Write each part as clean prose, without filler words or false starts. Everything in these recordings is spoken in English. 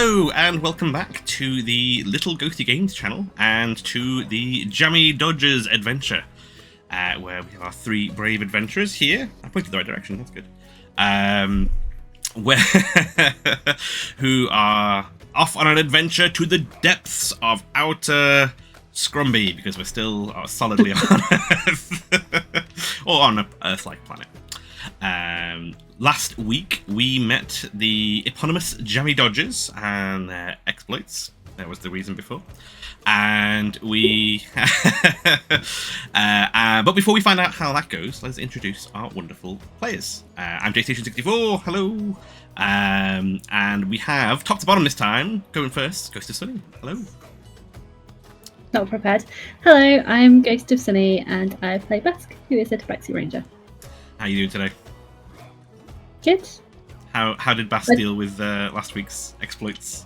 Hello and welcome back to the Little Ghosty Games channel and to the Jammy Dodgers adventure, where we have our three brave adventurers here. I pointed the right direction, that's good. Who are off on an adventure to the depths of outer Scrumberry, because we're still solidly on Earth, or on a Earth-like planet. Last week we met the eponymous Jammy Dodgers and their exploits. That was the reason before. And we... but before we find out how that goes, let's introduce our wonderful players. I'm JStation64, hello. And we have, top to bottom this time, going first, Ghost of Sunny, hello. Not prepared. Hello, I'm Ghost of Sunny and I play Basque, who is a Tabaxi Ranger. How are you doing today? Good. How did Basque deal with last week's exploits?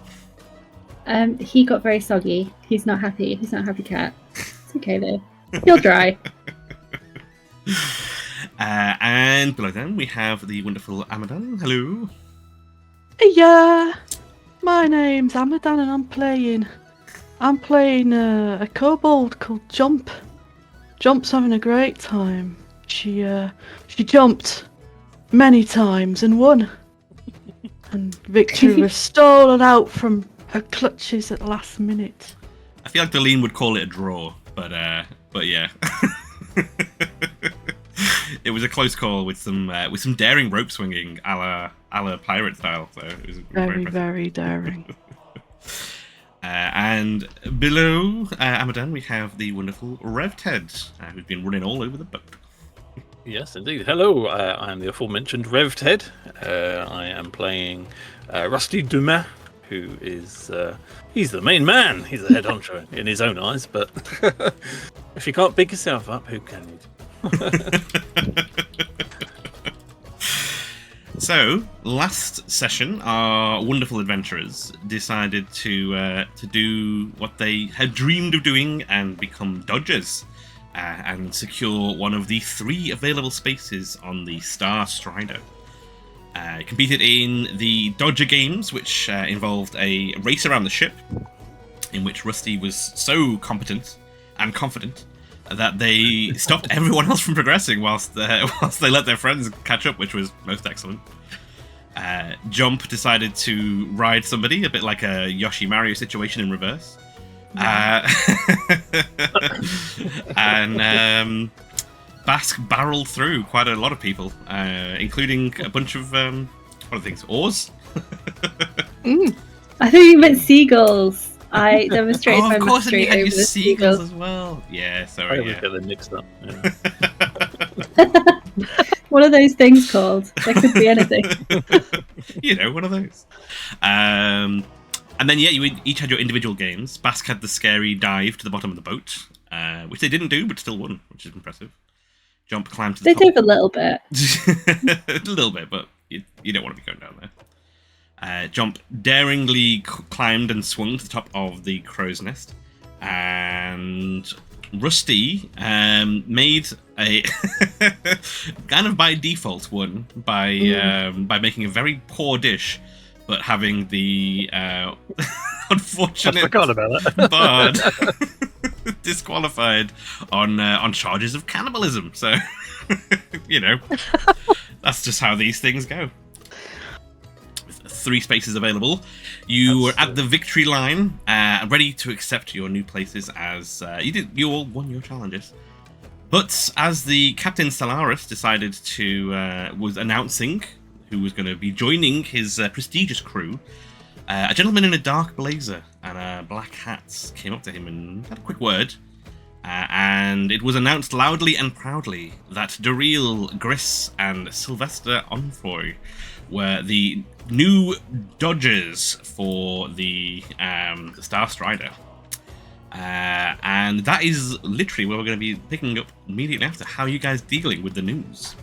He got very soggy. He's not happy. He's not a happy cat. It's okay though. He'll dry. And below them we have the wonderful Amadan. Hello. Yeah, my name's Amadan and I'm playing a kobold called Jomp. Jomp's having a great time. She jumped many times and won. And victory was stolen out from her clutches at last minute. I feel like Deline would call it a draw, but yeah. It was a close call with some daring rope swinging a la pirate style, so it was very daring. And below Amadan we have the wonderful RevTed, who's been running all over the boat. Yes, indeed. Hello, I am the aforementioned RevTed. I am playing Rusty Dumas, who is he's the main man. He's the head honcho in his own eyes, but if you can't pick yourself up, who can you? So, last session, our wonderful adventurers decided to do what they had dreamed of doing and become Dodgers. And secure one of the 3 available spaces on the Star Strider. Competed in the Dodger games, which involved a race around the ship, in which Rusty was so competent and confident that they stopped everyone else from progressing whilst they let their friends catch up, which was most excellent. Jomp decided to ride somebody, a bit like a Yoshi Mario situation in reverse. And Basque barreled through quite a lot of people, including a bunch of what are things? Oars? I thought you meant seagulls. I demonstrated my of course, and mastery you had over your the seagulls as well. Yeah, sorry. I always get them mixed up. Yeah. What are those things called? There could be anything. You know, one of those. And then, yeah, you each had your individual games. Basque had the scary dive to the bottom of the boat, which they didn't do, but still won, which is impressive. Jomp climbed to the They top. did a little bit. A little bit, but you don't want to be going down there. Jomp daringly climbed and swung to the top of the crow's nest. And Rusty made a kind of by default one by making a very poor dish, but having the unfortunate I forgot about that. bard disqualified on charges of cannibalism. So, you know, that's just how these things go. 3 spaces available. You were at the victory line, ready to accept your new places as you all won your challenges. But as the Captain Stellaris decided to was announcing who was going to be joining his prestigious crew, a gentleman in a dark blazer and black hat came up to him and had a quick word. And it was announced loudly and proudly that Daryl, Gris, and Sylvester Onfroy were the new Dodgers for the Star Strider. And that is literally where we're going to be picking up immediately after. How are you guys dealing with the news?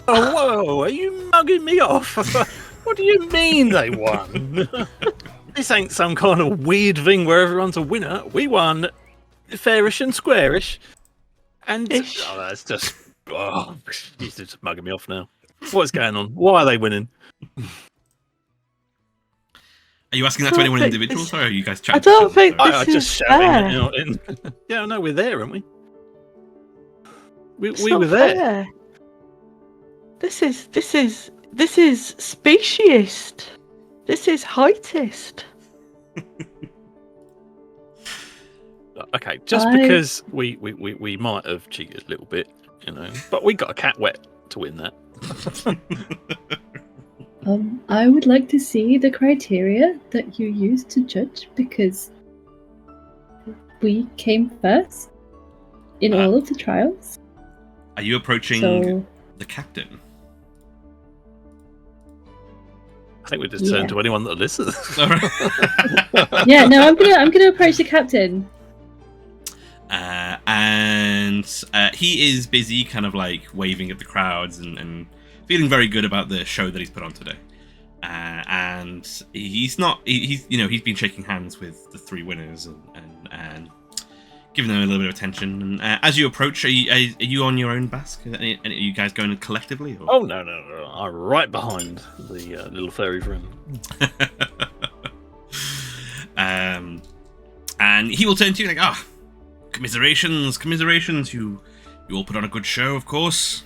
Oh, whoa, are you mugging me off? What do you mean they won? This ain't some kind of weird thing where everyone's a winner. We won fairish and squarish. And that's just... Oh, he's just mugging me off now. What's going on? Why are they winning? Are you asking that to anyone individual? Sorry, or are you guys chatting? I don't think Sorry. this I just is shouting. fair. Yeah, no, we're there, aren't we? It's We not were there. fair. This is speciesist. This is heightist. Okay, just because we might have cheated a little bit, but we got a cat wet to win that. I would like to see the criteria that you use to judge, because we came first in all of the trials. Are you approaching So the captain? I think we just turn to anyone that listens. yeah, no, I'm gonna approach the captain. And he is busy, kind of like waving at the crowds and feeling very good about the show that he's put on today. And he's been shaking hands with the 3 winners and giving them a little bit of attention. And as you approach, are you on your own, Basque? Are you guys going collectively? Or? Oh no! I'm right behind the little fairy friend. And he will turn to you like, commiserations! You all put on a good show, of course.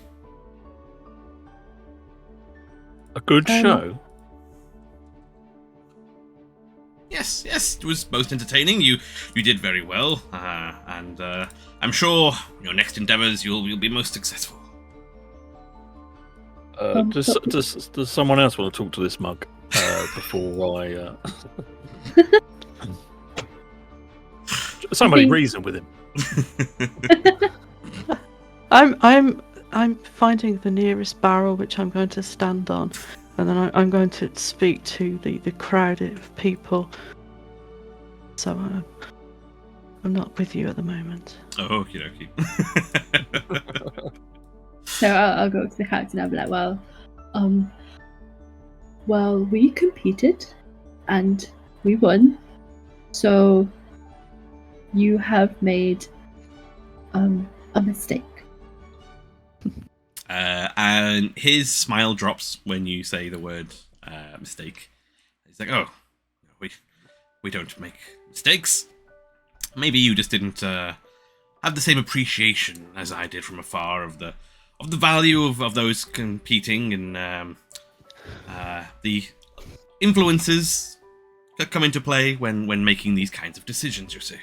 A good show. Yes, it was most entertaining. You did very well, and I'm sure your next endeavours you'll be most successful. Does someone else want to talk to this mug before I? Somebody reason with him. I'm finding the nearest barrel which I'm going to stand on, and then I'm going to speak to the crowd of people. So I'm not with you at the moment. Oh, okie dokie. So I'll go to the captain and I'll be like, well, we competed and we won, so you have made a mistake. And his smile drops when you say the word mistake. He's like, "Oh, we don't make mistakes. Maybe you just didn't have the same appreciation as I did from afar of the value of those competing and the influences that come into play when making these kinds of decisions. You see."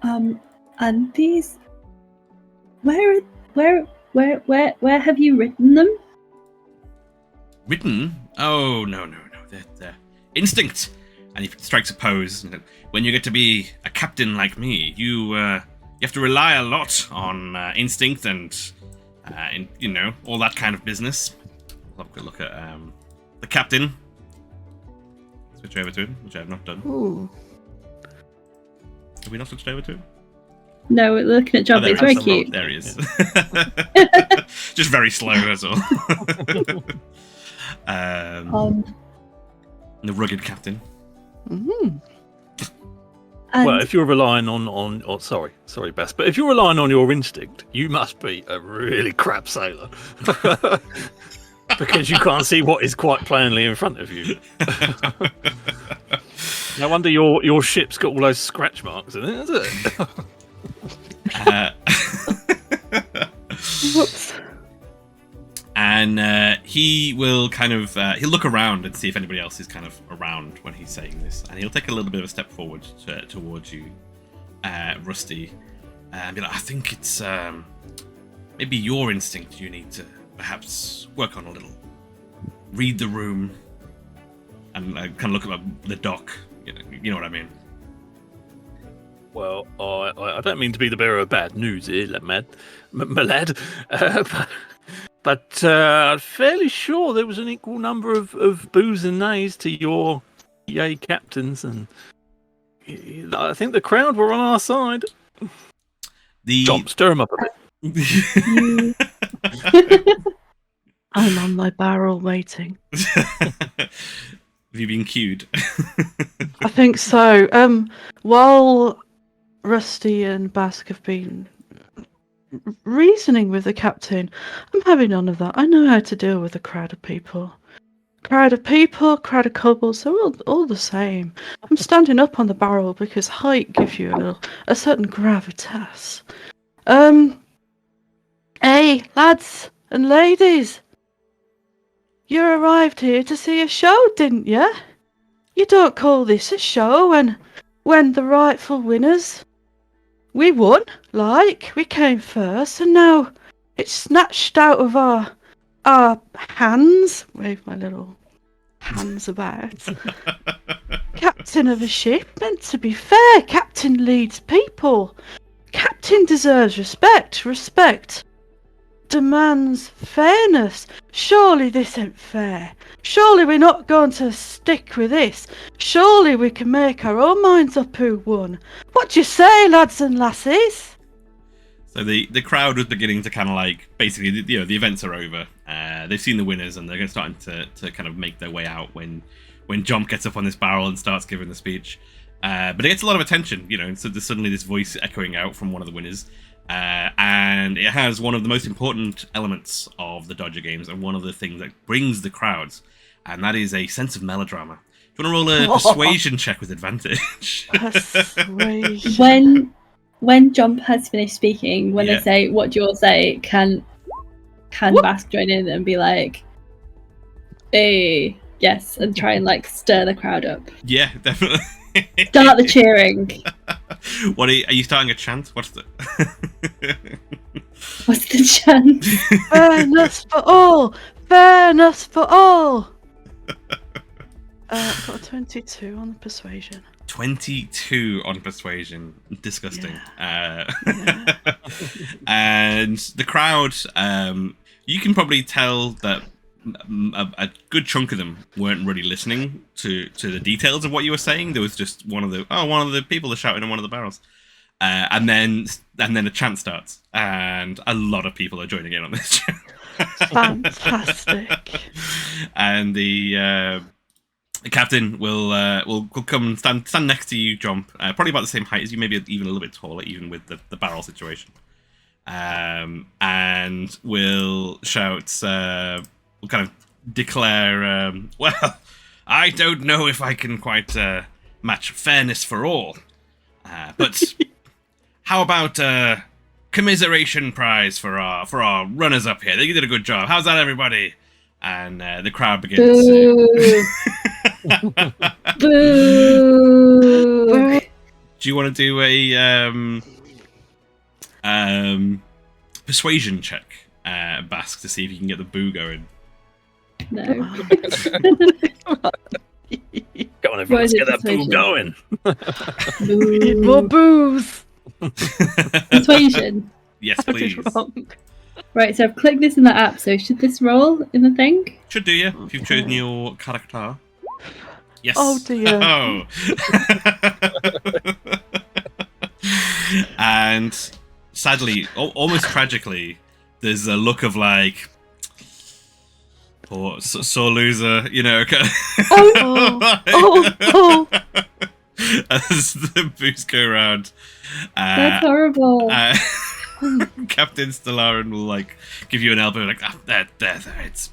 And these, where have you written them? Written? Oh, no. They're instinct. And he strikes a pose. When you get to be a captain like me, you have to rely a lot on instinct and all that kind of business. We'll have a good look at the captain. Switch over to him, which I have not done. Ooh. Have we not switched over to him? No, we're looking at Jomp. It's very cute. There he is. Just very slow, that's all. The rugged captain. Mm-hmm. Well, if you're relying on sorry, Bess, but if you're relying on your instinct, you must be a really crap sailor. Because you can't see what is quite plainly in front of you. No wonder your ship's got all those scratch marks in it, is it? Whoops. And he will kind of he'll look around and see if anybody else is kind of around when he's saying this, and he'll take a little bit of a step forward towards you, Rusty, and be like, I think it's maybe your instinct you need to perhaps work on a little. Read the room and kind of look at the dock. You know what I mean? Well, I don't mean to be the bearer of bad news here, my lad, but I'm fairly sure there was an equal number of boos and nays to your yay captains, and I think the crowd were on our side. Jomp, stir them up a bit. I'm on my barrel waiting. Have you been queued? I think so. While Rusty and Basque have been reasoning with the captain, I'm having none of that. I know how to deal with a crowd of people. crowd of people, crowd of kobolds, they're all the same. I'm standing up on the barrel because height gives you a certain gravitas. Hey, lads and ladies. You arrived here to see a show, didn't you? You don't call this a show when the rightful winners... We won, we came first, and now it's snatched out of our hands. Wave my little hands about. Captain of a ship, meant to be fair. Captain leads people. Captain deserves respect. Respect demands fairness. Surely this ain't fair. Surely we're not going to stick with this. Surely we can make our own minds up who won. What do you say, lads and lasses? So the crowd was beginning to kind of like, basically, the events are over. They've seen the winners, and they're starting to kind of make their way out when Jomp gets up on this barrel and starts giving the speech. But it gets a lot of attention, so there's suddenly this voice echoing out from one of the winners. And it has one of the most important elements of the Dodger games, and one of the things that brings the crowds, and that is a sense of melodrama. Do you want to roll a persuasion check with advantage? Persuasion. When Jomp has finished speaking, when they say, what do you all say, can Basque join in and be like, hey, yes, and try and like stir the crowd up? Yeah, definitely. Start the cheering. What are you starting a chant? What's the chant? Fairness for all! Fairness for all! I've got a 22 on persuasion. 22 on persuasion. Disgusting. Yeah. And the crowd, you can probably tell that a good chunk of them weren't really listening to the details of what you were saying. There was just one of the people are shouting on one of the barrels, and then a chant starts, and a lot of people are joining in on this chant. Fantastic. And the captain will come and stand next to you, Jomp, probably about the same height as you, maybe even a little bit taller, even with the barrel situation, and will shout. Will kind of declare, well, I don't know if I can quite match fairness for all, but how about a commiseration prize for our runners up here? They did a good job. How's that, everybody? And the crowd begins to... Boo! Do you want to do a persuasion check, Basque, to see if you can get the boo going? No. Go on, everyone, let's get that boo going. We need more booze. Persuasion. Yes, please. Right, so I've clicked this in the app, so should this roll in the thing? Should do, yeah, if you've chosen your character. Yes. Oh dear. Oh. And sadly, almost tragically, there's a look of like, poor sore loser, Oh. As the booze go around. That's horrible. Captain Stellarin will like give you an elbow, like, there, it's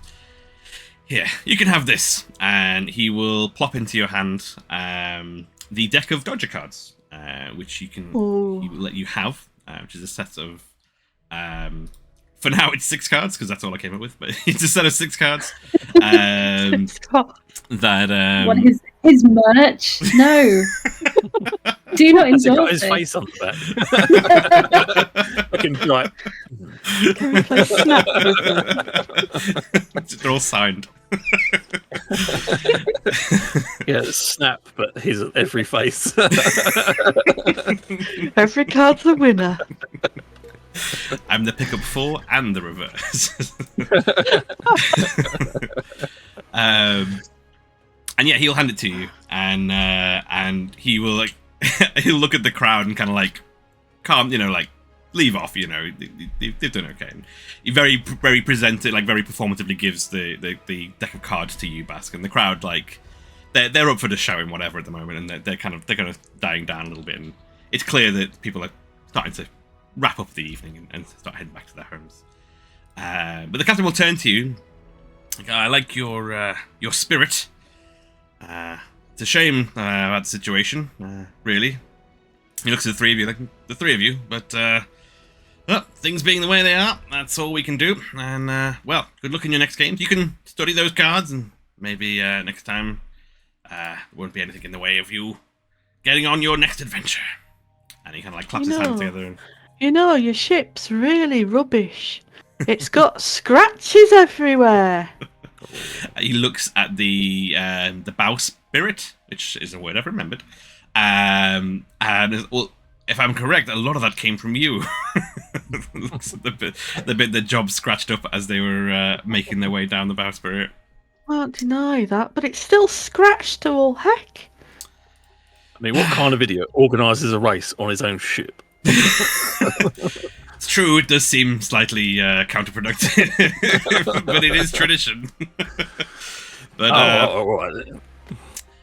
here. You can have this, and he will plop into your hand the deck of Dodger cards, which he will let you have, which is a set of. For now, it's 6 cards because that's all I came up with. But it's a set of 6 cards. 6 cards. What, his merch? No. Do not Has he got endorse his it. face on the back? Looking like... Can we play Snap? They're all signed. Yeah, Snap, but he's at every face. Every card's a winner. I'm the pickup 4 and the reverse. And yeah, he'll hand it to you, and he will like he'll look at the crowd and kind of like calm, like leave off. They've done okay. And he very presented, like very performatively gives the deck of cards to you, Basque, and the crowd like they're up for just shouting whatever at the moment, and they're kind of dying down a little bit, and it's clear that people are starting to wrap up the evening and start heading back to their homes. But the captain will turn to you I like your spirit. It's a shame about the situation, really. He looks at the three of you, like, the three of you, but, well, things being the way they are, that's all we can do. And, well, good luck in your next games. You can study those cards, and maybe next time there won't be anything in the way of you getting on your next adventure. And he kind of, like, claps his hands together. And... You know, your ship's really rubbish. It's got scratches everywhere. He looks at the bow spirit, which is a word I've remembered. And well, if I'm correct, a lot of that came from you. Looks at the bit that Jomp scratched up as they were making their way down the bowsprit. I can't deny that, but it's still scratched to all heck. I mean, what kind of idiot organises a race on his own ship? It's true, it does seem slightly counterproductive, but it is tradition. But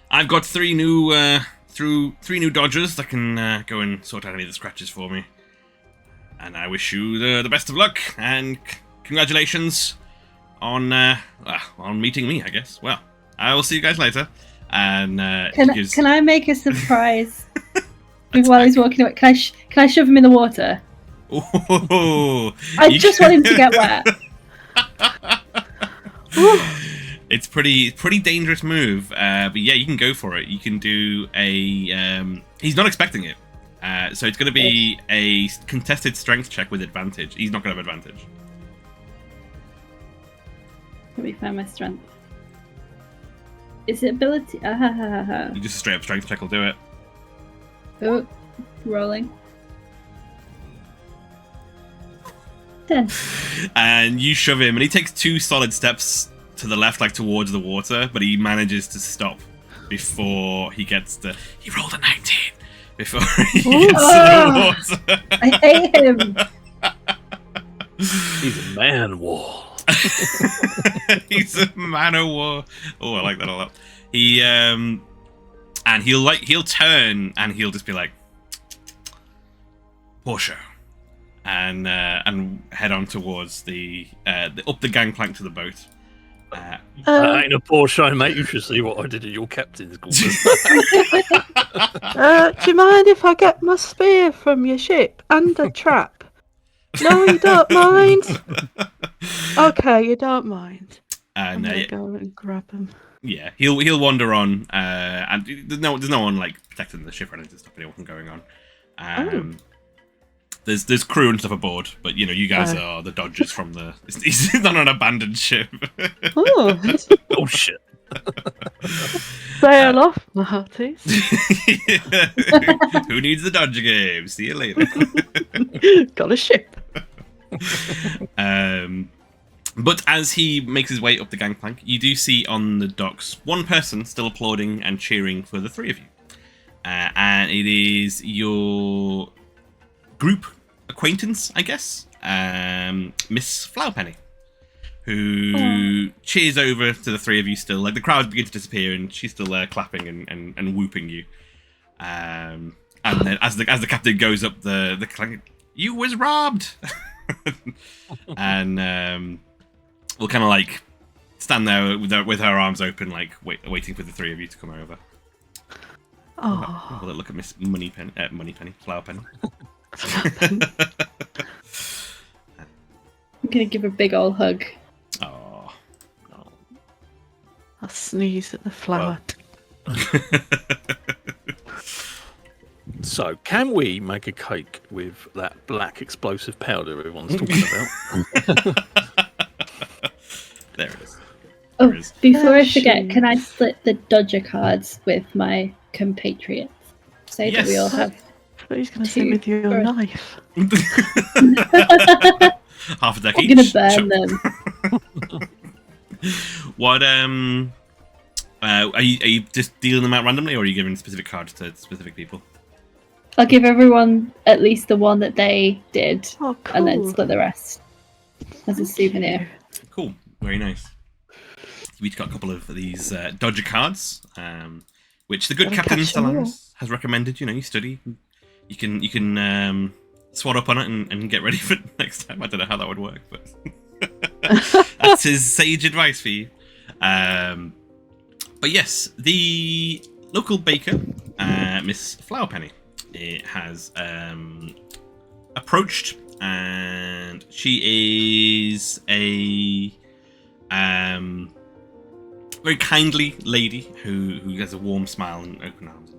I've got three new dodgers that can go and sort out any of the scratches for me. And I wish you the best of luck and congratulations on meeting me, I guess. Well, I will see you guys later. And can I make a surprise while he's walking away? Can I shove him in the water? Oh, I just want him to get wet. It's pretty dangerous move, but yeah, you can go for it. You can do a. He's not expecting it, so it's going to be a contested strength check with advantage. He's not going to have advantage. Let me find my strength. Is it ability? You just a straight up strength check will do it. Oh, rolling. 10. And you shove him, and he takes 2 solid steps to the left, like towards the water, but he manages to stop before he gets the. He rolled a 19 before he gets to the water. I hate him. He's a man war. He's a man of war. Oh, I like that a lot. He and he'll turn and he'll just be like, Porsche. And head on towards the up the gangplank to the boat. That ain't a poor show, mate. You should see what I did at your captain's quarters. Do you mind if I get my spear from your ship and a trap? No, you don't mind. Okay, you don't mind. I'm gonna go and grab him. Yeah, he'll wander on, and there's no one like protecting the ship or anything to stop anyone from going on. There's crew and stuff aboard, but you know you guys are the dodgers from the. He's not an abandoned ship. Oh shit! Sail off, my hearties. Who needs the dodger game? See you later. Got a ship. But as he makes his way up the gangplank, you do see on the docks one person still applauding and cheering for the three of you, and it is your group acquaintance, I guess, Miss Flowerpenny, who cheers over to the three of you still. Like the crowd begins to disappear, and she's still there clapping and whooping you. And then as the captain goes up the clank, you was robbed, and we'll kind of like stand there with her arms open, like waiting for the three of you to come over. Oh, Will it look at Miss Moneypenny, Flowerpenny? I'm gonna give her a big old hug. Oh. I'll sneeze at the flower. So, can we make a cake with that black explosive powder everyone's talking about? There it is. Oh, There is. before I forget, can I split the Dodger cards with my compatriots? So that we all have. But he's going to sit with your knife. Half a deck I'm each. gonna burn them. What are you just dealing them out randomly, or are you giving specific cards to specific people? I'll give everyone at least the one that they did, Oh, cool. and then split the rest as a souvenir. Cool, very nice. We each got a couple of these Dodger cards, which the good Gotta Captain catch 'em all. Stellaris has recommended. You know, you study, you can swat up on it and get ready for it next time. I don't know how that would work, but That's his sage advice for you. But yes, the local baker, Miss Flowerpenny, has approached, and she is a very kindly lady who has a warm smile and open arms.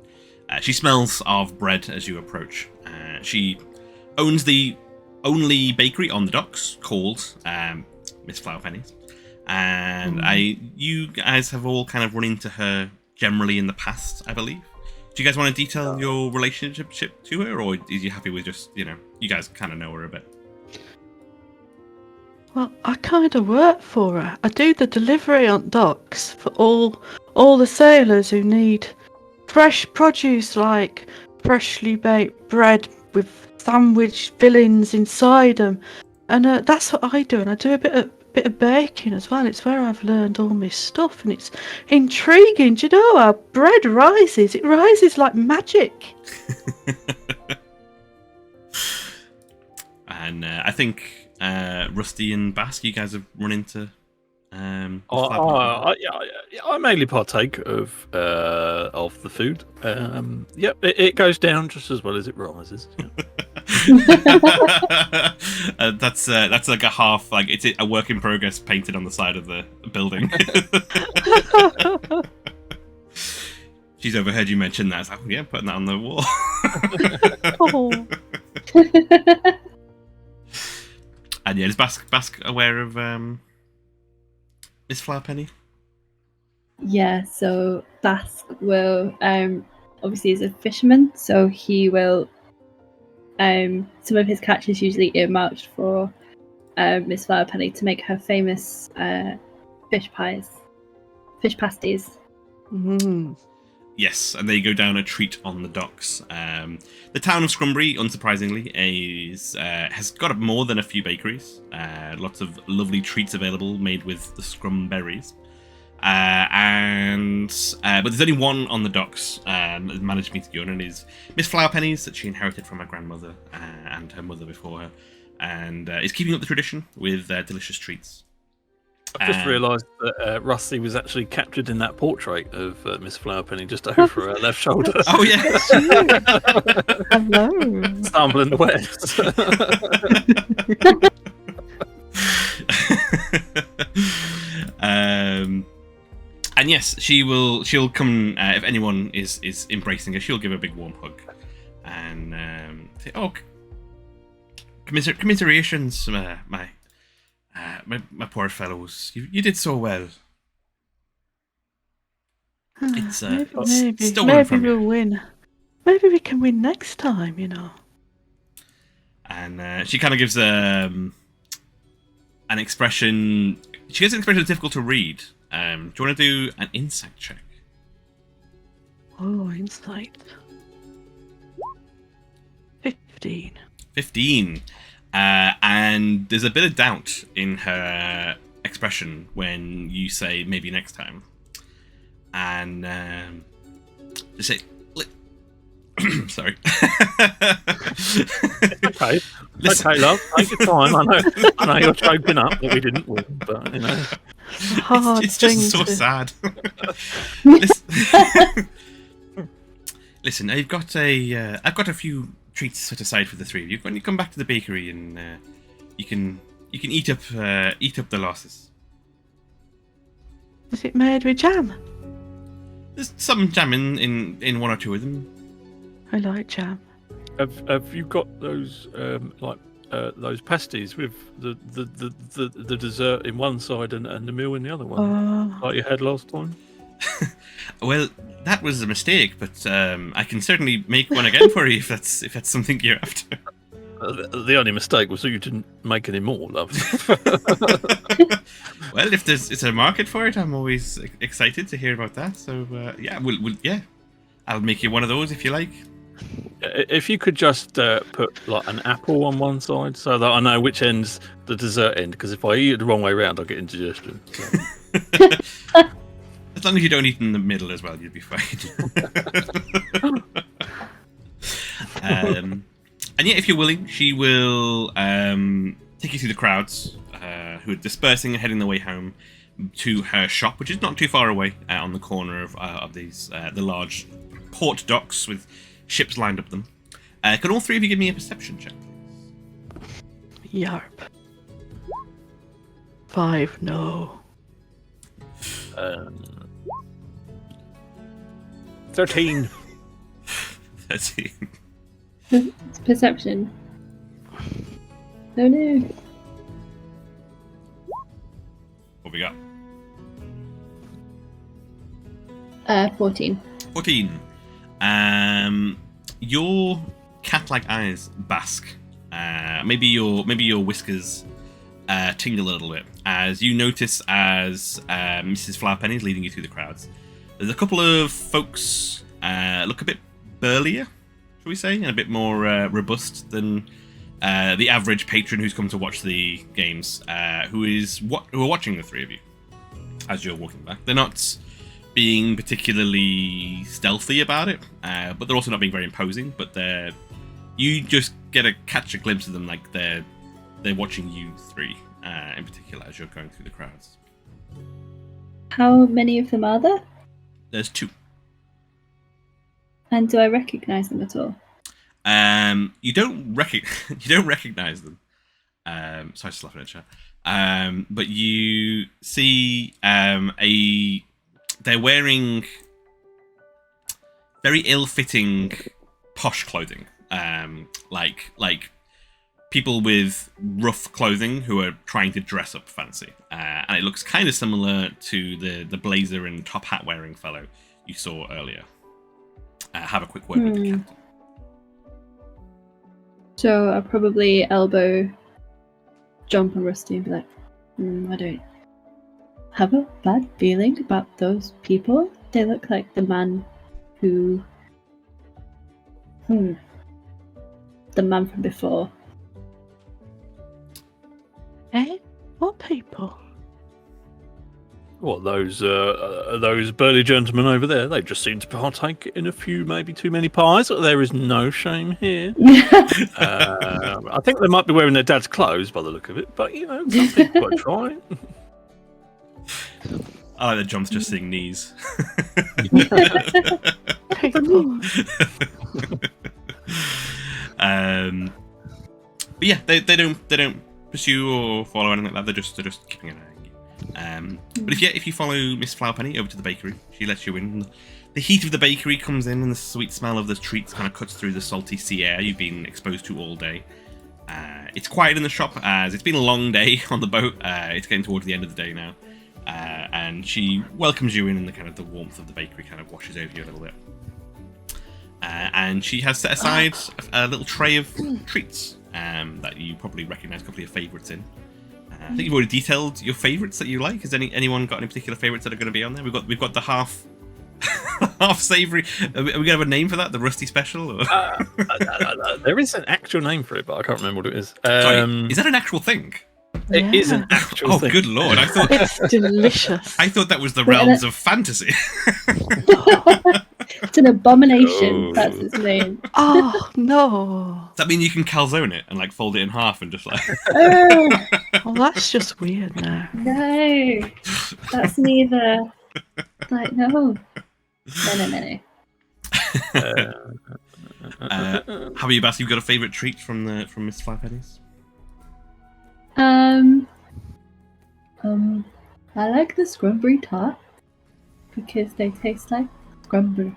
She smells of bread as you approach. She owns the only bakery on the docks called Miss Flowerpenny's. And you guys have all kind of run into her generally in the past, I believe. Do you guys want to detail your relationship to her, or is you happy with just, you guys kind of know her a bit? Well, I kind of work for her. I do the delivery on docks for all the sailors who need fresh produce, like freshly baked bread with sandwich fillings inside them. And that's what I do, and I do a bit of baking as well. It's where I've learned all my stuff, and it's intriguing. Do you know how bread rises? It rises like magic. And I think Rusty and Basque, you guys have run into. I mainly partake of the food. Yep, it goes down just as well as it rises. That's like a half, like it's a work in progress painted on the side of the building. She's overheard you mention that. It's like, yeah, putting that on the wall. Oh. And yeah, is Basque aware of Miss Flowerpenny? Yeah, so Basque will obviously is a fisherman, so he will some of his catches usually earmarked for Miss Flowerpenny to make her famous fish pasties. Mm. Yes, and they go down a treat on the docks. The town of Scrumberry, unsurprisingly, has got more than a few bakeries. Lots of lovely treats available made with the scrumberries. But there's only one on the docks that managed me to go on, and is Miss Flowerpenny's, that she inherited from her grandmother and her mother before her, and is keeping up the tradition with delicious treats. I've just realised that Rusty was actually captured in that portrait of Miss Flowerpenny just over her left shoulder. Oh, yeah. Hello. Stumbling the west. And yes, she'll come if anyone is embracing her, she'll give a big warm hug and say, "Oh, commiserations, my poor fellows. You did so well. It's maybe stolen from we'll you." win. Maybe we can win next time, And she kind of gives an expression. She gives an expression that's difficult to read. Do you want to do an insight check? Oh, insight. 15. 15. And there's a bit of doubt in her expression when you say maybe next time. And they say, sorry. Okay. Listen. Okay, love. Take your time. I know you're choking up that we didn't win, but it's just so sad. Listen, I've got a few treats set aside for the three of you. When you come back to the bakery, and you can eat up the losses. Is it made with jam? There's some jam in one or two of them. I like jam. Have you got those those pasties with the dessert in one side and the meal in the other one, like you had last time? Well, that was a mistake, but I can certainly make one again for you if that's something you're after. The only mistake was that you didn't make any more, love. Well, if it's a market for it, I'm always excited to hear about that. So yeah, I'll make you one of those if you like. If you could just put like an apple on one side, so that I know which end's the dessert end, because if I eat it the wrong way around, I'll get indigestion. So. As long as you don't eat in the middle as well, you'll be fine. And yeah, if you're willing, she will take you through the crowds who are dispersing and heading their way home to her shop, which is not too far away on the corner of these the large port docks with ships lined up them. Can all three of you give me a perception check, please? Yarp. 5, no. 13. 13. It's perception. Oh no. What we got? 14. 14. Your cat-like eyes, Basque. Maybe your whiskers tingle a little bit as you notice as Mrs. Flowerpenny is leading you through the crowds. There's a couple of folks look a bit burlier, shall we say, and a bit more robust than the average patron who's come to watch the games, who are watching the three of you as you're walking back. They're not being particularly stealthy about it, but they're also not being very imposing. But you just catch a glimpse of them, like they're watching you three in particular as you're going through the crowds. How many of them are there? There's 2. And do I recognise them at all? You don't recognize them. Sorry to slap in a chat. But you see they're wearing very ill-fitting posh clothing. Like people with rough clothing who are trying to dress up fancy. And it looks kind of similar to the blazer and top hat wearing fellow you saw earlier. Have a quick word with the captain. So I'll probably elbow Jomp and Rusty and be like, I don't have a bad feeling about those people. They look like the man who... the man from before. Eh? What people? What, those burly gentlemen over there? They just seem to partake in a few, maybe too many pies. There is no shame here. I think they might be wearing their dad's clothes by the look of it, but some people got to try. I like that Jomp's just seeing knees. People. But yeah, they don't pursue or follow anything like that. They're just keeping an eye on you. But if you follow Miss Flowerpenny over to the bakery, she lets you in. The heat of the bakery comes in, and the sweet smell of the treats kind of cuts through the salty sea air you've been exposed to all day. It's quiet in the shop as it's been a long day on the boat. It's getting towards the end of the day now, and she welcomes you in, and the warmth of the bakery kind of washes over you a little bit. And she has set aside a little tray of treats that you probably recognise a couple of your favourites in. I think you've already detailed your favourites that you like. Has anyone got any particular favourites that are going to be on there? We've got the half savoury. Are we going to have a name for that? The Rusty Special? Or? There is an actual name for it, but I can't remember what it is. Sorry, is that an actual thing? It is an actual thing. Oh, good lord! I thought It's delicious. I thought that was the realms of fantasy. It's an abomination. That's its name. Oh, no. Does that mean you can calzone it and fold it in half and just Oh, that's just weird now. No, that's neither. No. How about you, Bass? You got a favourite treat from Miss Flowerpenny's? I like the Scrumberry tart because they taste like Scrumberry.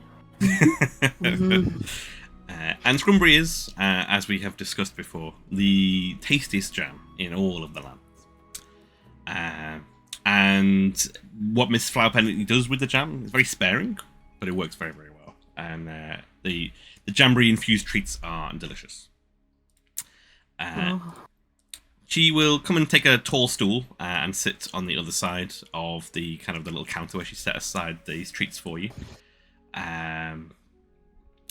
And Scrumberry is, as we have discussed before, the tastiest jam in all of the land. And what Miss Flowerpenny does with the jam is very sparing, but it works very, very well. And the jamboree infused treats are delicious. She will come and take a tall stool and sit on the other side of the the little counter where she set aside these treats for you. And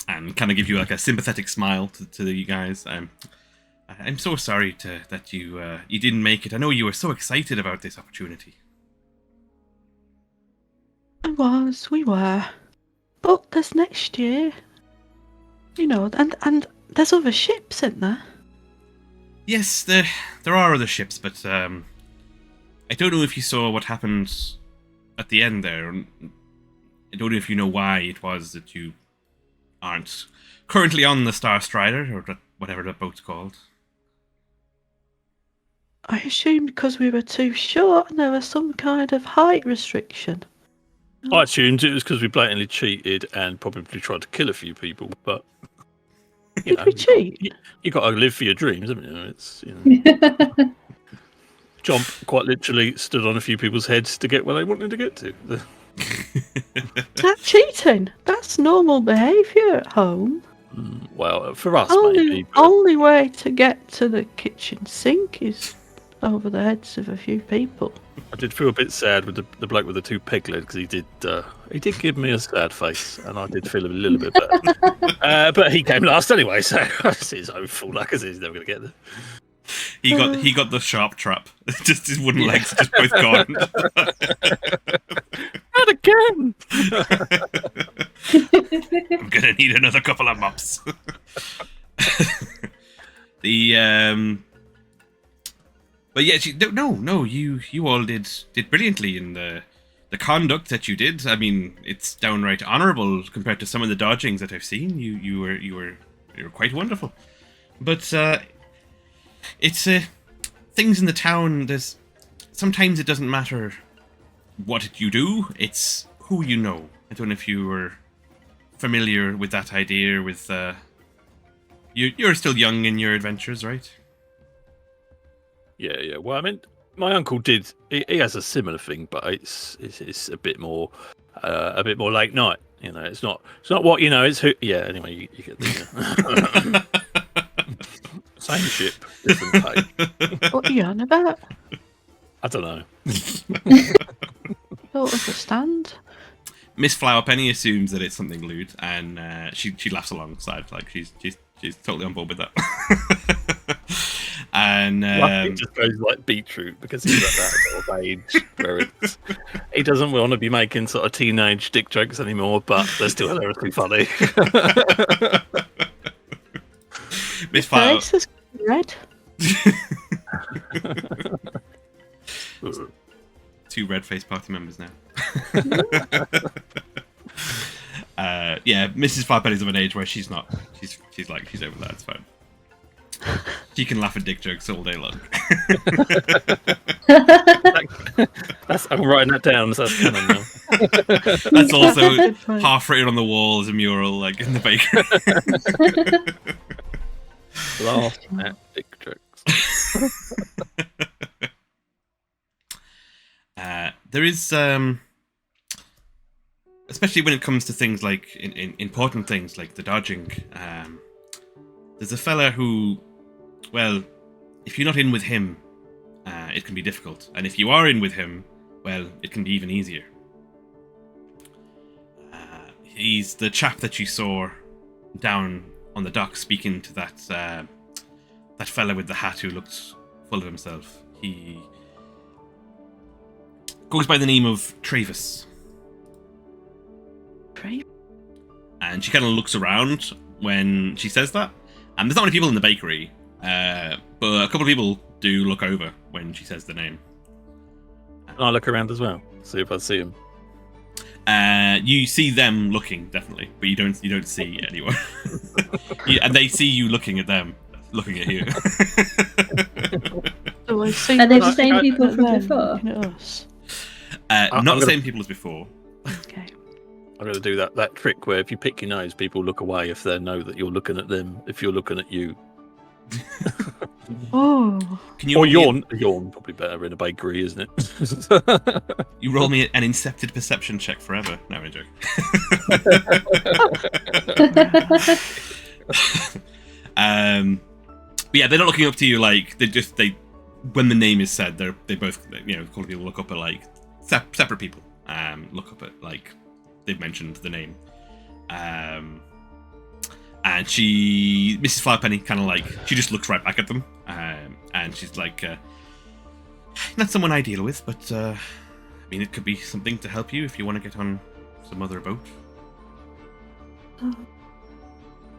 kind of give you a sympathetic smile to you guys. I'm so sorry that you didn't make it. I know you were so excited about this opportunity. We were. But there's next year. And there's other ships, isn't there? Yes, there are other ships, but I don't know if you saw what happened at the end there. I don't know if you know why it was that you aren't currently on the Star Strider, or whatever that boat's called. I assumed because we were too short and there was some kind of height restriction. I assumed it was because we blatantly cheated and probably tried to kill a few people, but Did we cheat? You got to live for your dreams, haven't you? It's Jomp quite literally stood on a few people's heads to get where they wanted to get to. That's cheating. That's normal behaviour at home. Well, for us, maybe. But... Only way to get to the kitchen sink is over the heads of a few people. I did feel a bit sad with the bloke with the 2 peg legs, because he did give me a sad face, and I did feel a little bit better. But he came last anyway, so it's his own fault. Like I said, he's never going to get there. He got the sharp trap. Just his wooden legs just both gone. Not again. I'm gonna need another couple of mops. But yeah, you all did brilliantly in the conduct that you did. I mean, it's downright honourable compared to some of the dodgings that I've seen. You were quite wonderful. But it's things in the town. Sometimes it doesn't matter what you do; it's who you know. I don't know if you were familiar with that idea. With you're still young in your adventures, right? Yeah. Well, I mean, my uncle did. He has a similar thing, but it's a bit more late night. You know, it's not what you know. It's who. Yeah. Anyway, you get the same ship, different pay. What are you on about? I don't know. Don't understand. Miss Flowerpenny assumes that it's something lewd, and she laughs alongside, like she's totally on board with that. And it just goes like beetroot, because he's at that sort of age where he doesn't want to be making sort of teenage dick jokes anymore, but they're still hilariously funny. Miss Flower. This is red. 2 red-faced party members now. Yeah, Mrs. Flowerpenny's of an age where she's not. She's over that. It's fine. She can laugh at dick jokes all day long. I'm writing that down, so that's canon now. That's also half written on the wall as a mural, like in the bakery. Laugh at dick jokes. There is, especially when it comes to things like in important things like the dodging. There's a fella who, well, if you're not in with him, it can be difficult, and if you are in with him, well, it can be even easier. He's the chap that you saw down on the dock speaking to that fella with the hat who looked full of himself. He goes by the name of Travis. And she kind of looks around when she says that. And there's not many people in the bakery, but a couple of people do look over when she says the name. I'll look around as well, see if I see him. You see them looking, definitely, but you don't see anyone. And they see you looking at them, looking at you. So Are they the same people from before? Yes. Not the same people as before. Okay. I'm going to do that trick where if you pick your nose, people look away if they know that you're looking at them, if you're looking at you. Oh. Can you or yawn. Yawn, probably better in a bakery, isn't it? You roll me an incepted perception check forever. No, I'm a joke. But yeah, they're not looking up to you like they when the name is said, they both, you know, couple of people look up at like separate people. Look up at like they've mentioned the name. And Mrs. Flowerpenny kind of like, she just looks right back at them. And she's like, not someone I deal with, but I mean, it could be something to help you if you want to get on some other boat.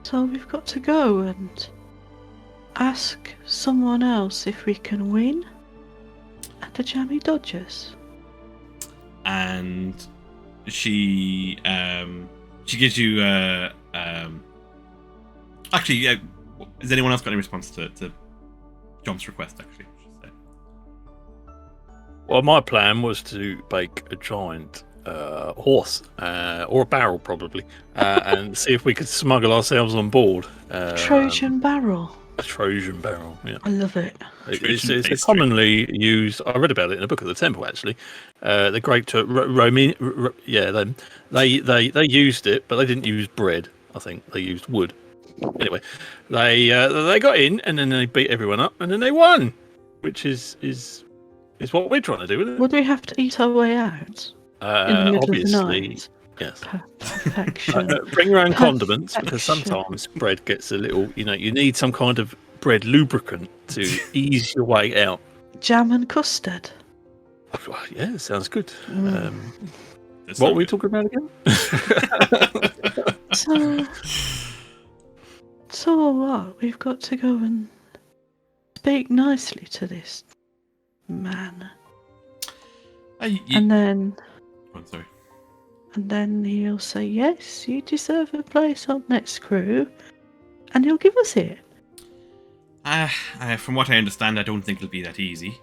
So we've got to go, and ask someone else if we can win at the Jammy Dodgers? And she gives you actually, has anyone else got any response to Jomp's request? Actually, I should say. Well, my plan was to bake a giant horse or a barrel, probably, and see if we could smuggle ourselves on board. Trojan barrel. A Trojan barrel. Yeah, I love it. It's commonly used. I read about it in a book at the temple. Actually, the great Roman. They used it, but they didn't use bread. I think they used wood. Anyway, they got in and then they beat everyone up and then they won, which is what we're trying to do, isn't it? Would we have to eat our way out? In the middle obviously, of the night? yes. Perfection. Bring your own condiments, because Perfection. sometimes bread gets a little. You need some kind of bread lubricant to ease your way out. Jam and custard. Yeah, sounds good. That's What not were we good. talking about again? So what? We've got to go and speak nicely to this man, and then Oh, sorry. he'll say, yes, you deserve a place on next crew, and he'll give us it. From what I understand, I don't think it'll be that easy.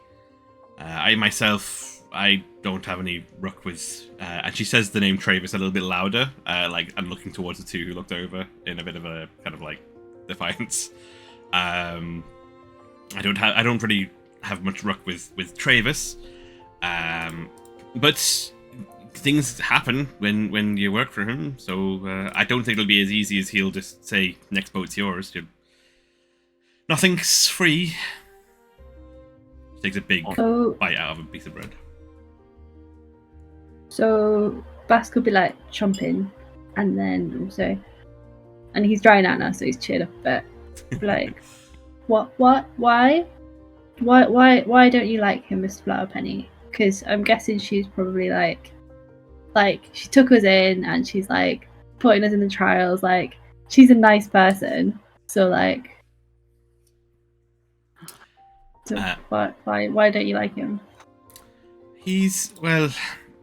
I myself, I don't have any ruck with. And she says the name Travis a little bit louder, and looking towards the two who looked over in a bit of a kind of like defiance. I don't really have much ruck with Travis, but things happen when you work for him. So I don't think it'll be as easy as he'll just say next boat's yours. Nothing's free. She takes a big bite out of a piece of bread. So Basque will be like chomping, and then also, and he's drying out now, so he's cheered up a bit. Like, why don't you like him, Mr. Flowerpenny? Because I'm guessing she's probably like she took us in and she's like putting us in the trials. Like, she's a nice person, so like, why don't you like him?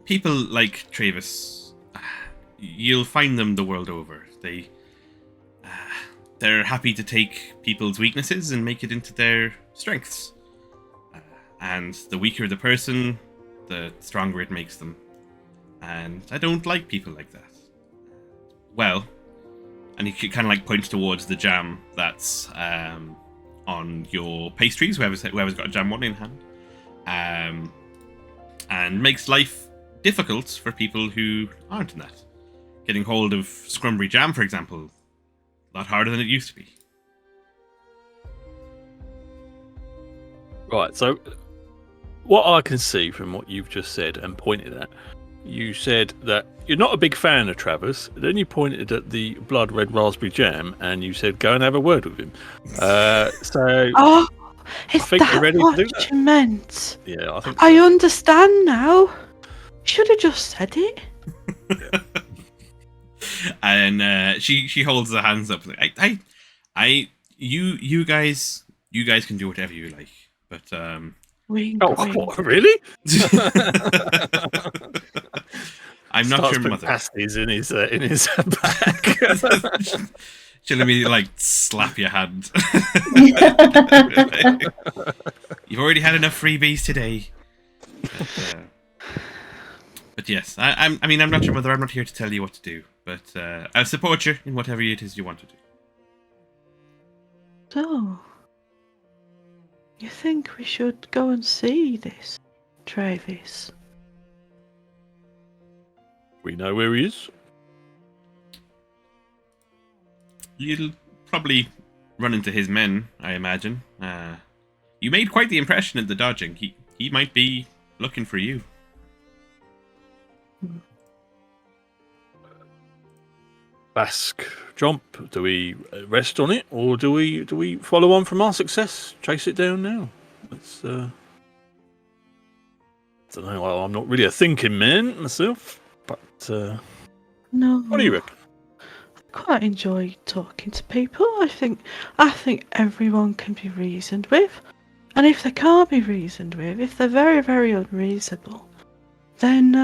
People like Travis, you'll find them the world over. They're happy to take people's weaknesses and make it into their strengths. And the weaker the person, the stronger it makes them. And I don't like people like that. Well, and he kind of like points towards the jam that's on your pastries, whoever's got a jam one in hand, and makes life difficult for people who aren't in that. Getting hold of Scrumberry jam, for example, a lot harder than it used to be. Right, so what I can see from what you've just said and pointed at, you said that you're not a big fan of Travis, then you pointed at the blood red raspberry jam and you said go and have a word with him. Oh, is I think that we're ready to what do that. you meant? Yeah, I think I understand now. Should have just said it. And she holds her hands up like, you guys can do whatever you like, but Wink, wink. what, really? I'm not Starts your putting mother. pasties in his bag. She'll immediately like slap your hand. You've already had enough freebies today. But yes, I'm not your mother. I'm not here to tell you what to do, but I'll support you in whatever it is you want to do. So, you think we should go and see this Travis? We know where he is. You'll probably run into his men, I imagine. You made quite the impression at the dodging. He might be looking for you. Basque Jomp, do we rest on it, or do we follow on from our success? Chase it down now. Let's. I don't know. I'm not really a thinking man myself, but No. what do you reckon? I quite enjoy talking to people. I think everyone can be reasoned with, and if they can't be reasoned with, if they're very, very unreasonable, then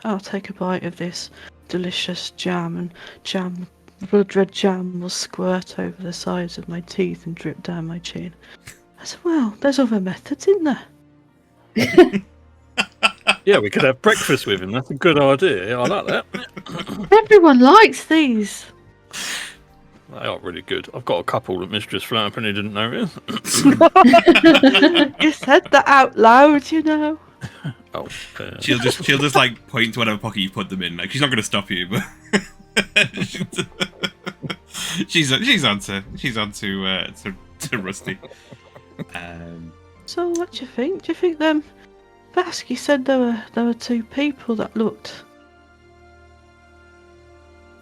I'll take a bite of this delicious jam, and blood red jam will squirt over the sides of my teeth and drip down my chin. I said, well, there's other methods in there. Yeah, we could have breakfast with him. That's a good idea. I like that. Everyone likes these. They are really good. I've got a couple that Mistress Flowerpenny didn't notice. You said that out loud, you know. Oh, She'll just like point to whatever pocket you put them in. Like she's not going to stop you, but she's on to Rusty. So what do you think? Do you think them? Basque, you said there were two people that looked.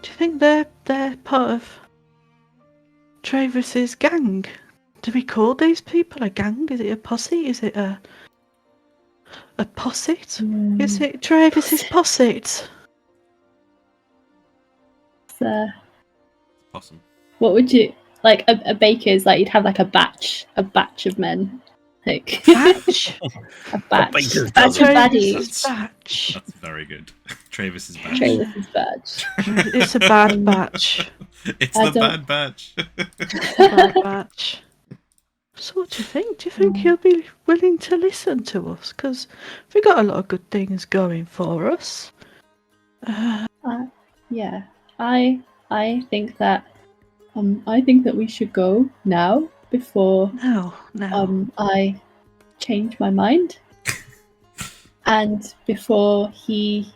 Do you think they're part of Travis's gang? Do we call these people a gang? Is it a posse? Is it a posset? Is it Travis's posset? Possum. What would you like? A baker's like you'd have like a batch of men. Like Batch. a batch. baker's Batch of dozen. baddies. Travis's batch. That's very good. Travis's batch. Travis's batch. It's a bad batch. It's I the don't- bad batch. Bad batch. So what do you think? Do you think he'll be willing to listen to us? Because we got a lot of good things going for us. Yeah, I think that we should go now before No. I change my mind and before he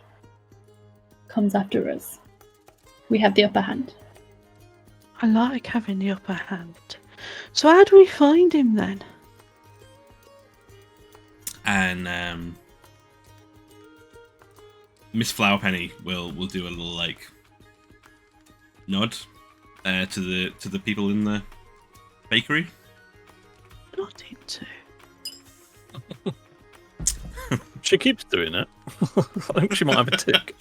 comes after us. We have the upper hand. I like having the upper hand. So how do we find him then? And Miss Flowerpenny will do a little like nod to the people in the bakery. Not into. She keeps doing it. I think she might have a tick.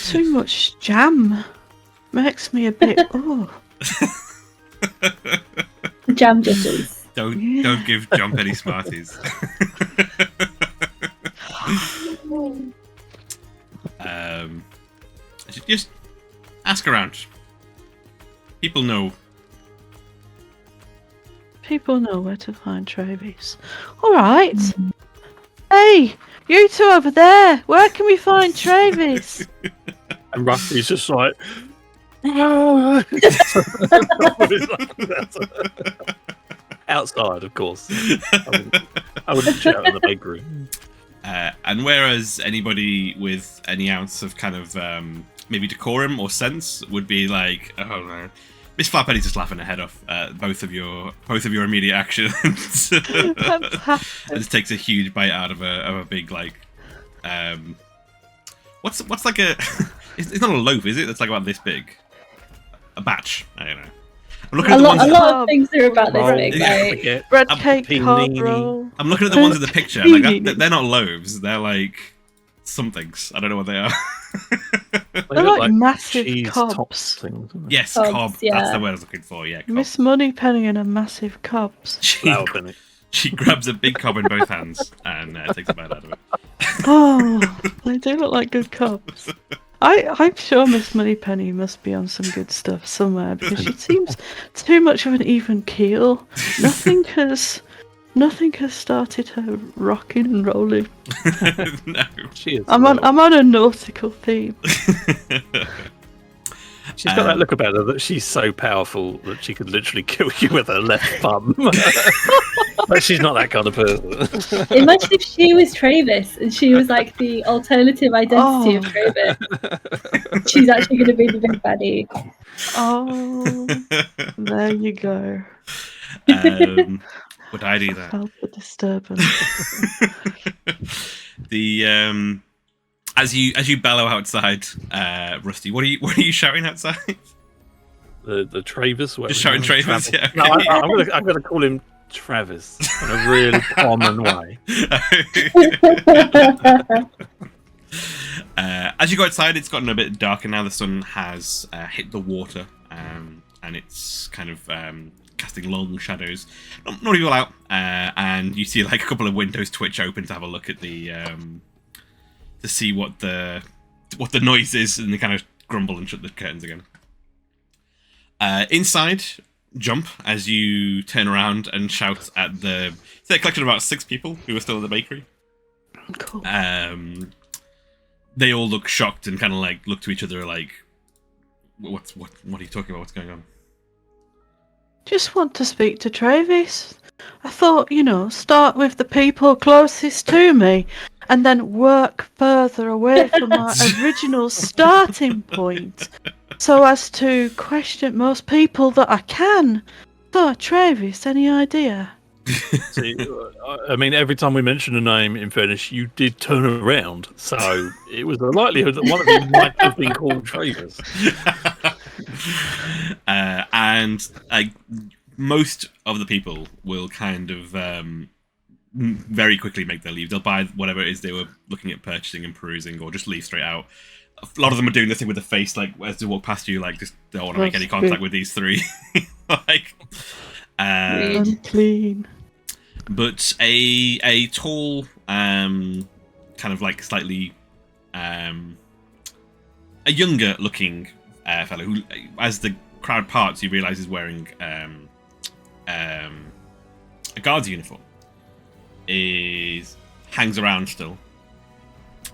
Too much jam makes me a bit. Oh, The jam jitters. Don't give Jomp any Smarties. Just ask around. People know. people know where to find Travis. All right. Hey, you two over there. Where can we find Travis? And Rusty's just like, outside, of course. I wouldn't shout in the bakery. And whereas anybody with any ounce of kind of maybe decorum or sense would be like, oh no, Miss Flappenny's just laughing her head off both of your immediate actions. And just takes a huge bite out of a big like, what's like a, it's not a loaf, is it? That's like about this big. A batch. I don't know. I'm looking at the ones. A lot of things are about this Roll. big. Yeah. Like, Bread I'm cake, carb panini. roll. I'm looking at the ones in the picture. Like they're not loaves. They're like somethings. I don't know what they are. They They're look like massive cheese cobs. tops things. Isn't they? Yes, Cobs, cob. yeah. That's the word I was looking for. Yeah, cob. Miss Moneypenny and a massive cobs. Flour penny. She grabs a big cob in both hands and takes a bite out of it. Oh, they do look like good cobs. I'm sure Miss Moneypenny must be on some good stuff somewhere because she seems too much of an even keel. Nothing has started her rocking and rolling. No. She is. I'm on a nautical theme. She's got that look about her that she's so powerful that she could literally kill you with her left thumb. But she's not that kind of person. imagine if she was Travis and she was like the alternative identity of Travis. She's actually going to be the big baddie. Oh, there you go. Would I do that? Felt the disturbance. The as you bellow outside, Rusty, what are you shouting outside? The Travis. Just shouting Travis, yeah. No, I'm gonna call him Travis in a really common way. As you go outside, it's gotten a bit darker now. The sun has hit the water, and it's kind of casting long shadows. Not even out, and you see like a couple of windows twitch open to have a look at the to see what the noise is, and they kind of grumble and shut the curtains again. Inside, Jump as you turn around and shout at the collection of about 6 people who are still in the bakery. Cool. They all look shocked and kind of like look to each other like, what are you talking about? What's going on? Just want to speak to Travis. I thought, start with the people closest to me and then work further away from my original starting point so as to question most people that I can. So, Travis, any idea? See, I mean, every time we mention a name, in fairness, you did turn around. So it was a likelihood that one of them might have been called Travis. And most of the people will kind of very quickly make their leave. They'll buy whatever it is they were looking at purchasing and perusing, or just leave straight out. A lot of them are doing this thing with the face, like as they walk past you, like just don't want to make any contact with these 3. Like, unclean. But a tall, kind of like slightly a younger looking fellow who, as the crowd parts, you realise is wearing a guard's uniform, hangs around still,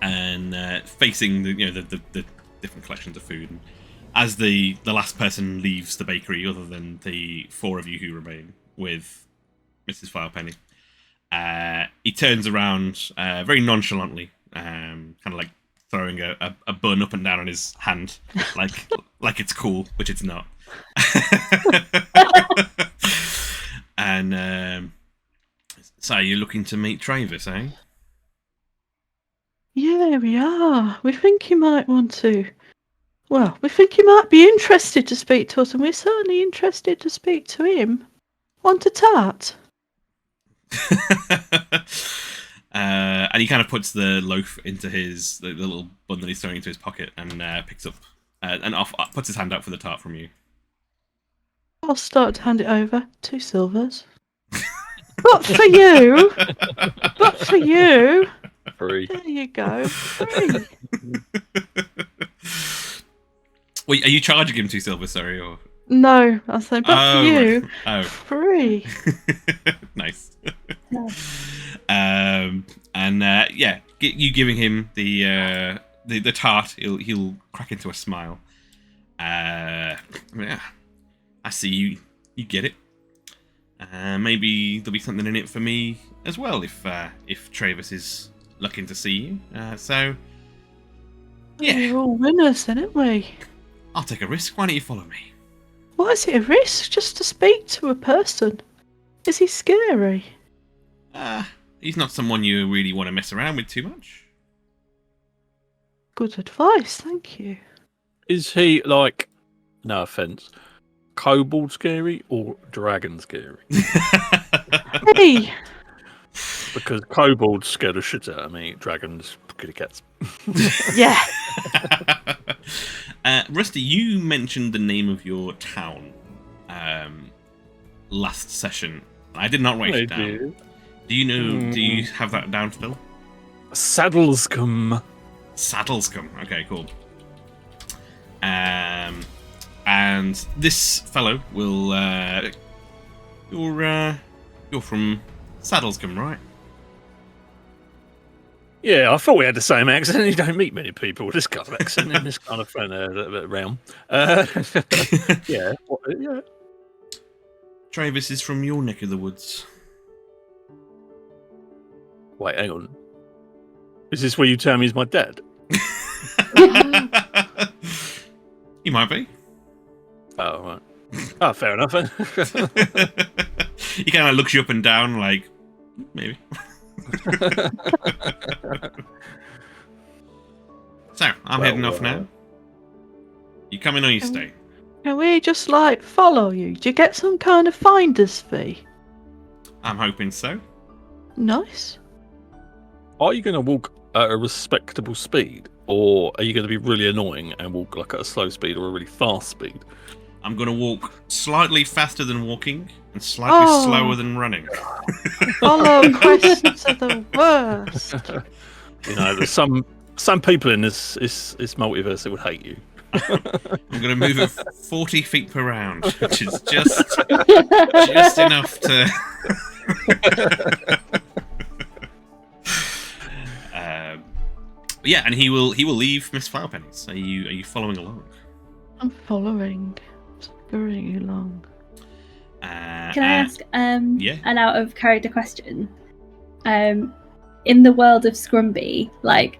and facing the different collections of food. And as the last person leaves the bakery, other than the 4 of you who remain with Mrs. Filepenny, he turns around very nonchalantly, kind of like throwing a bun up and down on his hand, like it's cool, which it's not. And so you're looking to meet Travis, eh? Yeah, we are. We think he might want to. Well, we think he might be interested to speak to us, and we're certainly interested to speak to him. Want a tart? And he kind of puts the loaf into the little bun that he's throwing into his pocket, and picks up and puts his hand out for the tart from you. I'll start to hand it over. 2 silvers. But for you. But for you. 3. There you go. 3. Wait, are you charging him 2 silver? Sorry, or No, I say, but for you. Right. Oh. 3. Nice. And you giving him the tart, he'll crack into a smile. Yeah, I see you get it. Maybe there'll be something in it for me as well if Travis is looking to see you. So yeah, We're all winners, then, aren't we? I'll take a risk. Why don't you follow me? Why is it a risk just to speak to a person? Is he scary? He's not someone you really want to mess around with too much. Good advice, thank you. Is he, like, no offence, kobold scary or dragon scary? Hey! Because kobolds scare the shit out of me, dragons, kitty cats. Yeah. Rusty, you mentioned the name of your town last session. I did not write it down. Did. Do you know? Do you have that down still? Saddlescombe. Saddlescombe. Okay, cool. And this fellow will. You're from Saddlescombe, right? Yeah, I thought we had the same accent. You don't meet many people with this kind of accent in this kind of realm. Yeah. Yeah. Travis is from your neck of the woods. Wait, hang on. Is this where you tell me he's my dad? He might be. Oh, right. Oh, fair enough. He kind of looks you up and down, like maybe. So I'm heading off now. You coming or you stay? Can we just, follow you? Do you get some kind of finder's fee? I'm hoping so. Nice. Are you going to walk at a respectable speed, or are you going to be really annoying and walk like at a slow speed or a really fast speed? I'm going to walk slightly faster than walking and slightly slower than running. Follow questions are the worst. You know, there's some people in this multiverse that would hate you. I'm going to move at 40 feet per round, which is just enough to. Yeah, and he will leave Miss Flowerpennies. Are you following along? I'm following. Scurrying along. Can I ask yeah. an out of character question? In the world of Scrumby, like,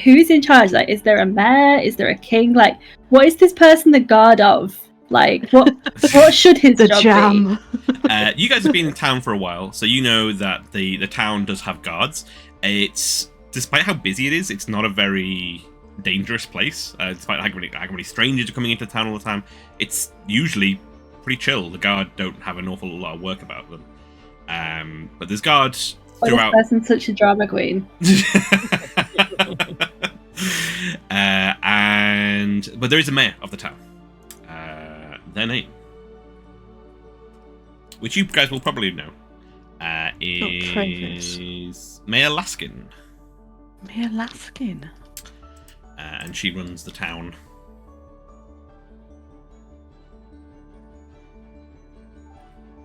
who's in charge? Like, is there a mayor? Is there a king? Like, what is this person the guard of? Like, what should his job jam. be? You guys have been in town for a while, so you know that the town does have guards. Despite how busy it is, it's not a very dangerous place. Despite how many strangers are coming into town all the time, it's usually pretty chill. The guard don't have an awful lot of work about them. But there's guards throughout. This person's such a drama queen. But there is a mayor of the town. Their name, which you guys will probably know, is Mayor Laskin. Mayor Laskin. And she runs the town.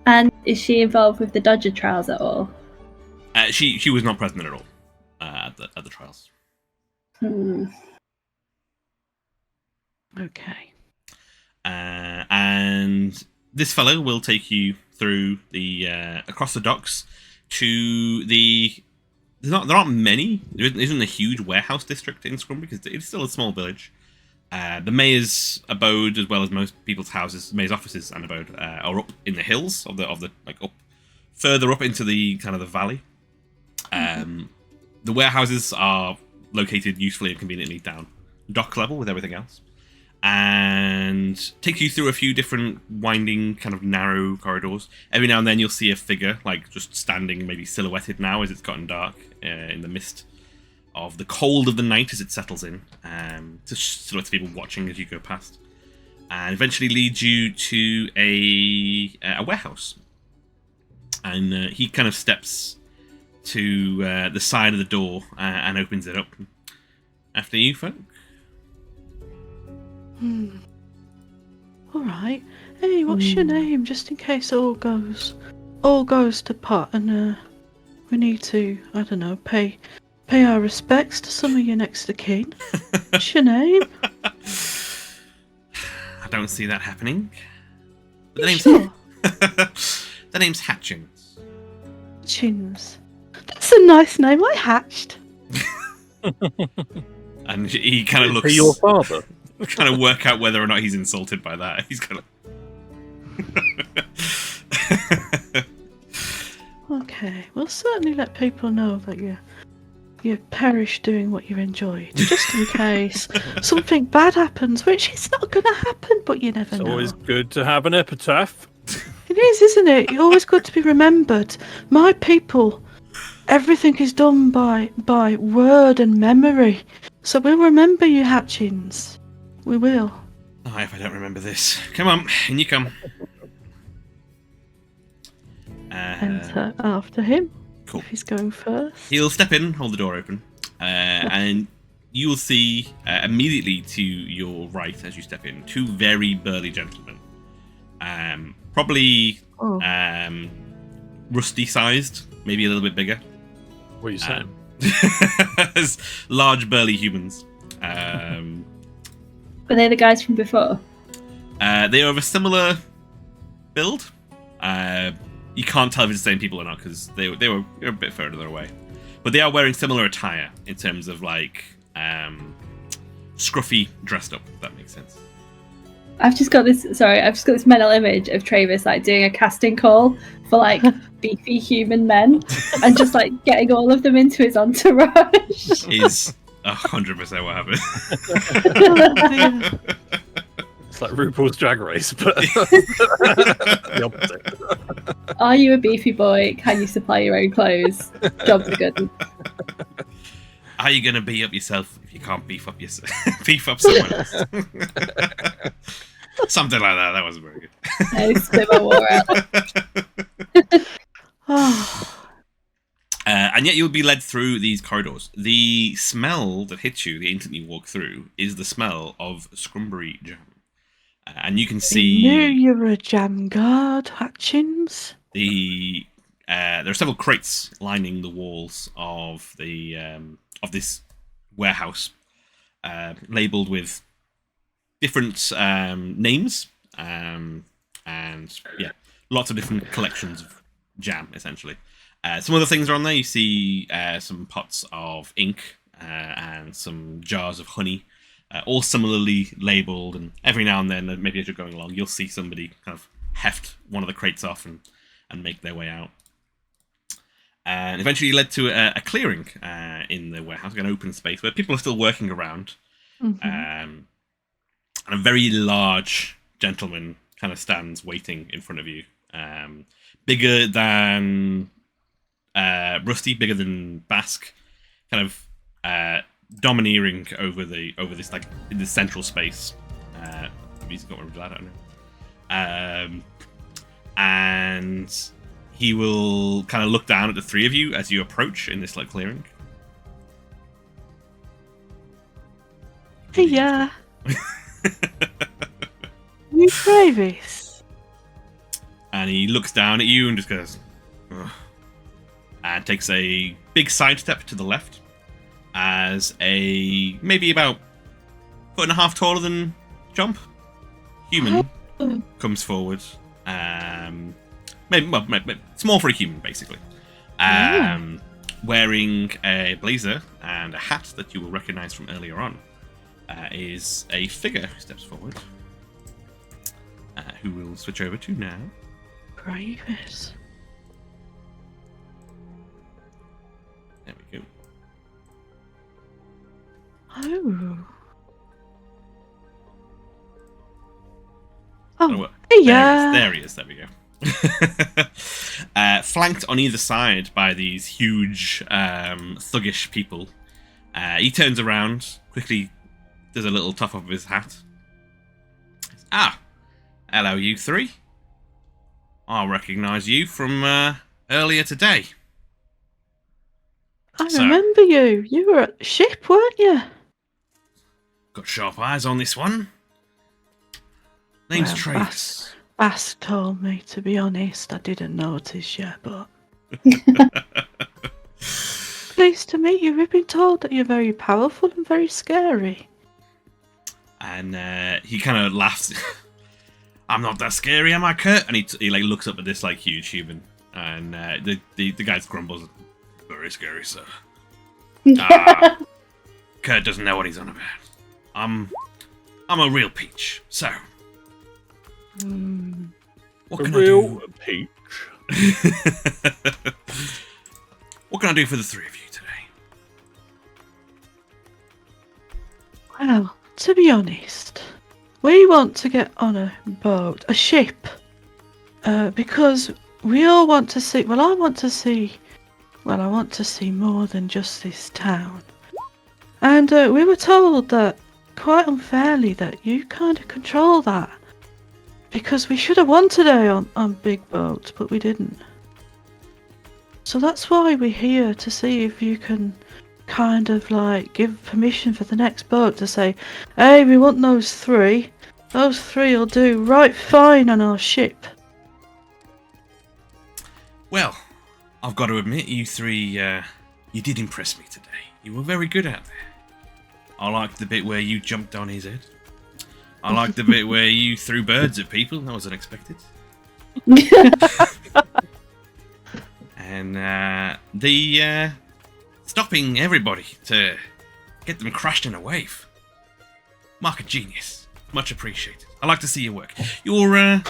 And is she involved with the Dodger trials at all? She was not present at all at the trials. Okay. And this fellow will take you through the across the docks to the. There aren't many. There isn't a huge warehouse district in Scrumberry because it's still a small village. The mayor's abode, as well as most people's houses, mayor's offices and abode, are up in the hills of the like up further up into the kind of the valley. The warehouses are located usefully and conveniently down dock level with everything else, and take you through a few different winding, kind of narrow corridors. Every now and then you'll see a figure, like just standing, maybe silhouetted now as it's gotten dark in the mist of the cold of the night as it settles in. Just silhouettes of people watching as you go past, and eventually leads you to a warehouse. And he kind of steps to the side of the door and opens it up. After you, folk. Alright. Hey, what's your name? Just in case all goes to pot and we need to, I don't know, pay our respects to some of your next of kin. What's your name? I don't see that happening. But the name's Sure. the name's Hatchins. Chins. That's a nice name. I hatched. And he kind of looks. Is he your father? Kind of work out whether or not he's insulted by that. He's kind of. Okay, we'll certainly let people know that you perish doing what you enjoyed, just in case something bad happens, which is not going to happen, but you never It's know. always good to have an epitaph. It is, isn't it? You're always good to be remembered. My people, everything is done by word and memory, so we'll remember you, Hatchins. We will. Oh, if I don't remember this. Come on, in you come. Enter after him. Cool. If he's going first. He'll step in, hold the door open, and you will see immediately to your right as you step in 2 very burly gentlemen. Probably rusty-sized, maybe a little bit bigger. What are you saying? As large burly humans. Were they the guys from before? They are of a similar build. You can't tell if it's the same people or not because they were a bit further away, but they are wearing similar attire in terms of like scruffy dressed up. If that makes sense. I've just got this mental image of Travis like doing a casting call for like beefy human men and just like getting all of them into his entourage. Is 100% what happened. It's like RuPaul's Drag Race, but the opposite. Are you a beefy boy? Can you supply your own clothes? Jobs are good. How are you going to beef up yourself if you can't beef up yourself? Beef up someone else. Something like that. That wasn't very good. I spit my water out. And yet you'll be led through these corridors. The smell that hits you the instant you walk through is the smell of Scrumberry jam. And you can see... I knew you were a jam guard, Hutchins. There are several crates lining the walls of this warehouse, labelled with different names, and yeah, lots of different collections of jam, essentially. Some other things are on there. You see some pots of ink and some jars of honey, all similarly labelled. And every now and then, maybe as you're going along, you'll see somebody kind of heft one of the crates off and make their way out. And eventually led to a clearing in the warehouse, an open space where people are still working around. Mm-hmm. And a very large gentleman kind of stands waiting in front of you. Bigger than Rusty, bigger than Basque, kind of domineering over this, like, in this central space. Maybe he's got one of I don't know. And he will kind of look down at the three of you as you approach in this, like, clearing. Hey, yeah. You Travis. And he looks down at you and just goes, ugh, and takes a big sidestep to the left as a maybe about 1.5 foot taller than Jomp human comes forward. Maybe small for a human, basically. Wearing a blazer and a hat that you will recognise from earlier on, is a figure who steps forward, who we'll switch over to now. Travis. There we go. Oh. Oh, hey, yeah. There he is. There we go. Flanked on either side by these huge, thuggish people. He turns around, quickly does a little tough of his hat. Ah, hello, you three. I recognise you from earlier today. I remember you. You were at the ship, weren't you? Got sharp eyes on this one. Name's Travis. Basque told me, to be honest. I didn't notice you, but... Pleased to meet you. We've been told that you're very powerful and very scary. And he kind of laughs. I'm not that scary, am I, Kurt? And he like looks up at this like huge human, and the guy grumbles, "Very scary, sir." Kurt doesn't know what he's on about. I'm a real peach, so. What can I do? Peach. What can I do for the three of you today? Well, to be honest, we want to get on a boat, a ship, because we all want to see. Well, I want to see more than just this town. And we were told that, quite unfairly, that you kind of control that. Because we should have won today on big boats, but we didn't. So that's why we're here, to see if you can kind of like give permission for the next boat to say, hey, we want those three. Those three will do right fine on our ship. Well, I've got to admit, you three, you did impress me today. You were very good out there. I liked the bit where you jumped on his head. I liked the bit where you threw birds at people. That was unexpected. And the stopping everybody to get them crashed in a wave. Mark of genius. Much appreciated. I like to see your work. You're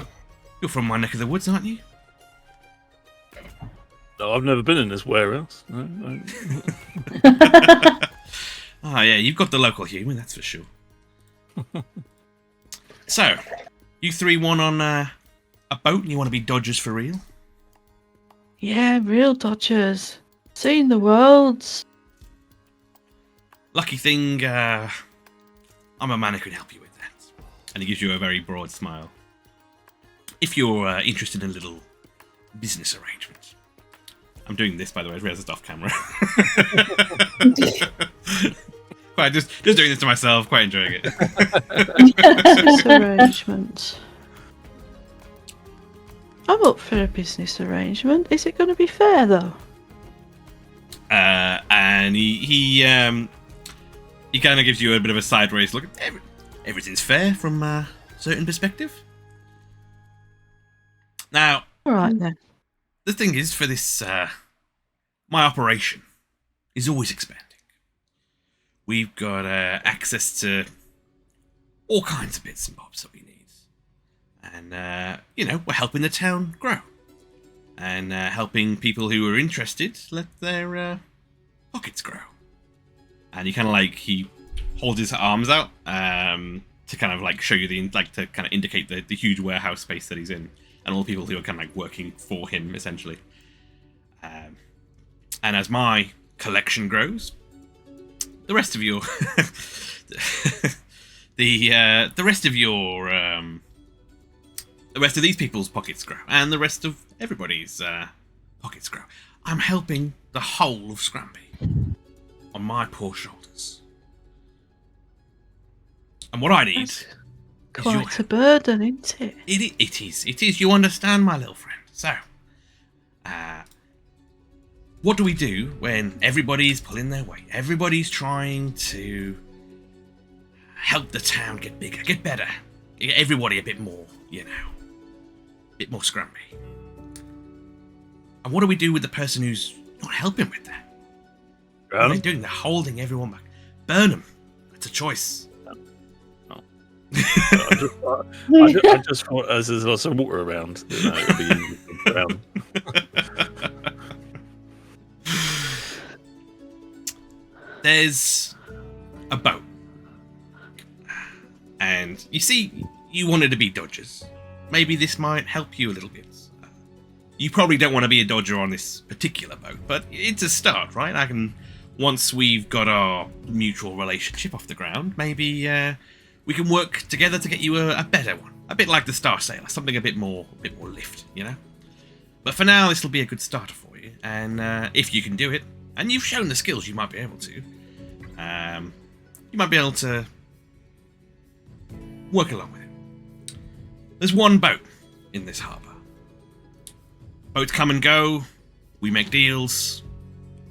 from my neck of the woods, aren't you? No, I've never been in this warehouse. No. Oh, yeah, you've got the local humour, that's for sure. So, you three won on a boat and you want to be dodgers for real? Yeah, real dodgers. Seeing the worlds. lucky thing, I'm a man who can help you with that. And he gives you a very broad smile. If you're interested in a little business arrangement. I'm doing this, by the way. I realized it's off camera. Quite just doing this to myself. Quite enjoying it. Business arrangement. I'm up for a business arrangement. Is it going to be fair though? And he kind of gives you a bit of a sideways look. Everything's fair from a certain perspective. Now, All right then. the thing is, for this, my operation is always expanding. We've got access to all kinds of bits and bobs that we need. And, we're helping the town grow. And helping people who are interested let their pockets grow. And he kind of he holds his arms out to kind of show you to kind of indicate the huge warehouse space that he's in. And all the people who are kind of working for him, essentially. And as my collection grows, the rest of your the rest of these people's pockets grow, and the rest of everybody's pockets grow. I'm helping the whole of Scrumberry on my poor shoulders. And what I need is Quite a burden, isn't it? It is. You understand, my little friend. So, what do we do when everybody's pulling their weight? Everybody's trying to help the town get bigger, get better. Get everybody a bit more, a bit more Scrumberry. And what do we do with the person who's not helping with that? What are they doing? They're holding everyone back. Burn them. It's a choice. I just thought as there's lots of water around, it'd be easy to drown. There's a boat. And you see, you wanted to be dodgers. Maybe this might help you a little bit. You probably don't want to be a dodger on this particular boat, but it's a start, right? Once we've got our mutual relationship off the ground, maybe we can work together to get you a better one. A bit like the Star Sailor, something a bit more lift, But for now, this will be a good starter for you, and if you can do it, and you've shown the skills, you might be able to. You might be able to work along with it. There's one boat in this harbour. Boats come and go. We make deals.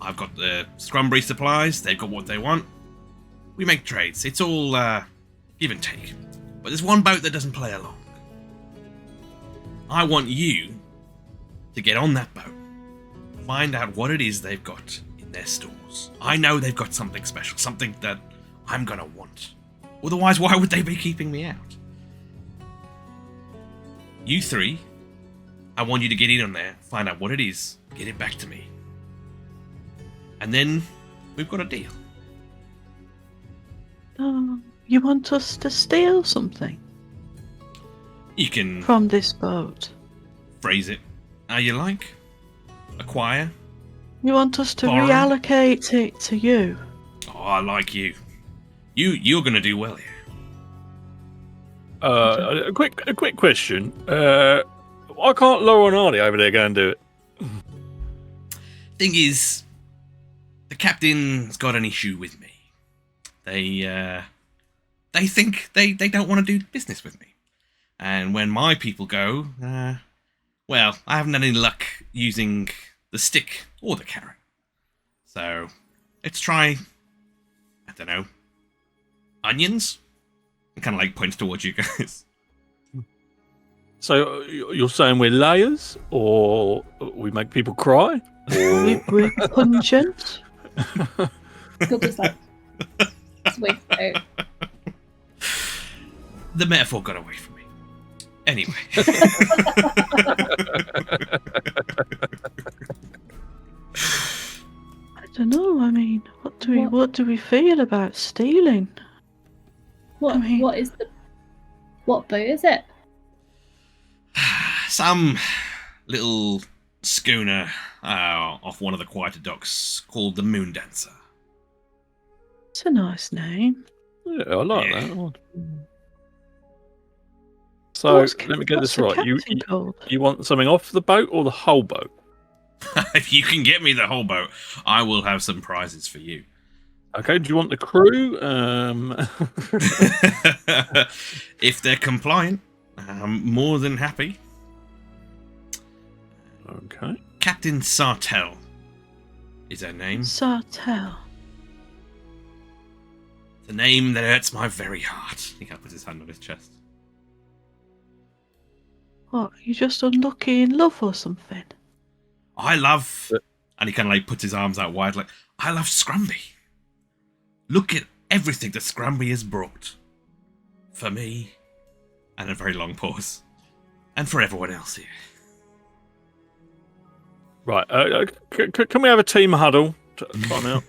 I've got the Scrumberry supplies. They've got what they want. We make trades. It's all give and take. But there's one boat that doesn't play along. I want you to get on that boat. Find out what it is they've got in their stores. I know they've got something special. Something that I'm going to want. Otherwise, why would they be keeping me out? You three, I want you to get in on there, find out what it is, get it back to me. And then we've got a deal. Oh, you want us to steal something You can from this boat? phrase it how you like. Acquire. You want us to Borrow. reallocate it to you? Oh, I like you. You're going to do well here. A quick question. Why can't Laura and Arlie over there go and do it? Thing is, the captain's got an issue with me. They think they don't want to do business with me. And when my people go, well, I haven't had any luck using the stick or the carrot. So, let's try, I don't know, onions? It kind of points towards you guys. So you're saying we're layers, or we make people cry? Or... We're pungent. He'll just swing out. The metaphor got away from me. Anyway. I don't know. I mean, what do we feel about stealing? What boat is it? Some little schooner off one of the quieter docks called the Moon Dancer. It's a nice name. Yeah, I like Yeah. that. So What's let me get what's this the right. captain called? You want something off the boat or the whole boat? If you can get me the whole boat, I will have some prizes for you. Okay. Do you want the crew? If they're compliant, I'm more than happy. Okay. Captain Sartell is her name. Sartell. The name that hurts my very heart. He puts his hand on his chest. What? You just unlucky in love or something? I love, and he kind of like puts his arms out wide, like, I love Scrumby. Look at everything that Scrumby has brought. For me, and a very long pause, and for everyone else here. Right. Can we have a team huddle? Time out.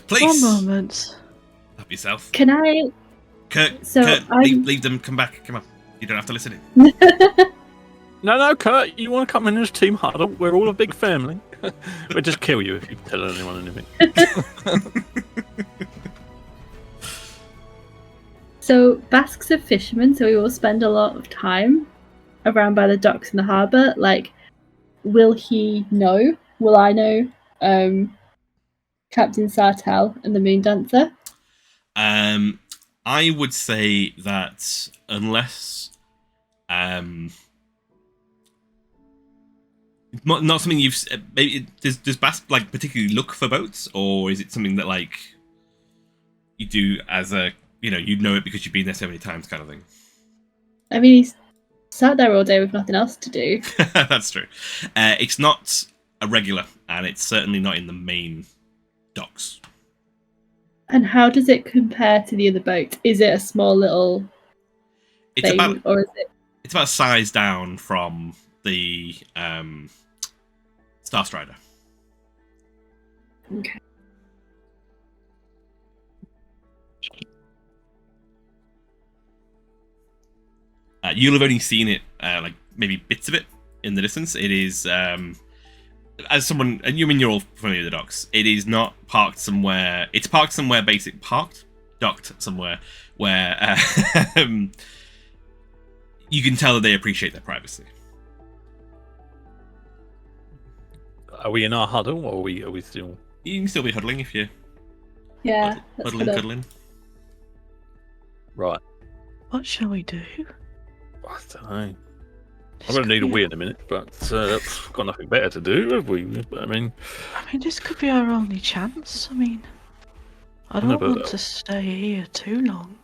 Please. One moment. Help yourself. Can I? Kurt, So Kurt I'm- leave them, come back, come on. You don't have to listen in. No, Kurt. You want to come in as team huddle? We're all a big family. We'll just kill you if you tell anyone anything. So Basque's a fisherman, so he will spend a lot of time around by the docks in the harbour. Like, will he know? Will I know? Captain Sartell and the Moon Dancer. I would say that unless not something you've maybe does Basque like particularly look for boats, or is it something that like you do as a you know it because you've been there so many times kind of thing? I mean, he's sat there all day with nothing else to do. That's true. It's not a regular, and it's certainly not in the main docks. And how does it compare to the other boat? Is it a small little It's thing, about or is it? it's about size down from the Star Strider. Okay. You'll have only seen it, like maybe bits of it in the distance. It is, as someone, and you mean you're all familiar with the docks. It is not parked somewhere. It's parked somewhere, docked somewhere where you can tell that they appreciate their privacy. Are we in our huddle, or are we still? You can still be huddling if you Yeah. That's huddling, good. cuddling. What shall we do? I don't know. I'm going to need a wee in a minute, but got nothing better to do, have we? I mean, this could be our only chance. I know, don't but, want to stay here too long.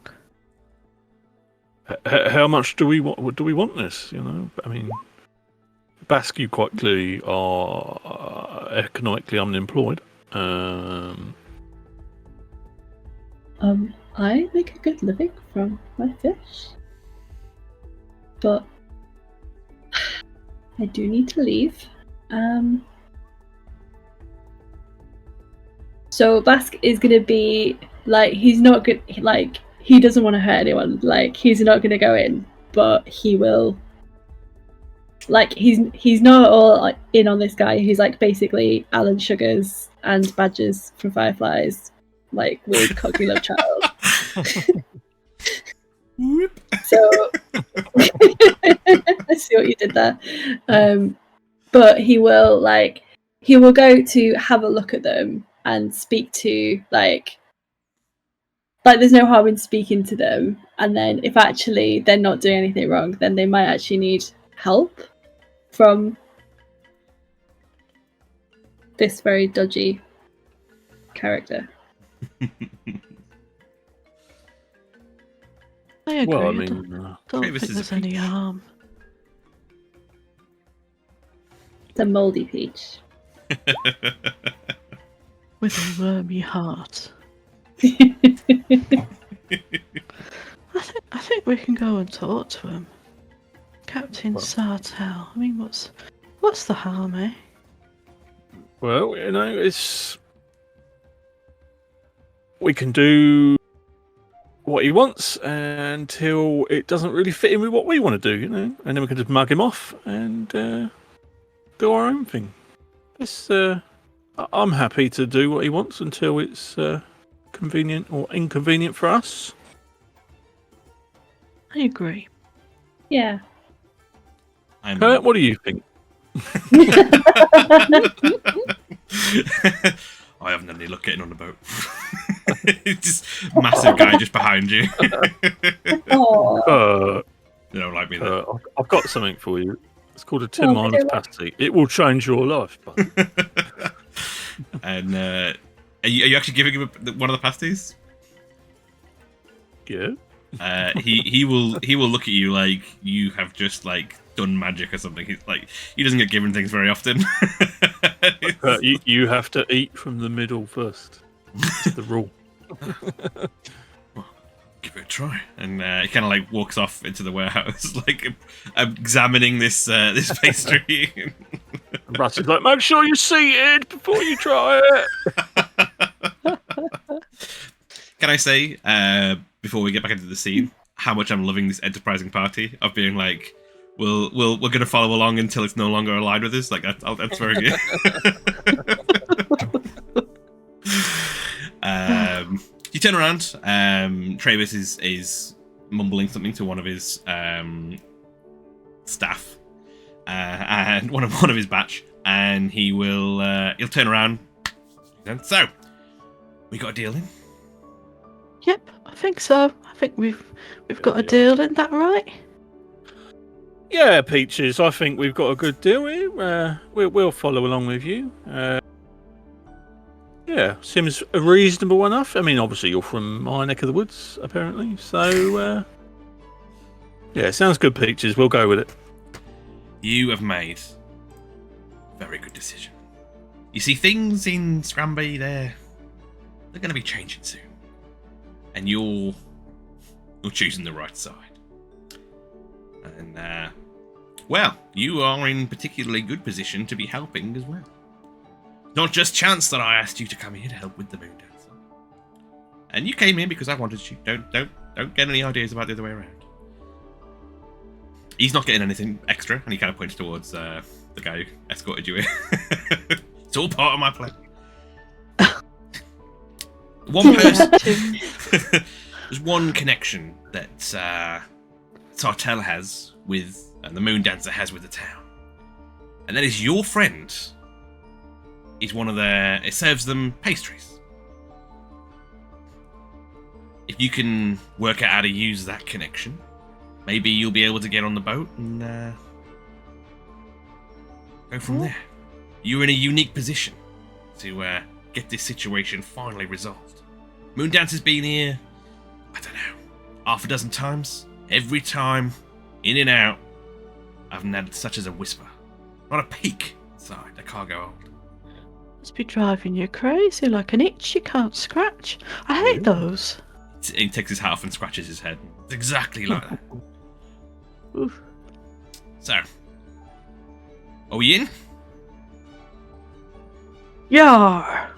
how much do we want? Do we want this? Basque, you quite clearly are economically unemployed. I make a good living from my fish, but I do need to leave. So Basque is gonna be like, he's not good. Like, he doesn't want to hurt anyone. Like, he's not gonna go in, but he will. Like, he's not at all like in on this guy who's like basically Alan Sugars and Badgers from Fireflies, like weird cocky love child. Whoop. So I see what you did there. But he will go to have a look at them and speak to like there's no harm in speaking to them, and then if actually they're not doing anything wrong, then they might actually need help from this very dodgy character. I agree. Well, I I mean, don't Travis think is a there's any peach. harm. It's a mouldy peach. With a wormy heart. I think we can go and talk to him. Captain Sartell. What's the harm, eh? well, it's we can do what he wants until it doesn't really fit in with what we want to do, and then we can just mug him off and do our own thing. I I'm happy to do what he wants until it's convenient or inconvenient for us. I agree. Yeah. Kurt, what do you think? I haven't had any luck getting on the boat. It's just massive guy just behind you. Oh. They don't like me there. I've got something for you. It's called a Tim Martin's pasty. It will change your life. And are you actually giving him one of the pasties? Yeah. He will look at you like you have just like done magic or something. He's like, he doesn't get given things very often. You have to eat from the middle first. It's the rule. Well, give it a try. And he kind of like walks off into the warehouse, like examining this pastry. And Russ is like, make sure you're seated before you try it. Can I say, before we get back into the scene, how much I'm loving this enterprising party of being like, we're going to follow along until it's no longer aligned with us. Like that's very good. You turn around. Travis is mumbling something to one of his staff, and one of his batch, and he'll turn around. So, we got a deal in. Yep, I think so. I think we've got a deal, isn't that right? Yeah, Peaches, I think we've got a good deal here. We'll follow along with you. Yeah, seems reasonable enough. I mean, obviously you're from my neck of the woods, apparently. So, yeah, sounds good, Peaches. We'll go with it. You have made a very good decision. You see, things in Scrumberry, they're going to be changing soon. And you're choosing the right side. And, well, you are in particularly good position to be helping as well. Not just chance that I asked you to come here to help with the moon dancer. And you came in because I wanted you. Don't get any ideas about the other way around. He's not getting anything extra, and he kind of points towards the guy who escorted you in. It's all part of my plan. One person. There's one connection that Sartell has with, and the moon dancer has with the town, and that is your friend. Is one of their. It serves them pastries. If you can work out how to use that connection, maybe you'll be able to get on the boat and go from there. You're in a unique position to get this situation finally resolved. Moondancer's been here, I don't know, half a dozen times. Every time, in and out, I haven't had such as a whisper. Not a peek inside the cargo hold. Must be driving you crazy, like an itch you can't scratch. I hate those. He takes his hat off and scratches his head. It's exactly like that. Oof. So, are we in? Yar.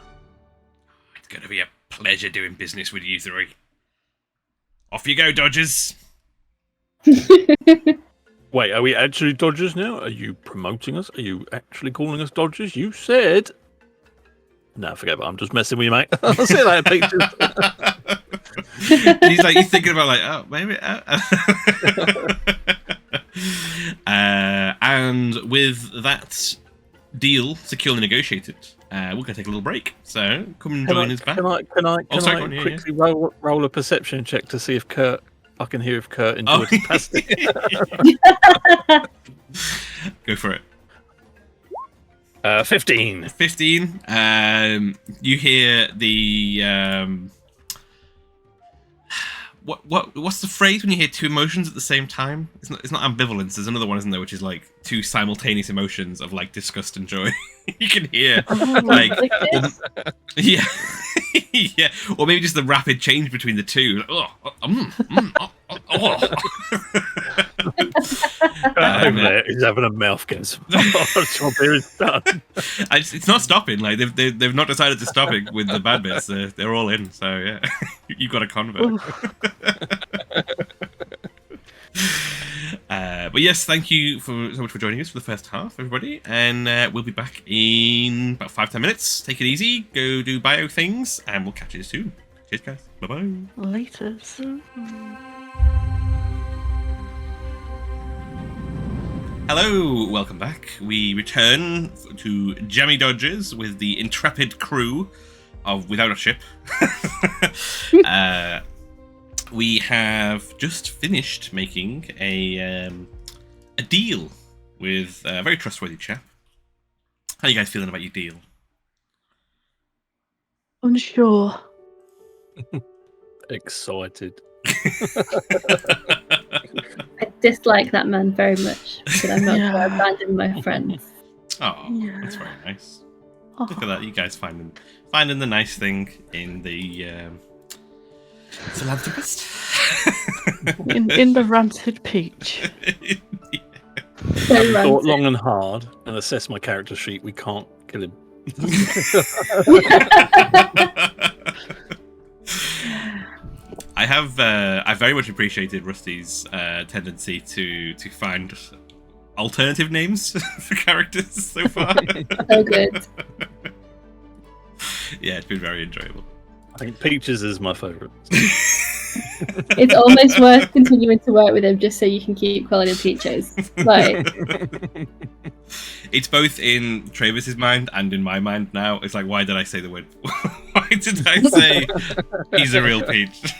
It's going to be a pleasure doing business with you three. Off you go, Dodgers. Wait, are we actually Dodgers now? Are you promoting us? Are you actually calling us Dodgers? You said... No, forget about it. I'm just messing with you, mate. I'll see you later, Peaches. He's thinking about oh, maybe. And with that deal securely negotiated, we're going to take a little break. So come and join us back. Can I quickly roll a perception check to see if I can hear if Kurt enjoyed his pasty? Go for it. 15. 15. You hear the what's the phrase when you hear two emotions at the same time? It's not ambivalence. There's another one, isn't there, which is like two simultaneous emotions of like disgust and joy. You can hear like yeah, yeah, or maybe just the rapid change between the two. Like, He's having a mouth guess. It's done. It's not stopping. Like they've not decided to stop it with the bad bits. They're all in. So yeah, you've got a convert. But yes, thank you so much for joining us for the first half, everybody. And we'll be back in about 5-10 minutes. Take it easy, go do bio things, and we'll catch you soon. Cheers, guys. Bye-bye. Later. Hello, welcome back. We return to Jammy Dodgers with the intrepid crew of Without a Ship. We have just finished making a deal with a very trustworthy chap. How are you guys feeling about your deal? Unsure. Excited. I dislike that man very much, but I'm not going to abandon my friends. Oh, that's very nice. Look at that, you guys finding the nice thing in the philanthropist. in the rancid peach. So Thought rancid. long and hard and assess my character sheet. We can't kill him. I very much appreciated Rusty's tendency to find alternative names for characters so far. So good. Yeah, it's been very enjoyable. I think Peaches is my favourite. It's almost worth continuing to work with him just so you can keep calling him Peaches. Like, It's both in Travis's mind and in my mind now. It's like, why did I say the word? Why did I say he's a real peach?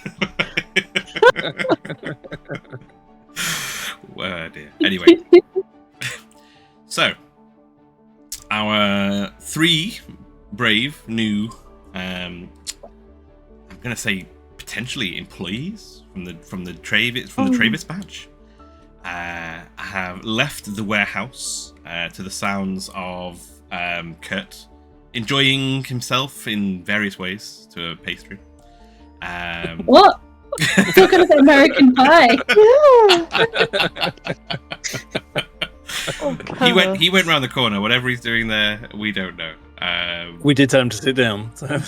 Oh dear. Anyway, so our 3 brave new, I'm gonna say potentially employees from the Travis badge, have left the warehouse to the sounds of Kurt enjoying himself in various ways to a pastry. what? Talking about American Pie. Yeah. He went round the corner. Whatever he's doing there, we don't know. We did tell him to sit down. So.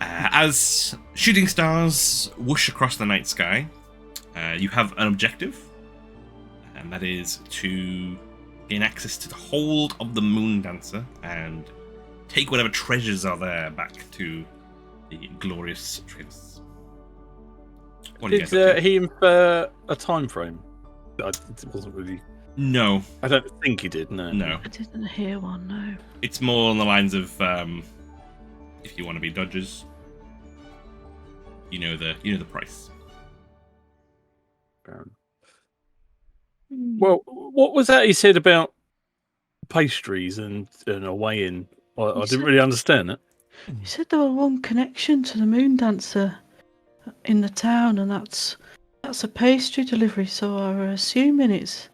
As shooting stars whoosh across the night sky, you have an objective, and that is to gain access to the hold of the Moon Dancer and take whatever treasures are there back to the glorious Travis. What do you guys up Did to? he infer a time frame? It wasn't really. No, I don't think he did. No. no. I didn't hear one, no. It's more on the lines of if you want to be dodgers, you know the price. Well, what was that he said about pastries and a weigh-in? I didn't really understand it. You said there was one connection to the Moon Dancer in the town, and that's a pastry delivery. So I'm assuming it's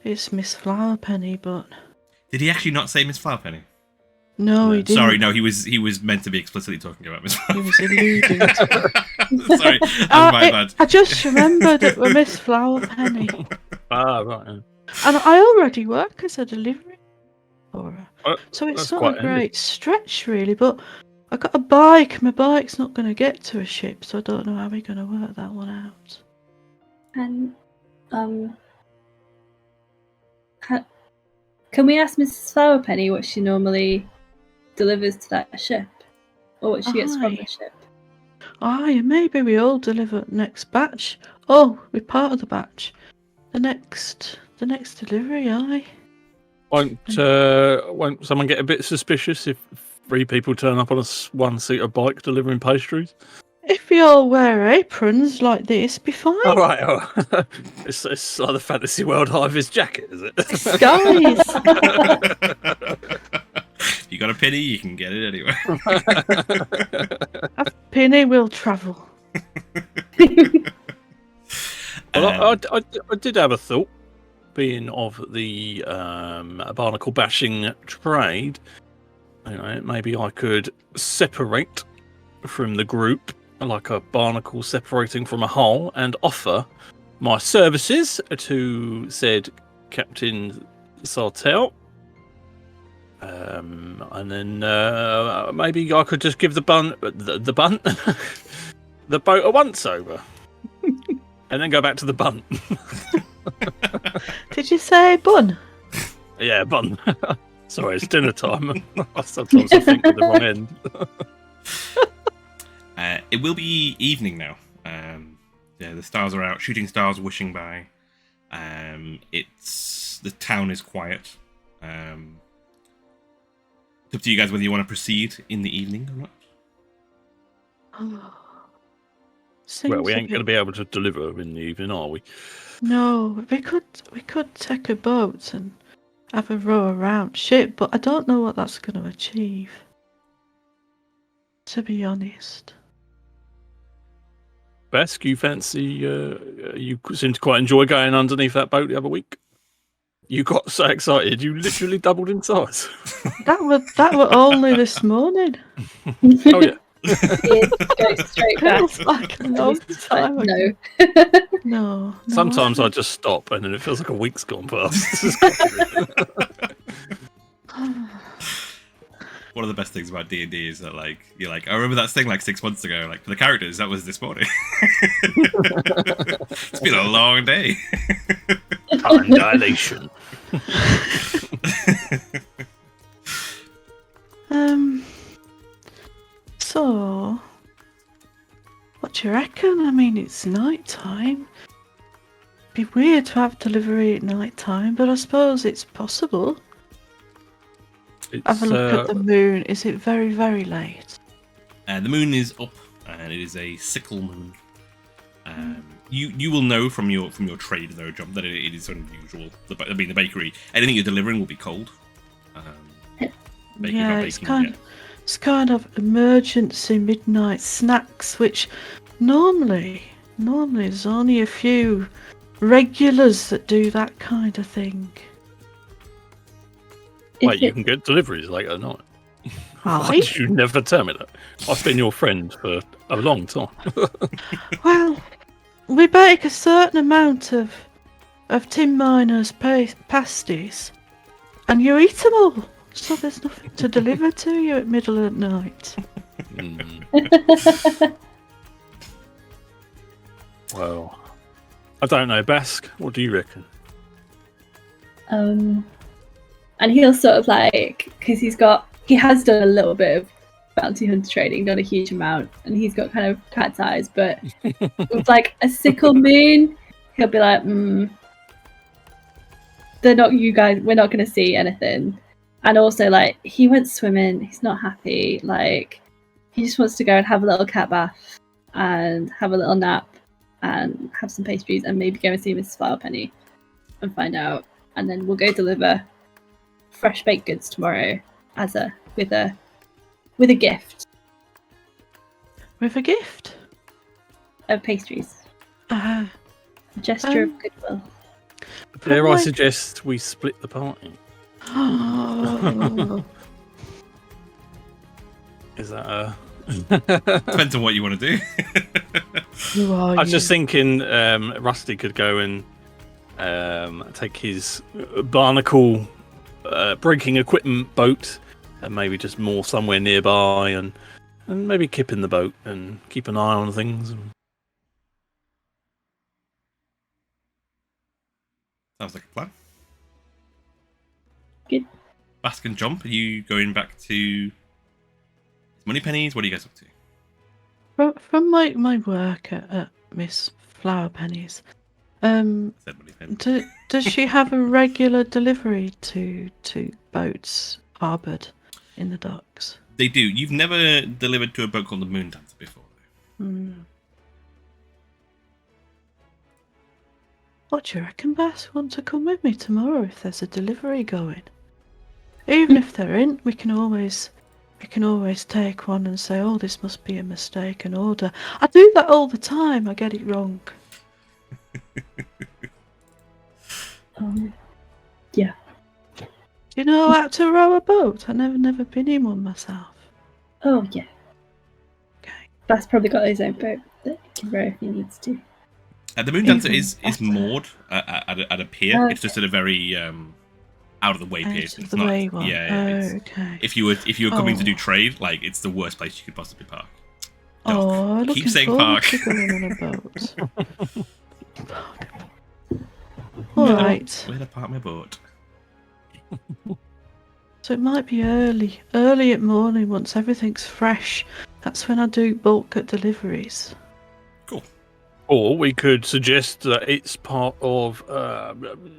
Miss Flowerpenny, but Did he actually not say Miss Flowerpenny? no, he didn't. Sorry, no, he was meant to be explicitly talking about Miss He was alluding. Sorry, that's my bad. I just remembered it was Miss Flowerpenny, Ah, right. Yeah. and I already work as a delivery for her. So it's That's not quite a handy. great stretch, really. But I got a bike. My bike's not going to get to a ship, so I don't know how we're going to work that one out. And can we ask Mrs. Flowerpenny what she normally delivers to that ship, or what she gets from the Aye. ship? Aye, maybe we all deliver next batch. Oh, we're part of the batch. The next delivery, aye. Won't someone get a bit suspicious if 3 people turn up on a one-seater bike delivering pastries? If we all wear aprons like this, be fine. Oh, right. Oh. It's like the Fantasy World High-Vis jacket, is it? Guys, If you got a penny, you can get it anywhere. a penny will travel. Well, I did have a thought, being of the barnacle bashing trade. You know, maybe I could separate from the group like a barnacle separating from a hull and offer my services to said Captain Sartell. And then maybe I could just give the boat a once over. and then go back to the bun. Did you say bun? Yeah, bun. Sorry, it's dinner time. Sometimes I think of the wrong end. It will be evening now. Yeah, the stars are out. Shooting stars wishing by. The town is quiet. It's up to you guys whether you want to proceed in the evening or not. Well, we ain't going to be able to deliver in the evening, are we? No, we could take a boat and have a row around ship, but I don't know what that's going to achieve. To be honest. Basque, you fancy? You seem to quite enjoy going underneath that boat the other week. You got so excited, you literally doubled in size. That were only this morning. Oh yeah. Go straight back. Feels like a long time ago. No. No. Sometimes I just stop, and then it feels like a week's gone past. This is great. One of the best things about D&D is that, like, you're like, I remember that thing like 6 months ago. Like, for the characters, that was this morning. It's been a long day. Time dilation. So, what do you reckon? I mean, it's night time. Be weird to have delivery at night time, but I suppose it's possible. Have a look at the moon. Is it very, very late? The moon is up, and it is a sickle moon. You will know from your trade though, Jomp, that it is unusual. I mean, the bakery, anything you're delivering will be cold. Yeah, it's kind of emergency midnight snacks, which normally there's only a few regulars that do that kind of thing. Wait, you can get deliveries late at night. Why did you never tell me that? I've been your friend for a long time. Well, we bake a certain amount of tin miners' pasties, and you eat them all. So there's nothing to deliver to you at middle of the night. Well, I don't know, Basque. What do you reckon? And he'll sort of like, because he has done a little bit of bounty hunter trading, not a huge amount, and he's got kind of cat's eyes, but with like a sickle moon, he'll be like, they're not you guys, we're not going to see anything. And also, like, he went swimming, he's not happy, like, he just wants to go and have a little cat bath and have a little nap and have some pastries and maybe go and see Mrs. Flowerpenny and find out, and then we'll go deliver fresh baked goods tomorrow with a gift. With a gift? Of pastries. A gesture of goodwill. Dare I suggest we split the party? Is that a... Depends on what you want to do. I was just thinking Rusty could go and take his barnacle breaking equipment boat and maybe just moor somewhere nearby and maybe kip in the boat and keep an eye on things. Sounds like a plan. Good. Basque and Jomp, are you going back to Moneypenny's? What are you guys up to? From my work at Miss Flowerpenny's, does she have a regular delivery to boats harboured in the docks? They do. You've never delivered to a boat called the Moon Dancer before, though. What do you reckon, Bass? Want to come with me tomorrow if there's a delivery going? Even if there isn't, we can always take one and say, "Oh, this must be a mistaken order." I do that all the time. I get it wrong. Yeah. Do you know how to row a boat? I've never been in one myself. Oh yeah. Okay. Bass probably got his own boat that he can row if he needs to. The Moon Dancer is moored at a pier. It's just at a very out of the way pier. Out of the way one. Yeah. Okay. If you were coming to do trade, like, it's the worst place you could possibly park. Oh, Keep looking saying forward park. to going on a boat. All right. Where'd I park my boat? So it might be early at morning once everything's fresh. That's when I do bulk at deliveries. Cool. Or we could suggest that it's part of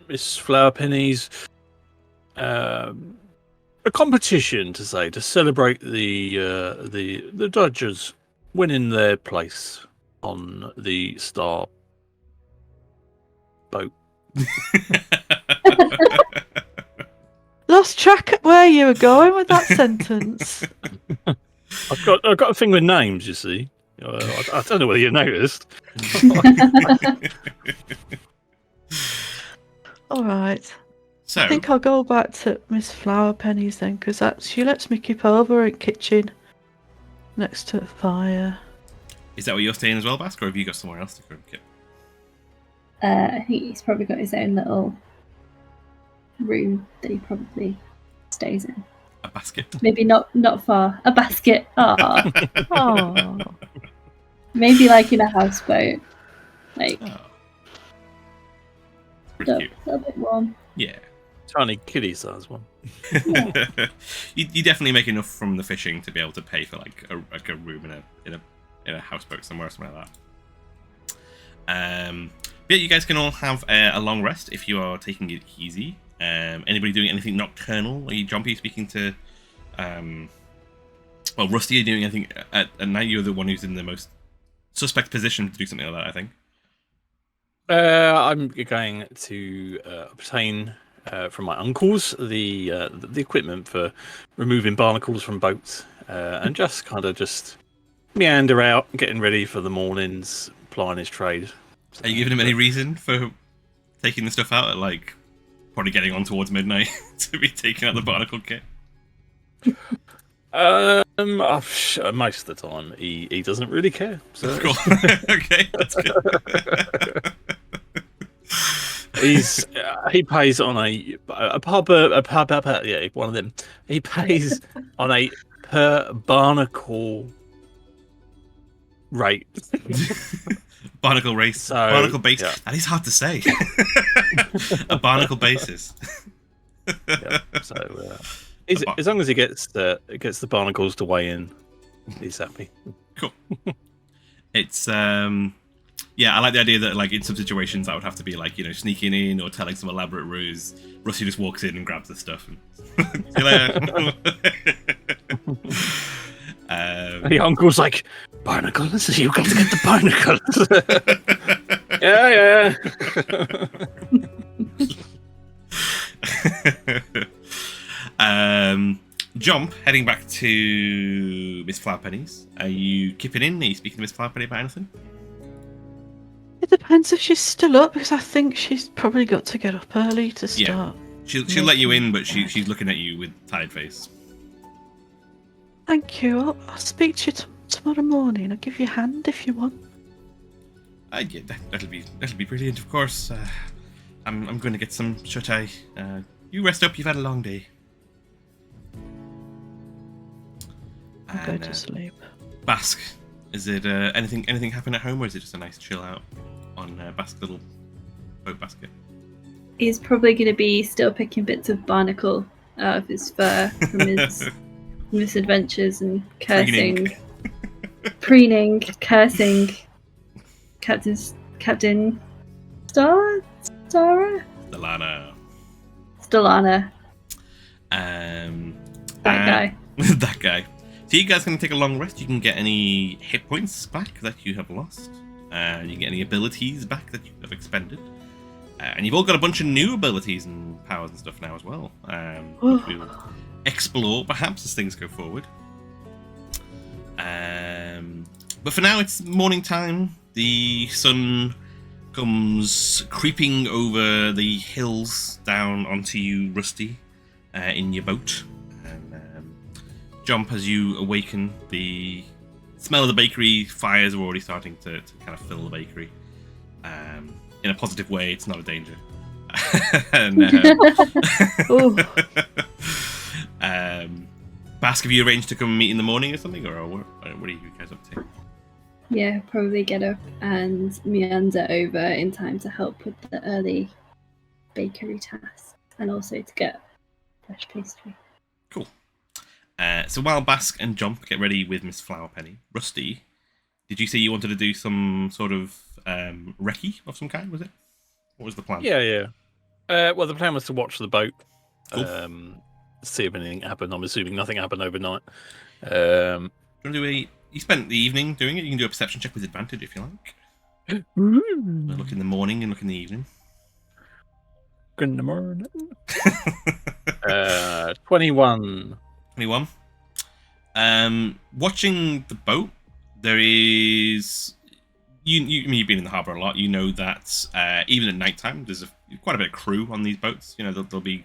Miss Flowerpenny's a competition to celebrate the Dodgers winning their place on the Star boat. Lost track of where you were going with that sentence. I've got a thing with names, you see. I don't know whether you noticed. All right. So, I think I'll go back to Miss Flowerpenny's then, because she lets me keep over in kitchen next to a fire. is that where you're staying as well, Basque, or have you got somewhere else to go and kip? I think he's probably got his own little room that he probably stays in. A basket. Maybe not far. A basket. Oh, Oh, maybe like in a houseboat. Like Oh. Pretty a cute. little bit warm. Yeah. Tiny kiddie size one. you definitely make enough from the fishing to be able to pay for like a room in a houseboat somewhere or something like that. But yeah, you guys can all have a long rest if you are taking it easy. Anybody doing anything nocturnal? Are you, Jompy, speaking to? Well, Rusty, are you doing anything at night? You're the one who's in the most suspect position to do something like that, I think. I'm going to obtain from my uncles the equipment for removing barnacles from boats, and just meander out, getting ready for the morning's plying his trade. Are you giving him any reason for taking the stuff out at like probably getting on towards midnight to be taking out the barnacle kit? Most of the time he doesn't really care. So Cool. Okay, that's good. He pays on a pub, yeah, one of them. He pays on a per barnacle rate. Barnacle race. So, Barnacle base. yeah. That is hard to say. A barnacle basis. Yeah, so as long as he gets the barnacles to weigh in, he's happy. Cool. It's yeah, I like the idea that like in some situations that would have to be like, you know, sneaking in or telling some elaborate ruse. Rusty just walks in and grabs the stuff and see you later. The uncle's like, barnacles? You got to get the barnacles. Yeah. Jomp, heading back to Miss Flowerpenny's. Are you kipping in? Are you speaking to Miss Flowerpenny about anything? it depends if she's still up, because I think she's probably got to get up early to start. She'll let you in, but she's looking at you with tired face. Thank you. I'll speak to you tomorrow morning. I'll give you a hand if you want. Yeah, that'll be brilliant. Of course. I'm going to get some shut eye. You rest up. You've had a long day. I'll go to sleep. Basque, is it anything happen at home, or is it just a nice chill out on Basque's little boat basket? He's probably going to be still picking bits of barnacle out of his fur from his misadventures and cursing, preening, cursing Captain Stellana. That guy. That guy. So you guys can take a long rest. You can get any hit points back that you have lost. You can get any abilities back that you have expended. And you've all got a bunch of new abilities and powers and stuff now as well. Which we'll explore perhaps as things go forward. But for now it's morning time. The sun comes creeping over the hills down onto you, Rusty, in your boat. Jump as you awaken. The smell of the bakery fires are already starting to kind of fill the bakery. In a positive way, it's not a danger. And, Basque, have you arranged to come meet in the morning or something, or what are you guys up to? Yeah, probably get up and meander over in time to help with the early bakery task and also to get fresh pastry. Cool. So while Basque and Jomp get ready with Miss Flowerpenny, Rusty, did you say you wanted to do some sort of recce of some kind, was it? What was the plan? Yeah. Well, the plan was to watch the boat, Cool. see if anything happened. I'm assuming nothing happened overnight. Do you want to do you spent the evening doing it. You can do a perception check with advantage if you like. Look in the morning and look in the evening. Good in the morning. 21. 21. Watching the boat, there is... You've been in the harbour a lot. You know that even at night time, there's quite a bit of crew on these boats. You know, there'll be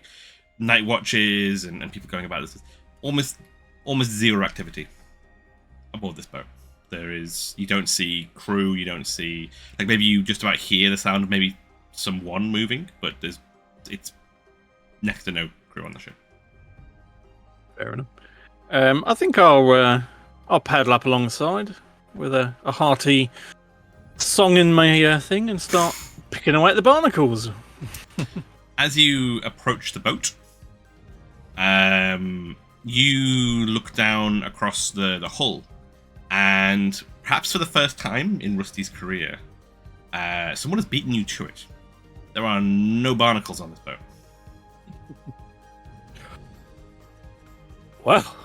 night watches and people going about this. Almost zero activity aboard this boat. You don't see crew. You don't see, like, maybe you just about hear the sound of maybe someone moving, but it's next to no crew on the ship. Fair enough. I think I'll paddle up alongside with a hearty song in my thing and start picking away at the barnacles. As you approach the boat, you look down across the hull, and perhaps for the first time in Rusty's career, someone has beaten you to it. There are no barnacles on this boat. Well,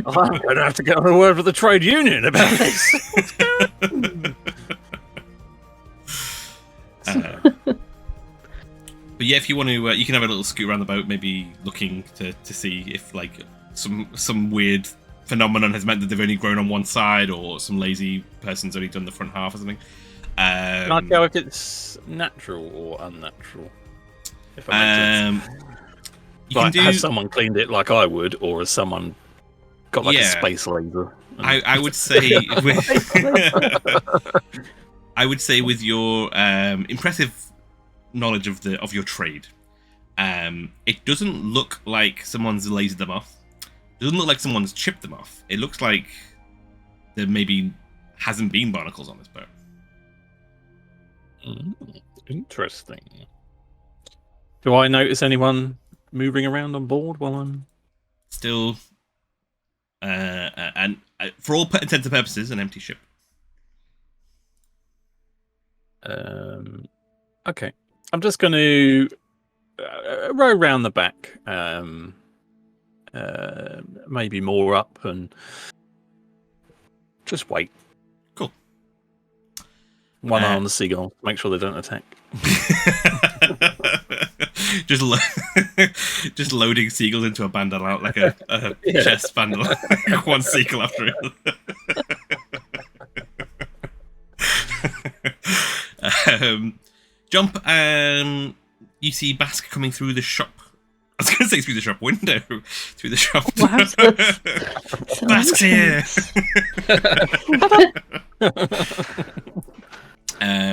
I'm going to have to get on a word with the trade union about this. What's going on? But yeah, if you want to, you can have a little scoot around the boat, maybe looking to see if like some weird phenomenon has meant that they've only grown on one side, or some lazy person's only done the front half or something. Can I tell if it's natural or unnatural? If I make sense. Like, has someone cleaned it like I would, or has someone got like a space laser? I would say with your impressive knowledge of your trade, it doesn't look like someone's lasered them off. It doesn't look like someone's chipped them off. It looks like there maybe hasn't been barnacles on this boat. Interesting. Do I notice anyone moving around on board while I'm still, and for all intents and purposes, an empty ship? Okay, I'm just going to row round the back, maybe more up, and just wait. Cool. One eye on the seagull, make sure they don't attack. just loading seagulls into a bandol out like a chest bandol, one seagull after it. Jump. You see Basque coming through the shop. I was going to say through the shop window. Through the shop. Wow, Basque's here.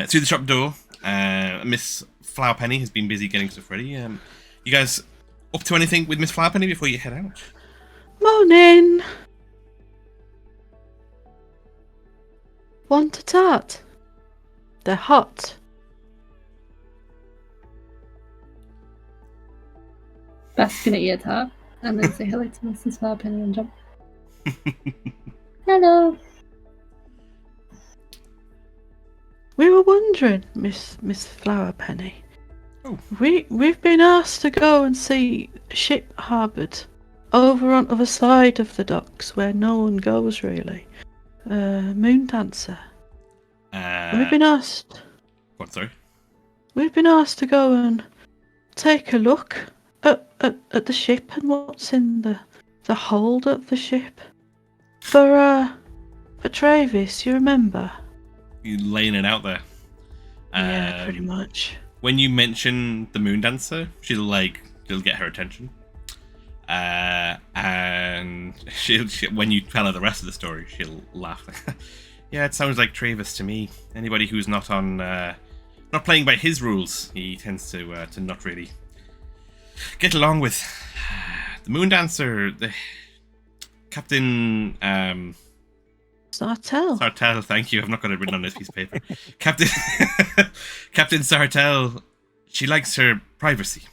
Through the shop door, Miss Flowerpenny has been busy getting stuff ready. You guys up to anything with Miss Flowerpenny before you head out? Morning. Want a tart? They're hot. Basque gonna eat a tart and then say hello to Mrs. Flowerpenny and Jump. Hello. We were wondering, Miss Flowerpenny. Oh. We've been asked to go and see a ship harboured over on the other side of the docks where no one goes really. Moon Dancer. We've been asked. What? Sorry. We've been asked to go and take a look at the ship and what's in the hold of the ship. For Travis, you remember? You laying it out there. Yeah, pretty much. When you mention the Moon Dancer, it'll get her attention. And she'll when you tell her the rest of the story, she'll laugh. Yeah, it sounds like Travis to me. Anybody who's not playing by his rules, he tends to not really get along with. The Moon Dancer, the Captain Sartell. Sartell, thank you. I've not got it written on this piece of paper. Captain Captain Sartell, she likes her privacy.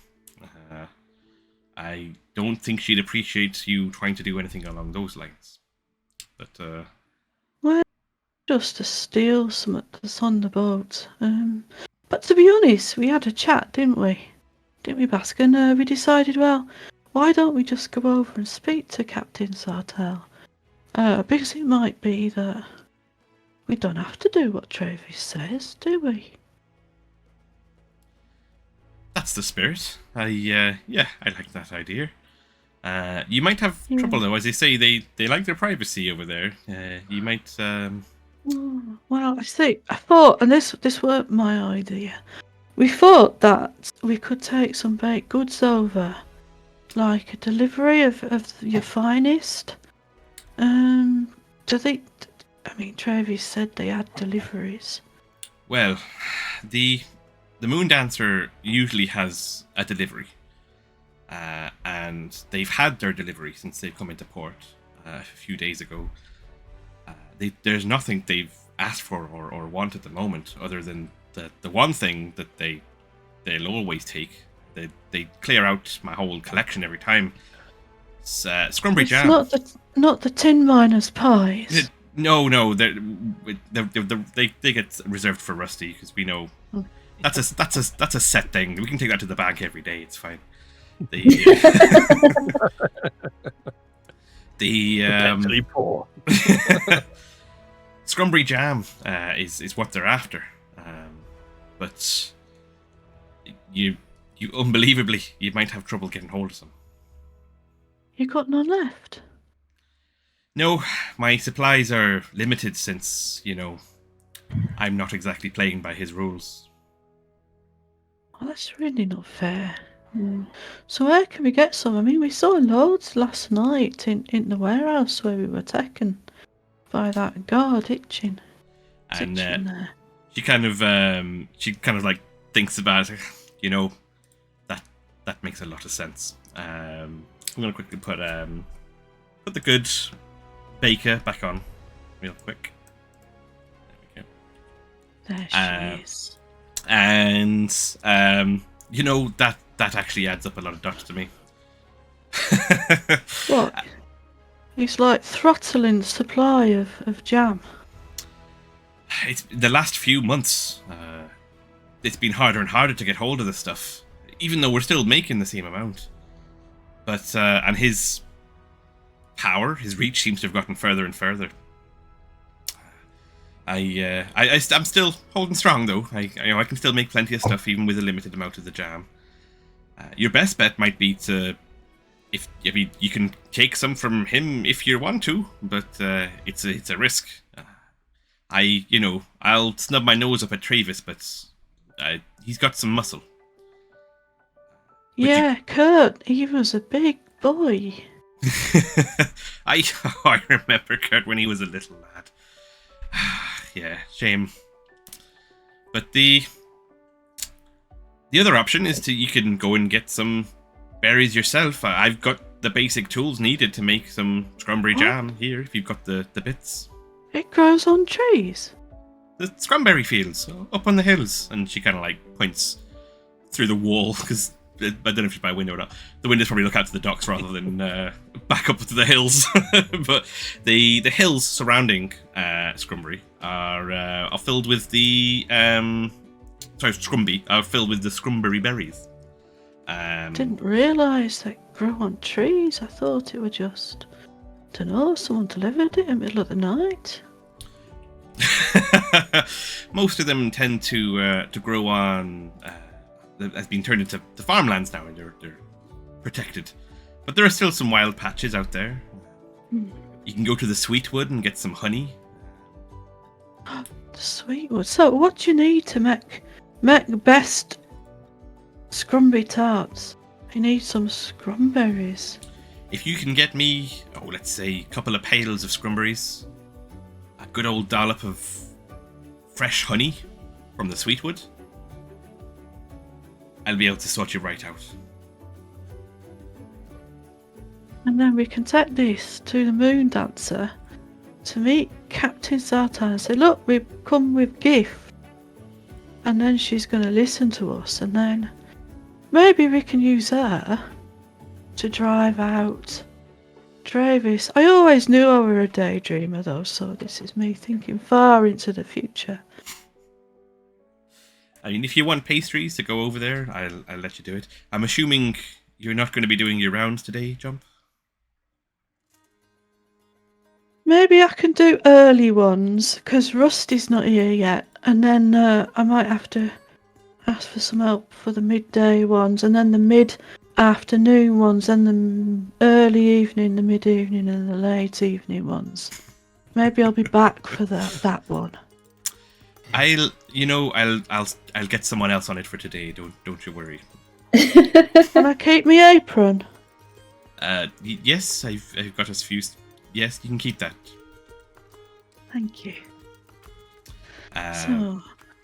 I don't think she'd appreciate you trying to do anything along those lines. But, Well, just to steal something that's on the boat. But to be honest, we had a chat, didn't we? Didn't we, Basque? And we decided, well, why don't we just go over and speak to Captain Sartell? Because it might be that we don't have to do what Travis says, do we? that's the spirit. I like that idea. You might have trouble though, as they say, they like their privacy over there. You might. Well, I thought, and this weren't my idea. We thought that we could take some baked goods over, like a delivery of your finest. Travis said they had deliveries. Well, the Moon Dancer usually has a delivery, and they've had their delivery since they've come into port a few days ago. There's nothing they've asked for or want at the moment, other than the one thing that they'll always take. They clear out my whole collection every time. It's Scrumberry Jam. Not the tin miners' pies. No, they get reserved for Rusty because we know that's a set thing. We can take that to the bank every day. It's fine. Potentially poor. Scrumberry Jam is what they're after, but you unbelievably you might have trouble getting hold of them. You got none left? No, my supplies are limited since, I'm not exactly playing by his rules. Well, that's really not fair. So where can we get some? I mean, we saw loads last night in the warehouse where we were taken by that guard itching. And there. she kind of like thinks about it. That makes a lot of sense. I'm gonna quickly put the good baker back on real quick. There we go. There she is. And that actually adds up a lot of dots to me. What? It's like throttling supply of jam. It's the last few months. It's been harder and harder to get hold of this stuff, even though we're still making the same amount. But and his power, his reach seems to have gotten further and further. I'm still holding strong though. I can still make plenty of stuff even with a limited amount of the jam. Your best bet might be to, you can take some from him if you want to, but it's a risk. I'll snub my nose up at Travis, but he's got some muscle. Yeah, Kurt, he was a big boy. I remember Kurt when he was a little lad. Yeah, shame. But the other option is you can go and get some berries yourself. I've got the basic tools needed to make some Scrumberry jam here, if you've got the bits. It grows on trees. The Scrumberry fields, up on the hills. And she kind of points through the wall, because I don't know if she's by a window or not. The windows probably look out to the docks rather than back up to the hills. But the hills surrounding Scrumberry are filled with the Scrumby are filled with the Scrumberry berries. Didn't realise they grow on trees. I thought it were just, someone delivered it in the middle of the night. Most of them tend to grow on. Has been turned into the farmlands now, and they're protected. But there are still some wild patches out there. You can go to the Sweetwood and get some honey. The Sweetwood. So, what do you need to make the best Scrumberry tarts? You need some Scrumberries. If you can get me, let's say a couple of pails of Scrumberries, a good old dollop of fresh honey from the Sweetwood, I'll be able to sort you right out. And then we can take this to the Moon Dancer to meet Captain Zartan and say, look, we've come with gift. And then she's going to listen to us, and then maybe we can use her to drive out Travis. I always knew I were a daydreamer though, so this is me thinking far into the future. I mean, if you want pastries to go over there, I'll let you do it. I'm assuming you're not going to be doing your rounds today, Jomp? Maybe I can do early ones, because Rusty's not here yet, and then I might have to ask for some help for the midday ones, and then the mid-afternoon ones, and the early evening, the mid-evening, and the late evening ones. Maybe I'll be back for that one. I'll get someone else on it for today. Don't you worry. Can I keep my apron? Yes, I've got us few. Yes, you can keep that. Thank you. So,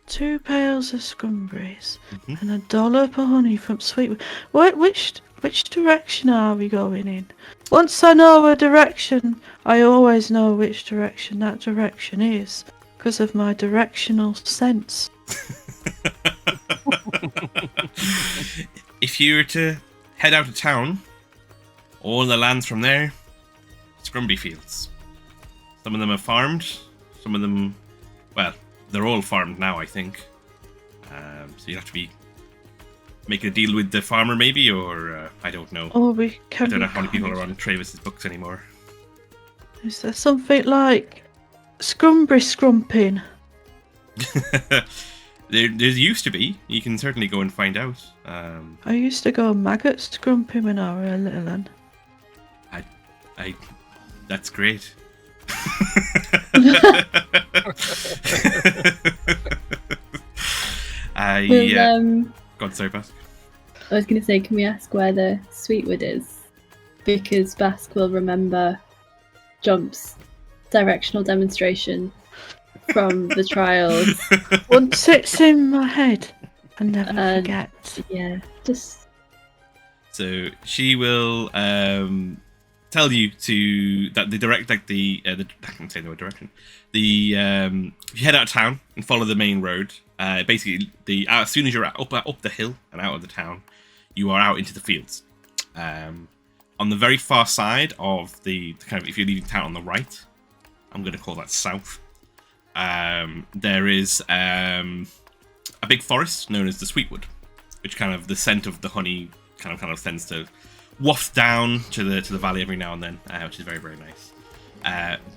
2 pails of scrumberries and $1 per honey from Sweetwood. Which direction are we going in? Once I know a direction, I always know which direction that direction is, because of my directional sense. If you were to head out of town, all the lands from there, Scrumberry fields. Some of them are farmed, some of them, well, they're all farmed now, I think. So you have to be making a deal with the farmer, maybe, or I don't know. Or we can. I don't know how many people are on Travis's books anymore. Is there something like Scrumberry scrumping? there used to be. You can certainly go and find out. I used to go maggot scrumping when I was a little one. That's great. God, sorry, Basque. I was going to say, can we ask where the Sweetwood is? Because Basque will remember Jomp's directional demonstration from the trials. Once it's in my head, I never forget. Yeah, just. So she will tell you to that the direct, like the I can't say the word direction. The if you head out of town and follow the main road, basically as soon as you're up the hill and out of the town, you are out into the fields. On the very far side of the kind of, if you're leaving town on the right, I'm going to call that south. There is a big forest known as the Sweetwood, which kind of the scent of the honey kind of tends to waft down to the valley every now and then, which is very, very nice.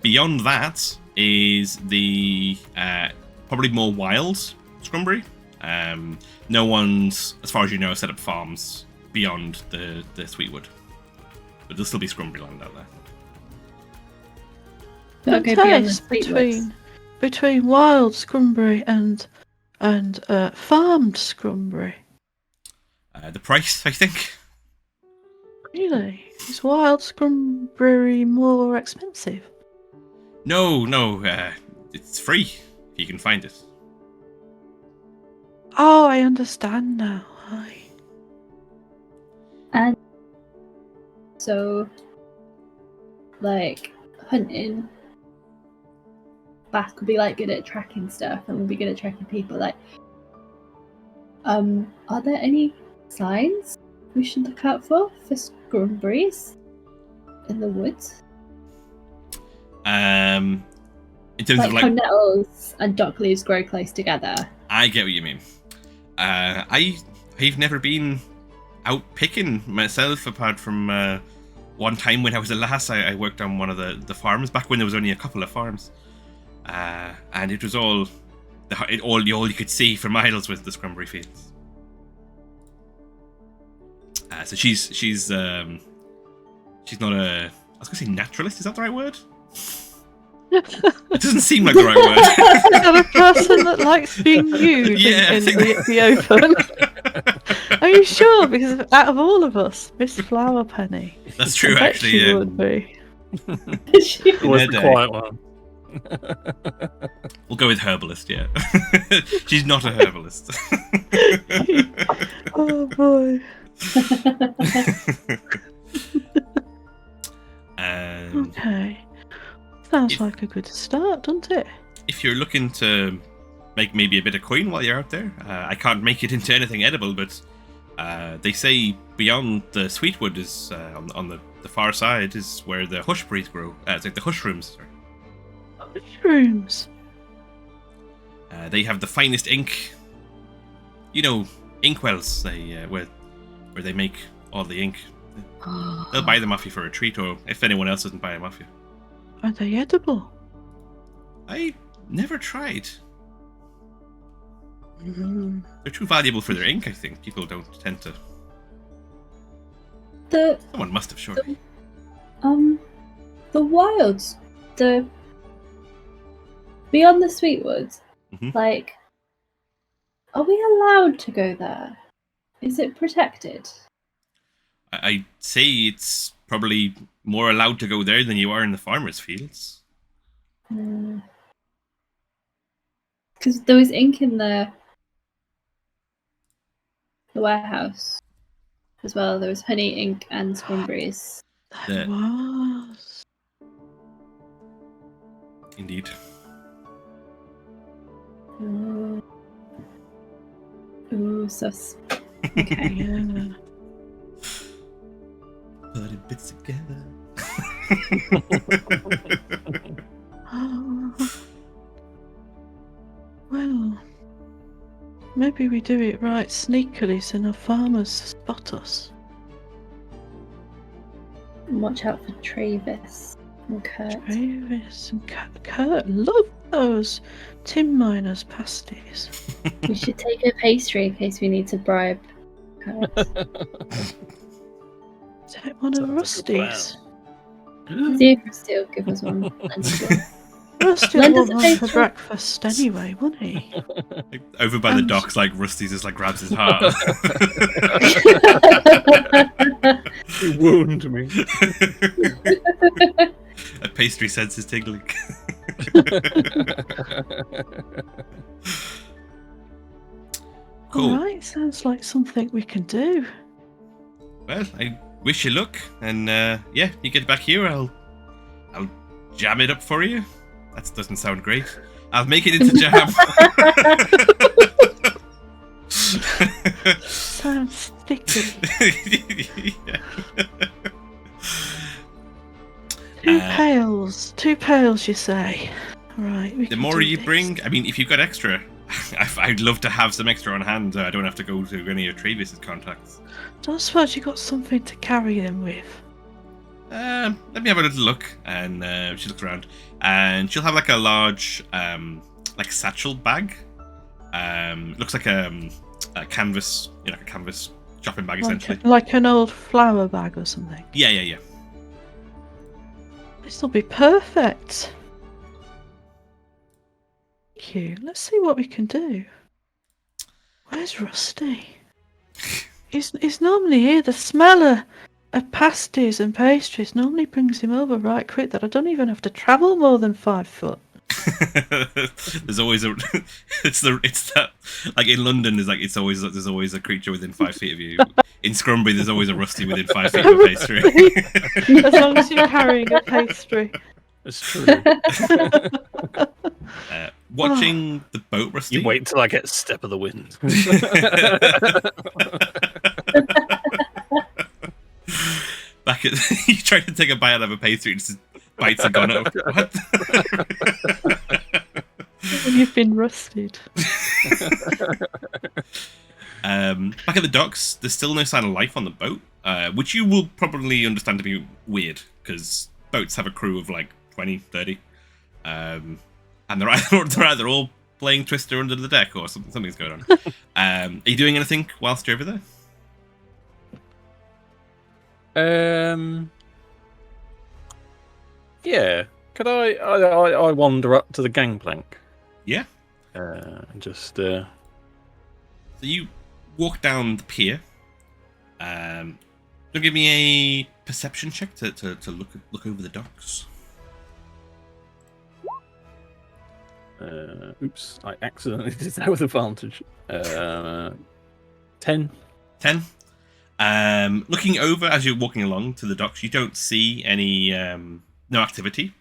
Beyond that is the probably more wild Scrumberry. No one's, as far as you know, set up farms beyond the Sweetwood, but there'll still be Scrumberry land out there. Okay, beyond the Sweetwoods. Between wild Scrumberry and farmed Scrumberry. The price, I think. Really? Is wild Scrumberry more expensive? No, it's free if you can find it. Oh, I understand now. Hi. And so, like, hunting, Basque would be like good at tracking stuff and would be good at tracking people. Like, are there any signs we should look out for Scrumberries in the woods? In terms like of like how nettles and dock leaves grow close together. I get what you mean. I've never been out picking myself, apart from one time when I was a lass. I worked on one of the farms back when there was only a couple of farms, and it was all you could see for miles was the Scrumberry fields. So she's not a, I was gonna say naturalist. Is that the right word? It doesn't seem like the right word. Is that a person that likes being nude in the open? Are you sure? Because out of all of us, Miss Flower Penny. That's true, I bet actually. she Yeah. would be. It was the quiet one. We'll go with herbalist. Yeah, she's not a herbalist. Oh boy. Okay. sounds like a good start, doesn't it? If you're looking to make maybe a bit of coin while you're out there, I can't make it into anything edible, but they say beyond the sweetwood is on the far side is where the hushberries grow. It's like the hushrooms. Sorry. Mushrooms. They have the finest ink. You know, inkwells. Where they make all the ink. They'll buy them off you for a treat, or if anyone else doesn't buy them off you. Are they edible? I never tried. Mm. They're too valuable for their ink, I think. People don't tend to. Someone must have surely. The wilds, beyond the Sweetwoods, like, are we allowed to go there? Is it protected? I'd say it's probably more allowed to go there than you are in the farmers' fields. Because there was ink in the warehouse as well. There was honey, ink, and scrumberries. There was. Indeed. Ooh, sus. Okay, yeah. Putting bits together. Well, maybe we do it right sneakily so no farmers spot us. And watch out for Travis and Kurt. Travis and Kurt love those tin miners pasties. We should take a pastry in case we need to bribe Kurt. Take one of Rusty's. See if Rusty will give us one. Rusty Lend will us want a one for pastry. breakfast anyway, wouldn't he? Over by the docks, like Rusty just like grabs his heart. You wound me. A pastry sense is tingling. Cool. Alright, sounds like something we can do. Well, I wish you luck, and yeah, you get back here, I'll jam it up for you. That doesn't sound great. I'll make it into jam. Sounds sticky. Yeah. Two pails, you say? Right. We The can more do you this. bring, I mean, if you've got extra, I'd love to have some extra on hand. I don't have to go to any of Travis's contacts. Don't suppose you got something to carry them with? Let me have a little look. And she looks around, and she'll have like a large, like satchel bag. Looks like a canvas, like a canvas shopping bag essentially. Like an old flour bag or something. Yeah. This'll be perfect. Thank you. Let's see what we can do. Where's Rusty? He's normally here. The smell of pasties and pastries normally brings him over right quick. That I don't even have to travel more than 5 foot. There's always it's that like in London there's always a creature within 5 feet of you. In Scrumberry there's always a Rusty within 5 feet of a pastry. As long as you're carrying a pastry. It's true. Watching the boat, Rusty. You wait till I get step of the wind. Back at you try to take a bite out of a pastry and just bites are gone out. What? You've been rusted. Back at the docks, there's still no sign of life on the boat, which you will probably understand to be weird, because boats have a crew of like 20, 30. And they're either all playing Twister under the deck or something's going on. Are you doing anything whilst you're over there? Yeah. Could I wander up to the gangplank? Yeah. And just So you walk down the pier. Don't give me a perception check to look over the docks. Oops, I accidentally did that with advantage. 10. 10. Looking over as you're walking along to the docks, you don't see any no activity.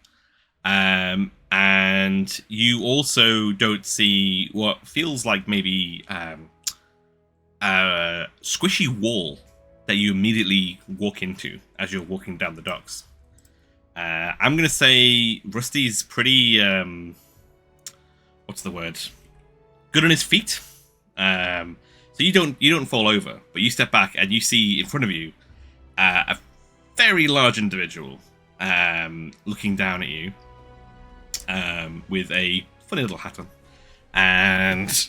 And you also don't see what feels like maybe a squishy wall that you immediately walk into as you're walking down the docks. I'm gonna say Rusty's pretty what's the word? Good on his feet. So you don't fall over, but you step back and you see in front of you a very large individual looking down at you with a funny little hat on, and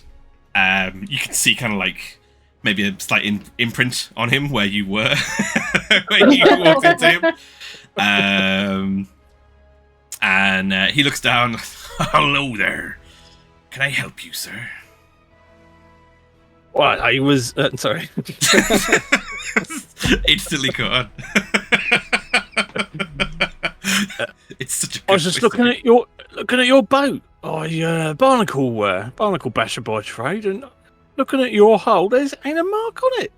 you can see kind of like maybe a slight imprint on him where you were when you walked into him. And he looks down. Hello there. Can I help you, sir? Well, I was sorry. Instantly caught on. It's such a good I was just looking at your boat. Barnacle basher by trade, and looking at your hull, there's ain't a mark on it.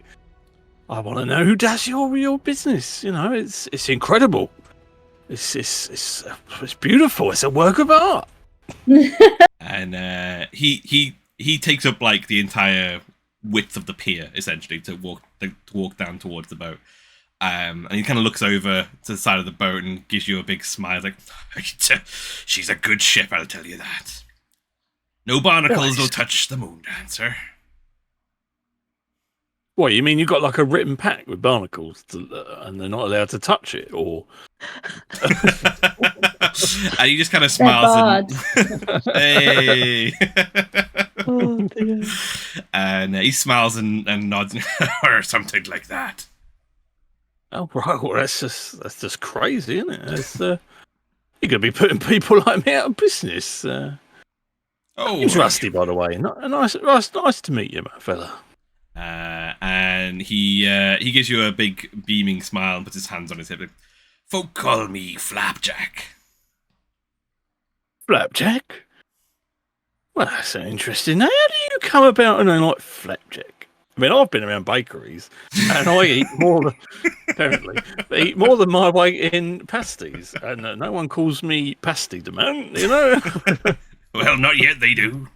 I want to know who does your business. You know, it's incredible. It's beautiful. It's a work of art. And he takes up like the entire width of the pier essentially to walk down towards the boat. And he kind of looks over to the side of the boat and gives you a big smile, like, she's a good ship, I'll tell you that. No barnacles will touch the Moon Dancer. What, you mean you got like a written pact with barnacles and they're not allowed to touch it, or? And he just kind of smiles and hey. Oh dear. And he smiles and nods or something like that. Oh right, well that's just crazy, isn't it? It's, you're gonna be putting people like me out of business. He's Rusty, by the way. Nice to meet you, my fella. And he gives you a big beaming smile and puts his hands on his hip. Folk call me Flapjack. Flapjack? Well, that's an interesting name. How do you come about a name like Flapjack? I mean, I've been around bakeries, and I eat more than my weight in pasties, and no one calls me pasty the man, you know. Well, not yet. They do.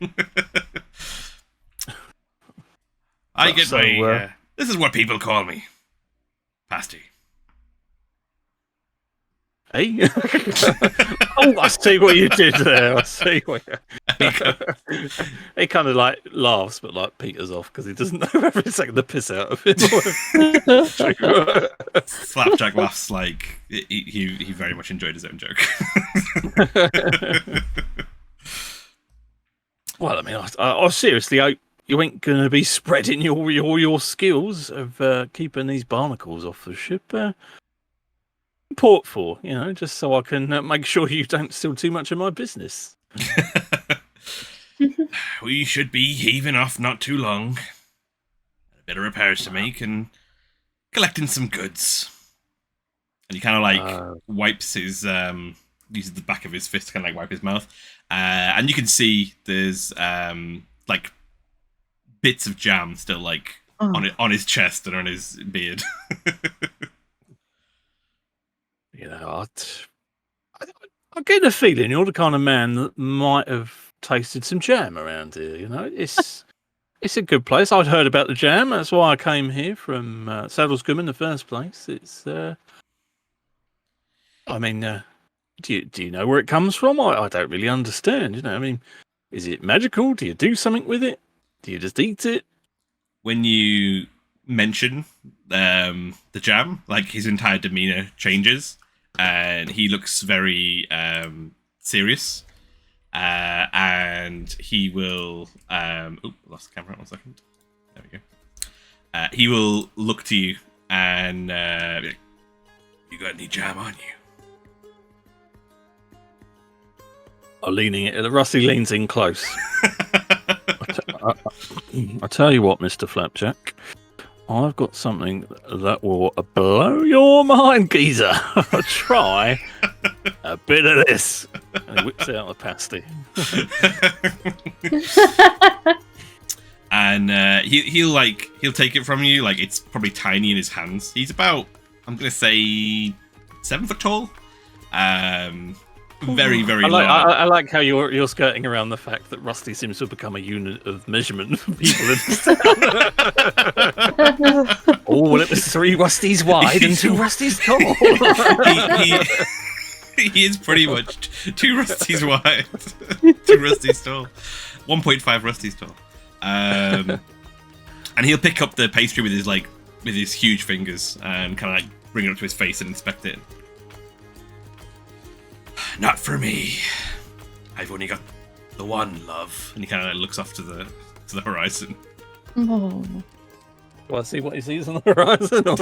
I get my. This is what people call me, pasty. Hey? Oh, I see what you did there. I see what he kind of like laughs, but like peters off because he doesn't know whether it's taking the piss out of him. Flapjack laughs like he very much enjoyed his own joke. Well, I mean, I seriously hope you ain't going to be spreading your skills of keeping these barnacles off the ship. Port for, you know, just so I can make sure you don't steal too much of my business. We should be heaving off not too long. A bit of repairs to make and collecting some goods. And he kind of like wipes his uses the back of his fist to kind of like wipe his mouth. And you can see there's like bits of jam still like on his chest and on his beard. You know, I get a feeling you're the kind of man that might have tasted some jam around here. You know, it's a good place. I'd heard about the jam. That's why I came here from Saddlescombe in the first place. It's, I mean, do you know where it comes from? I don't really understand. You know, I mean, is it magical? Do you do something with it? Do you just eat it? When you mention the jam, like his entire demeanor changes. And he looks very serious, and he will. Lost the camera. 1 second. There we go. He will look to you and be like, "You got any jam on you?" Rusty leans in close. I tell you what, Mr. Flapjack. I've got something that will blow your mind, geezer. Try a bit of this. And he whips out the pasty. And he'll take it from you. Like it's probably tiny in his hands. He's about, I'm gonna say, 7 foot tall. But very, very I like, large. I like how you're skirting around the fact that Rusty seems to have become a unit of measurement for people in this town. Oh, well, it was 3 Rusties wide and 2 Rusties tall. He is pretty much 2 Rusties wide, 2 Rusties tall, 1.5 Rusties tall. And he'll pick up the pastry with his huge fingers and kind of like bring it up to his face and inspect it. Not for me. I've only got the one, love. And he kind of looks off to the horizon. Oh. Do I see what he sees on the horizon? Or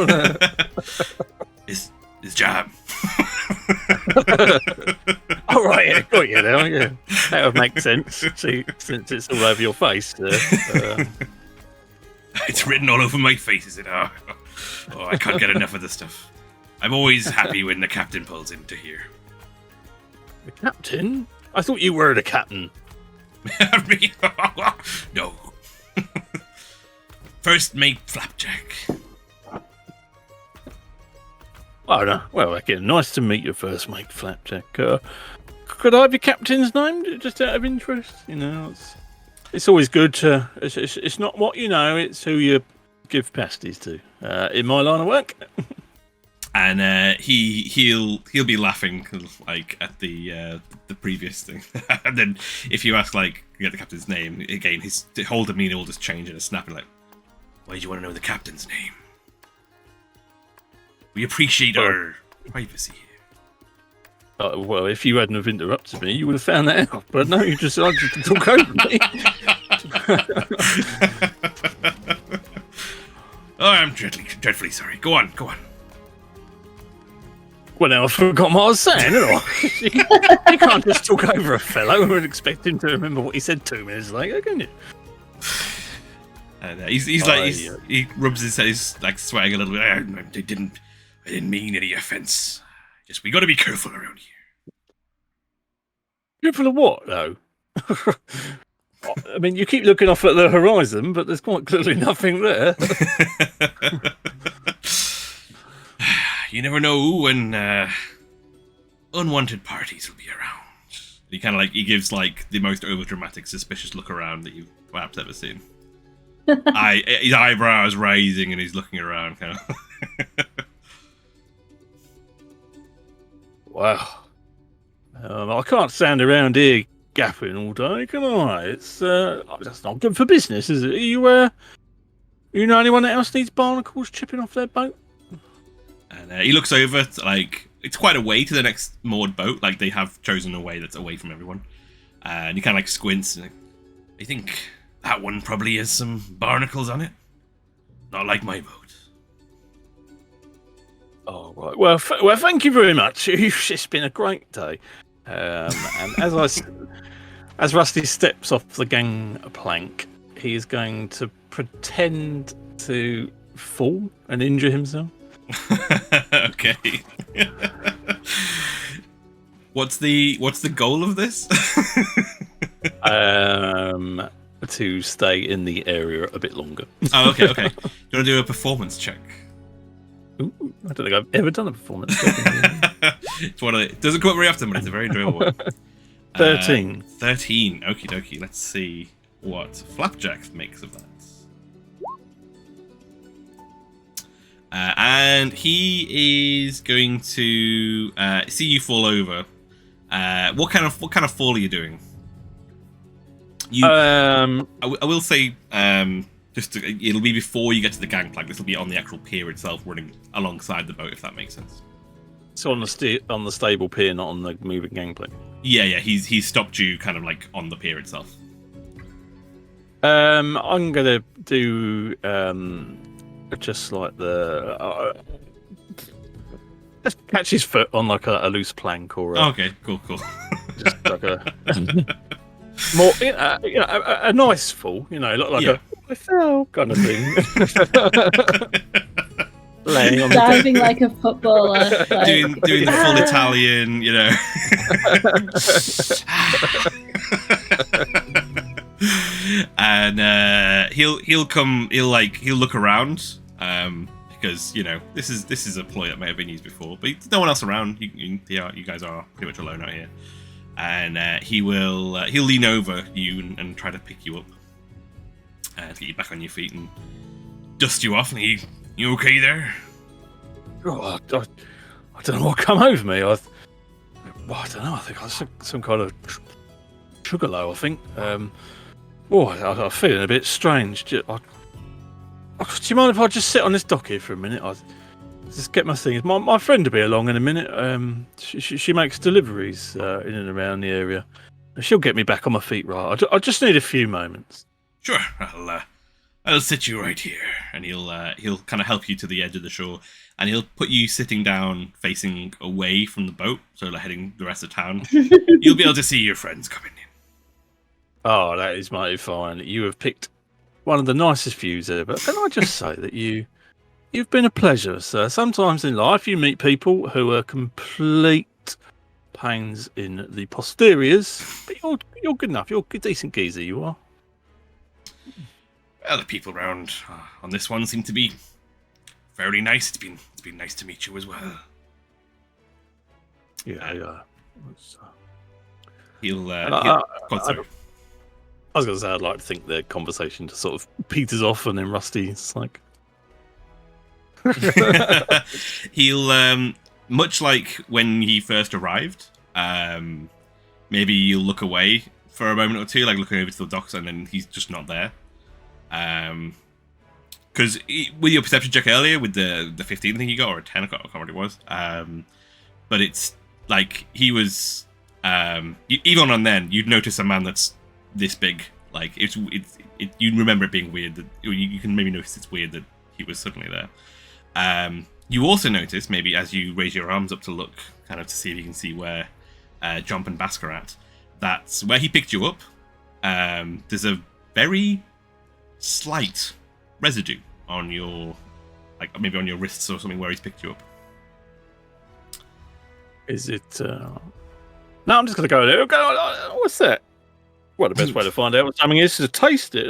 Is jam. All right, yeah, got you now. Yeah, that would make sense. See, since it's all over your face. It's written all over my face, is it? Oh, I can't get enough of this stuff. I'm always happy when the captain pulls into here. The captain? I thought you were the captain. No. First mate Flapjack. Oh, no. Well, again, nice to meet you, first mate Flapjack. Could I have your captain's name, just out of interest? You know, it's always good to... It's not what you know, it's who you give pasties to. In my line of work. And he'll be laughing like at the previous thing. And then if you ask like get the captain's name again, his whole demeanor will just change in a snap. And like, why do you want to know the captain's name? We appreciate our privacy here. Well, if you hadn't have interrupted me, you would have found that out. But no, you decided to talk over me. Oh, I'm dreadfully sorry. Go on. Well, now I forgot what I was saying, didn't I? You can't just talk over a fellow and expect him to remember what he said 2 minutes later, can you? And he's like he rubs his head, like sweating a little bit. I didn't mean any offense. Just we got to be careful around here. Careful of what, though? I mean, you keep looking off at the horizon, but there's quite clearly nothing there. You never know when unwanted parties will be around. He kind of like he gives like the most overdramatic, suspicious look around that you've perhaps ever seen. His eyebrows raising and he's looking around, kind of. Wow. I can't stand around here gapping all day, can I? That's not good for business, is it? You know anyone else needs barnacles chipping off their boat? And he looks over, like it's quite a way to the next moored boat. Like they have chosen a way that's away from everyone. And he kind of like squints. And I think that one probably has some barnacles on it. Not like my boat. Oh, right. Well, thank you very much. It's been a great day. And as Rusty steps off the gangplank, he is going to pretend to fall and injure himself. Okay. What's the goal of this? To stay in the area a bit longer. Oh, okay. Do you want to do a performance check? Ooh, I don't think I've ever done a performance check. It's one of it doesn't come up very often, but it's a very enjoyable one. 13. 13. Okie dokie. Let's see what Flapjack makes of that. And he is going to see you fall over. What kind of fall are you doing? I will say it'll be before you get to the gangplank. This will be on the actual pier itself, running alongside the boat, if that makes sense. So on the stable pier, not on the moving gangplank. Yeah. He's stopped you, kind of like on the pier itself. I'm gonna do just like just catch his foot on like a loose plank or. Okay, cool. Just like a more, a nice fall, like a I fell kind of thing. Laying on Diving like a footballer. Doing the full Italian, And he'll look around, because this is a ploy that may have been used before, but there's no one else around. You guys are pretty much alone out here, and he'll lean over you and try to pick you up, to get you back on your feet and dust you off. And you okay there? Oh, I don't know what come over me. I don't know. I think I was some kind of sugar low. I think. I'm feeling a bit strange. Do you mind if I just sit on this dock here for a minute? I just get my things. My friend will be along in a minute. She makes deliveries in and around the area. She'll get me back on my feet, right? I just need a few moments. Sure, I'll sit you right here, and he'll kind of help you to the edge of the shore, and he'll put you sitting down, facing away from the boat, so like heading the rest of town. You'll be able to see your friends coming in. Oh, that is mighty fine. You have picked one of the nicest views ever. Can I just say that you've been a pleasure, sir. Sometimes in life you meet people who are complete pains in the posteriors, but you're good enough. You're a decent geezer, you are. Well, the people around on this one seem to be very nice. It's been nice to meet you as well. Yeah. I was going to say, I'd like to think the conversation just sort of peters off, and then Rusty's like... He'll, much like when he first arrived, maybe you'll look away for a moment or two, like looking over to the docks, and then he's just not there. Because with your perception check earlier, with the 15 I think you got, or a 10, I can't remember what it was, but it's like he was... even on then, you'd notice a man that's this big. Like you remember it being weird that you can maybe notice it's weird that he was suddenly there. You also notice, maybe as you raise your arms up to look, kind of to see if you can see where Jomp and Basque are at, that's where he picked you up. There's a very slight residue on your, like maybe on your wrists or something, where he's picked you up. Is it? No, I'm just gonna go there. What's that? Well, the best way to find out what something is to taste it.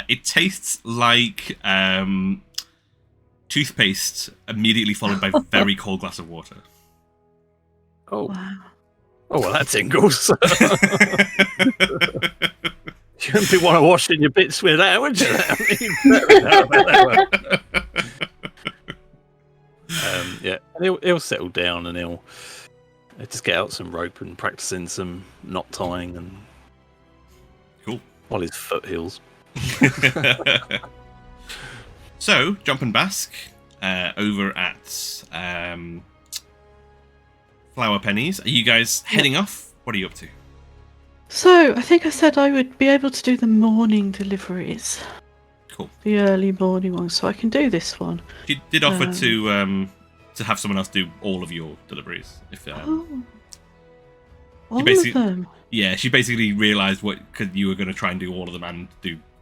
It tastes like toothpaste immediately followed by a very cold glass of water. Oh, Wow. oh well, that tingles. You wouldn't want to wash in your bits with that, would you? Yeah, he'll settle down and he'll just get out some rope and practicing some knot tying and cool while his foot heals. So, Jomp and Basque over at Flower Pennies. Are you guys heading off? What are you up to? So, I think I said I would be able to do the morning deliveries. Cool. The early morning ones, so I can do this one. She did offer to have someone else do all of your deliveries. If All of basically- them? yeah, she basically realised because you were going to try and do all of them and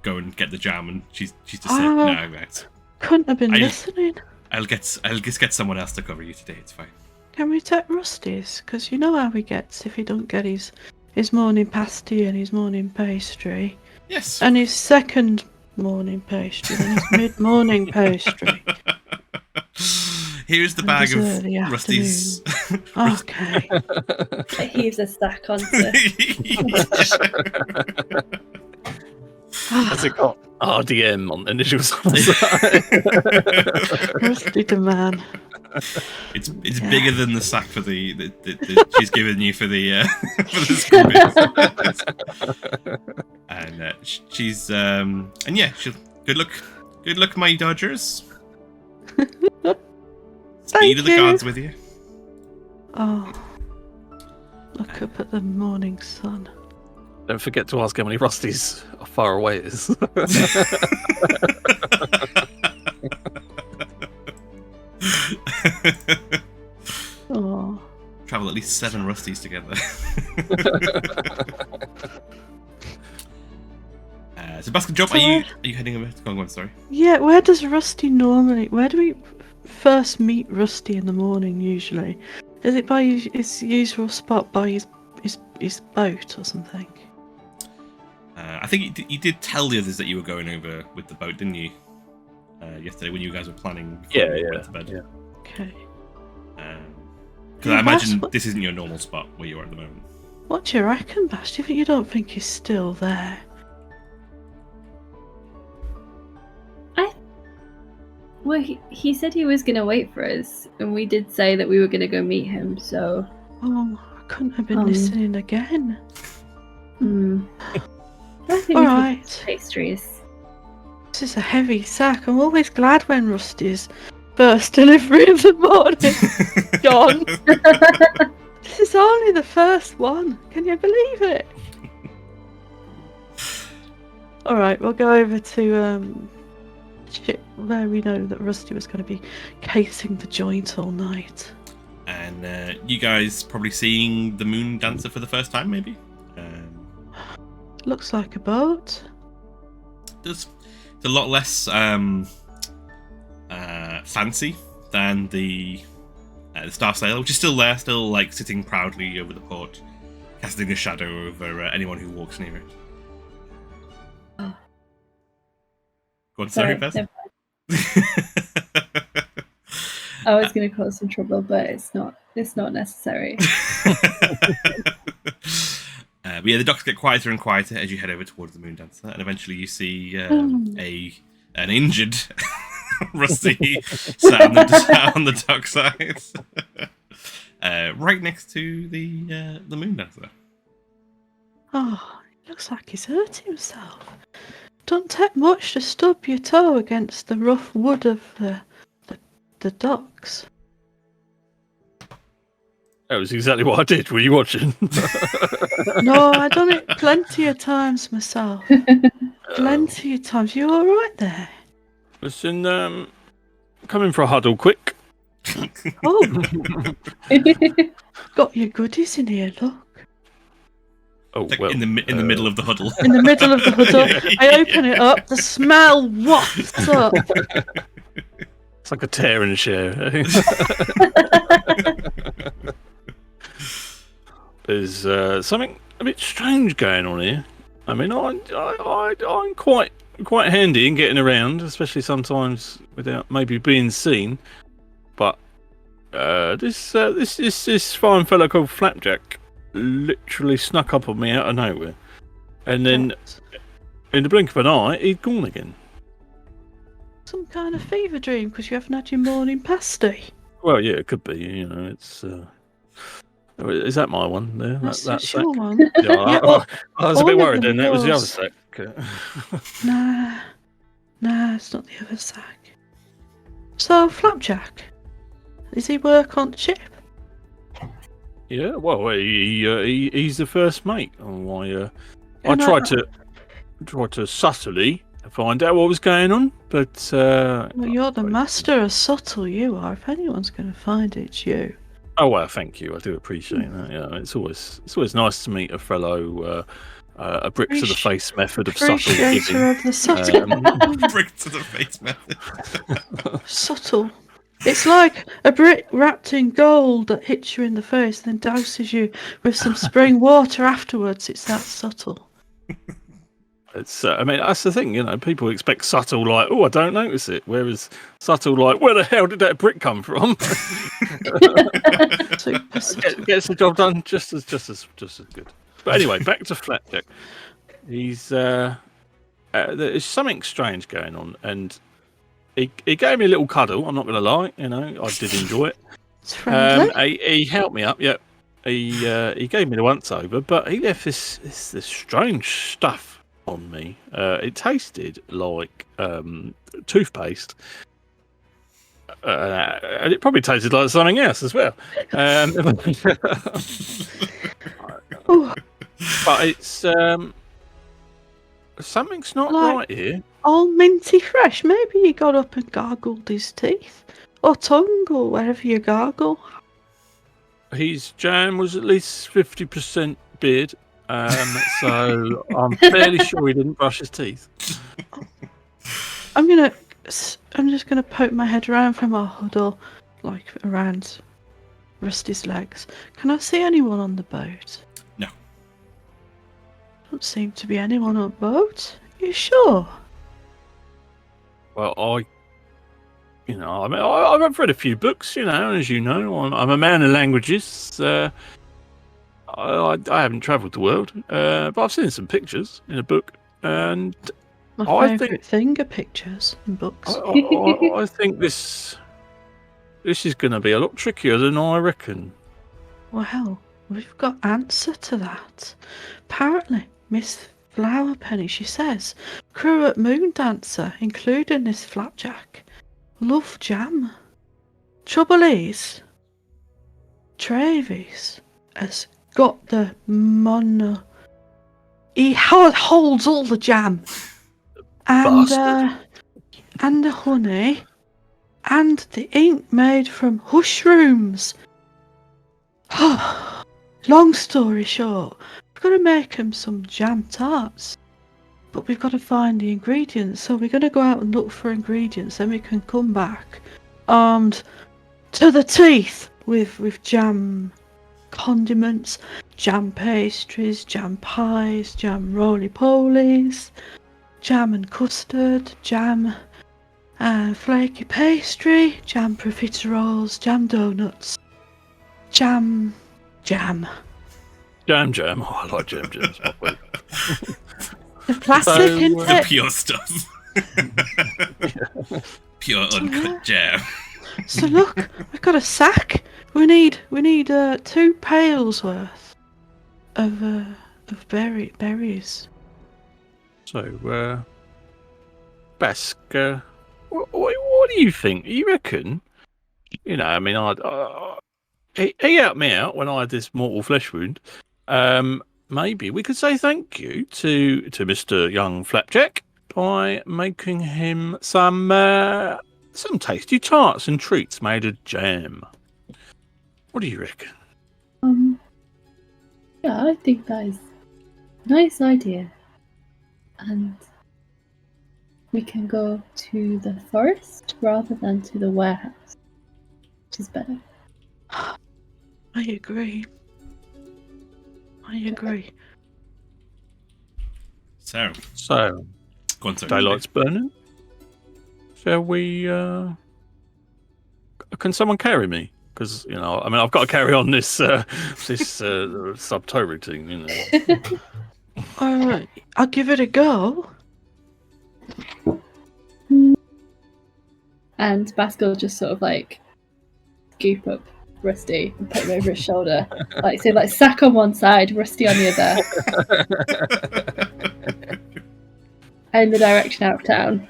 go and get the jam, and she's just said, no, mate. Couldn't have been listening. I'll just get someone else to cover you today. It's fine. Can we take Rusty's? Because you know how he gets if he don't get his morning pasty and his morning pastry. Yes. And his second morning pastry and his mid-morning pastry. Here's the And bag of dessert early Rusty's. Okay. It heaves a stack onto. Has it got RDM on the initials? Rusty the man. It's bigger than the sack for the she's given you for the Scrumberry. And she's and yeah, good luck, my Dodgers. Speed of the you. gods with you. Oh. Look up at the morning sun. Don't forget to ask how many Rusties how far away it is. Oh. Travel at least 7 Rusties together. So Basque and Jomp, are you heading over? Go on, sorry. Yeah, where do we first meet Rusty in the morning usually? Is it by his usual spot by his boat or something? I think you did tell the others that you were going over with the boat, didn't you? yesterday when you guys were planning. Yeah, before you yeah, went to bed. yeah. Okay. Because I imagine Bash, this isn't your normal spot where you are at the moment. what do you reckon, Bash? Do you don't think he's still there? Well, he said he was going to wait for us, and we did say that we were going to go meet him, so... Oh, I couldn't have been listening again. I think All we right. could pastries. This is a heavy sack. I'm always glad when Rusty's first delivery of the morning. John. This is only the first one. Can you believe it? All right, we'll go over to shit where we know that Rusty was going to be casing the joint all night. And you guys probably seeing the moon dancer for the first time, maybe? Looks like a boat. It's a lot less fancy than the Star Sailor, which is still there, still like sitting proudly over the port, casting a shadow over anyone who walks near it. Go on, sorry, Beth. I was going to cause some trouble, but it's not necessary. But yeah, the docks get quieter and quieter as you head over towards the moon dancer, and eventually you see an injured Rusty sat on the dock side, right next to the moon dancer. Oh, it looks like he's hurt himself. Don't take much to stub your toe against the rough wood of the docks. That was exactly what I did. Were you watching? No, I've done it plenty of times myself. Plenty of times. You all right there? Listen, come in for a huddle, quick. Oh, got your goodies in here, look. Oh, Like well, in the middle of the huddle. In the middle of the huddle, I open it up, the smell wafts up. It's like a tear and share. There's something a bit strange going on here. I mean, I'm quite handy in getting around, especially sometimes without maybe being seen. But this fine fella called Flapjack literally snuck up on me out of nowhere, and then in the blink of an eye, he'd gone again. Some kind of fever dream because you haven't had your morning pasty. Well, yeah, it could be. You know, it's. Is that my one there? That's that your sack? one. Yeah, I was a bit all of worried then. them That was the other was. sack. Nah, it's not the other sack. So, Flapjack, does he work on the ship? Yeah, well, he's the first mate. Oh, I And tried to subtly find out what was going on, but Well, you're the master of subtle, you are. If anyone's going to find it, it's you. oh well, thank you. I do appreciate that. Yeah, it's always nice to meet a fellow a brick to the face method of subtle Appreciator giving. of the subtle. Brick to the face method. Subtle. It's like a brick wrapped in gold that hits you in the face and then douses you with some spring water afterwards. It's that subtle. It's I mean, that's the thing, you know. People expect subtle, like, oh, I don't notice it, whereas subtle, like, where the hell did that brick come from? Super subtle. Gets the job done just as good. But anyway, back to Flapjack. He's there's something strange going on, and he gave me a little cuddle. I'm not going to lie, you know, I did enjoy it. It's friendly. He helped me up. Yeah, he gave me the once over, but he left this strange stuff on me. It tasted like toothpaste. And it probably tasted like something else as well. But it's something's not Like- right here. All minty fresh. Maybe he got up and gargled his teeth. Or tongue, or wherever you gargle. His jam was at least 50% beard. So I'm fairly sure he didn't brush his teeth. I'm just gonna poke my head around from our huddle, like around Rusty's legs. Can I see anyone on the boat? No. Don't seem to be anyone on the boat. You sure? Well, you know, I mean, I've read a few books, you know, as you know, I'm a man of languages. I haven't travelled the world, but I've seen some pictures in a book, and My I favourite thing are pictures and books. I think this is going to be a lot trickier than I reckon. Well, we've got answer to that. Apparently, Miss Flowerpenny, she says, crew at Moon Dancer, including this flapjack, love jam. Trouble is, Travis has got the mono. He holds all the jam. And the honey, and the ink made from mushrooms. Long story short, we've got to make him some jam tarts, but we've got to find the ingredients. So we're going to go out and look for ingredients, then we can come back armed to the teeth with jam condiments, jam pastries, jam pies, jam roly-polies, jam and custard, jam flaky pastry, jam profiteroles, jam donuts, jam. Jam. Oh, I like jam. It's my favourite. The classic, isn't The it? pure stuff. Pure uncut jam. So look, we've got a sack. We need 2 pails worth of berries. So, Basque, what do you think? You reckon? You know, I mean, he helped me out when I had this mortal flesh wound. Maybe we could say thank you to Mr. Young Flapjack by making him some tasty tarts and treats made of jam. What do you reckon? Yeah, I think that is a nice idea. And we can go to the forest rather than to the warehouse, which is better. I agree. So, go on, sorry. Daylight's burning. Shall we? Can someone carry me? Because you know, I mean, I've got to carry on this subtoe routine. You know. I'll give it a go. And Basque will just sort of like scoop up Rusty and put him over his shoulder. Like sack on one side, Rusty on the other. In the direction out of town.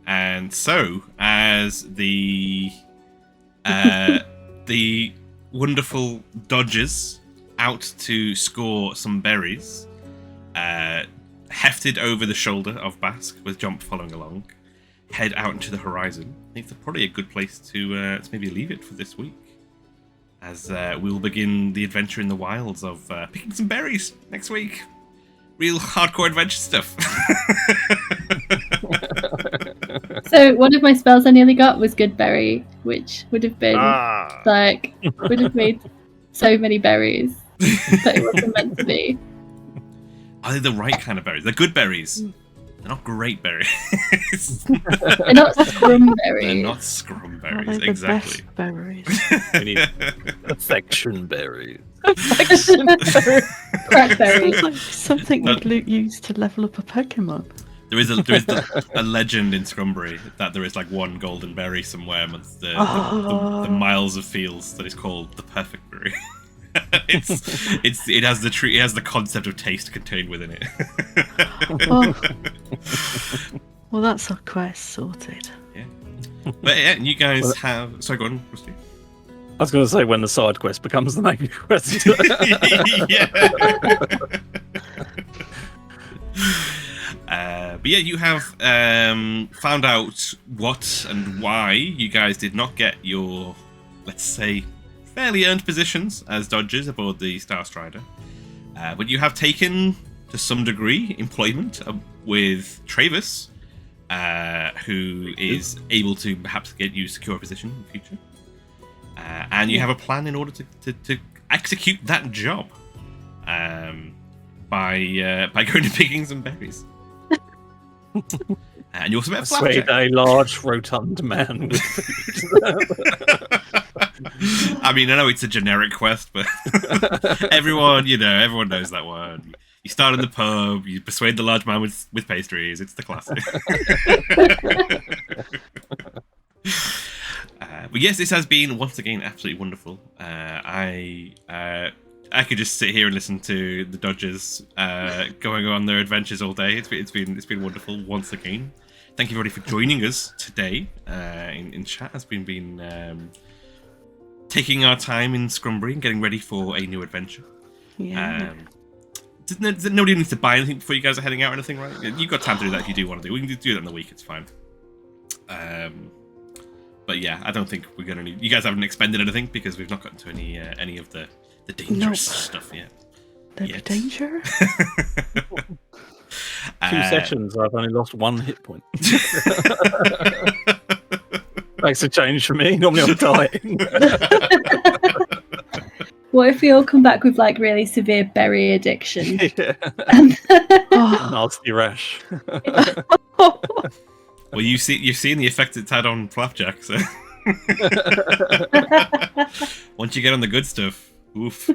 And so, as the wonderful dodgers out to score some berries, hefted over the shoulder of Basque with Jomp following along, head out into the horizon. I think it's probably a good place to maybe leave it for this week, as we'll begin the adventure in the wilds of picking some berries next week. Real hardcore adventure stuff. So one of my spells I nearly got was Good Berry, which would have been would have made so many berries, but it wasn't meant to be. Are they the right kind of berries? They're good berries. They're not great berries. They're not scrumberries. They're not scrumberries, They're the exactly. best berries. We need affection berries. Crackberries. It's like something you'd use to level up a Pokemon. There is a legend in Scrumberry that there is like one golden berry somewhere amongst the miles of fields that is called the perfect berry. It has the concept of taste contained within it. Well, that's our quest sorted. Yeah. But yeah, you guys have. Sorry, go on, Rusty. I was going to say when the side quest becomes the main quest. But yeah, you have found out what and why you guys did not get your, let's say, fairly earned positions as dodgers aboard the Star Strider. But you have taken, to some degree, employment with Travis, who is able to perhaps get you a secure position in the future. And you have a plan in order to execute that job by going to picking some berries. And you also met Persuade Flapjack. a large, rotund man with food. I mean, I know it's a generic quest, but everyone knows that one. You start in the pub, you persuade the large man with pastries. It's the classic. But yes, this has been once again absolutely wonderful. I could just sit here and listen to the Dodgers going on their adventures all day. It's been wonderful once again. Thank you everybody for joining us today in chat as we've been taking our time in Scrumberry and getting ready for a new adventure. Yeah. Nobody needs to buy anything before you guys are heading out or anything, right? You've got time to do that if you do want to do. We can do that in the week. It's fine. But yeah, I don't think we're gonna need. You guys haven't expended anything because we've not gotten to any of the dangerous stuff yet. There'd be danger. 2 sessions, I've only lost 1 hit point. Makes a change for me. Normally I'm dying. What if we all come back with like really severe berry addiction? Yeah. Oh. Nasty rash. Well, you've seen the effect it's had on Flapjack, so once you get on the good stuff, oof.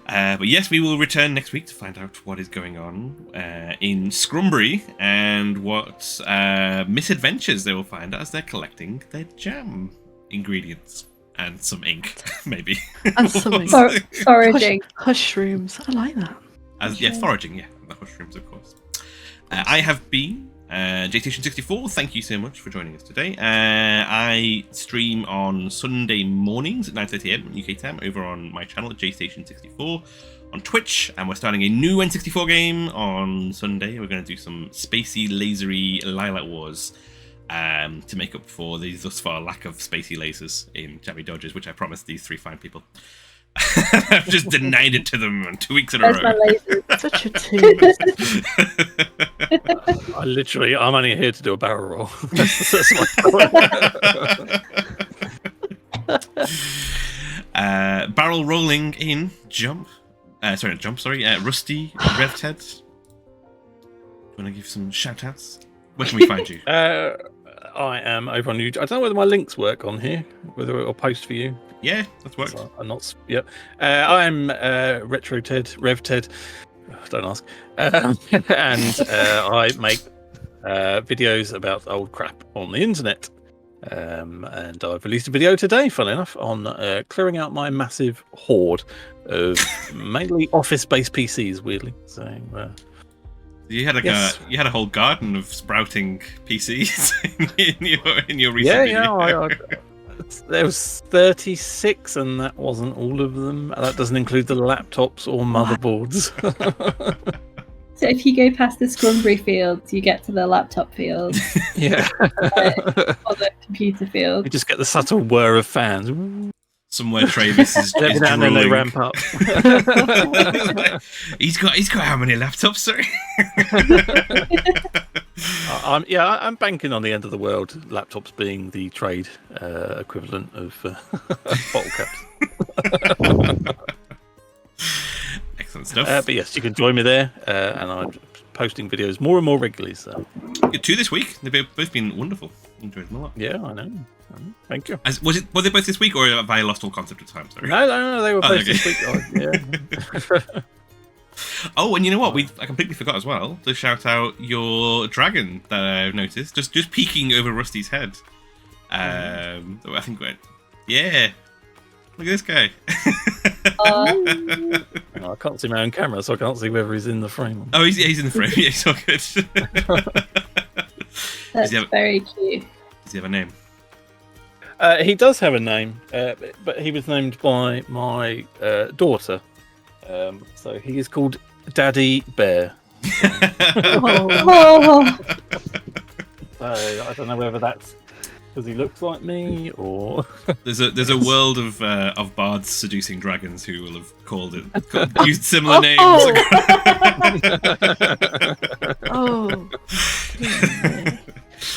But yes, we will return next week to find out what is going on in Scrumberry and what misadventures they will find as they're collecting their jam ingredients and some ink, maybe. And some ink. Foraging. Mushrooms. I like that. Foraging, yeah. The mushrooms, of course. I have been JStation64. Thank you so much for joining us today. I stream on Sunday mornings at 9:30 AM UK time over on my channel at JStation64 on Twitch, and we're starting a new N64 game on Sunday. We're going to do some spacey, lasery Lilac Wars to make up for the thus far lack of spacey lasers in Jammy Dodgers, which I promised these 3 fine people. I've just denied it to them on 2 weeks in a row. Such a tease. I'm only here to do a barrel roll. That's my point. Barrel rolling in Jomp. Rusty RevTed. Want to give some shout outs? Where can we find you? I am over on YouTube. I don't know whether my links work on here, whether it'll post for you. Yeah, that's worked. So I'm not. Yep. I'm RevTed. Don't ask. And I make videos about old crap on the internet. And I've released a video today, funnily enough, on clearing out my massive hoard of mainly office-based PCs. Weirdly, so. You had you had a whole garden of sprouting PCs in your recent video. Yeah. There was 36, and that wasn't all of them. That doesn't include the laptops or motherboards. So if you go past the Scrumberry fields, you get to the laptop fields. Yeah. Or the computer field. You just get the subtle whir of fans. Somewhere Travis is every now and then they ramp up. He's got how many laptops, sorry? I'm banking on the end of the world laptops being the trade equivalent of bottle caps. Excellent stuff. But yes, you can join me there, and I'm posting videos more and more regularly. So 2 this week. They've both been wonderful. Enjoyed them a lot. Yeah, I know. Thank you. Were they both this week, or have I lost all concept of time? Sorry. No, they were both this week. Yeah. Oh, and you know what? I completely forgot as well to shout out your dragon that I've noticed, just peeking over Rusty's head. I think, yeah. Look at this guy. I can't see my own camera, so I can't see whether he's in the frame. Oh, he's in the frame. Yeah, he's all good. That's very cute. Does he have a name? He does have a name, but he was named by my daughter. So he is called Daddy Bear. Oh. So I don't know whether that's because he looks like me or there's a world of bards seducing dragons who will have used similar names. Oh.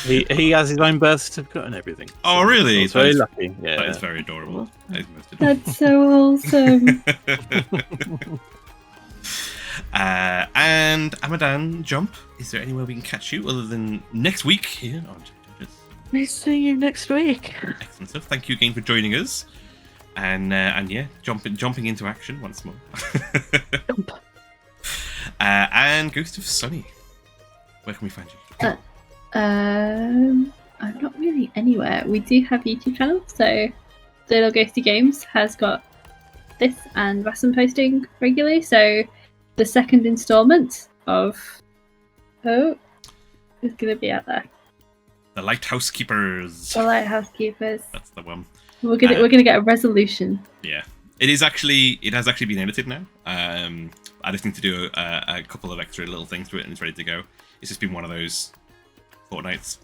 He has his own birth certificate and everything. Oh, really? He's very lucky. Yeah, that is very adorable. That's so awesome. And Amadan, Jomp, is there anywhere we can catch you other than next week here on Judges? We see you next week. Excellent stuff. Thank you again for joining us. And yeah, jumping into action once more. Jump. And Ghost of Sunny, where can we find you? I'm not really anywhere. We do have a YouTube channel, so Little Ghosty Games has got this and Vaesen posting regularly. So the second instalment of is going to be out there. The Lighthouse Keepers. The Lighthouse Keepers. That's the one. We're gonna get a resolution. Yeah, it has actually been edited now. I just need to do a couple of extra little things to it, and it's ready to go. It's just been one of those fortnights.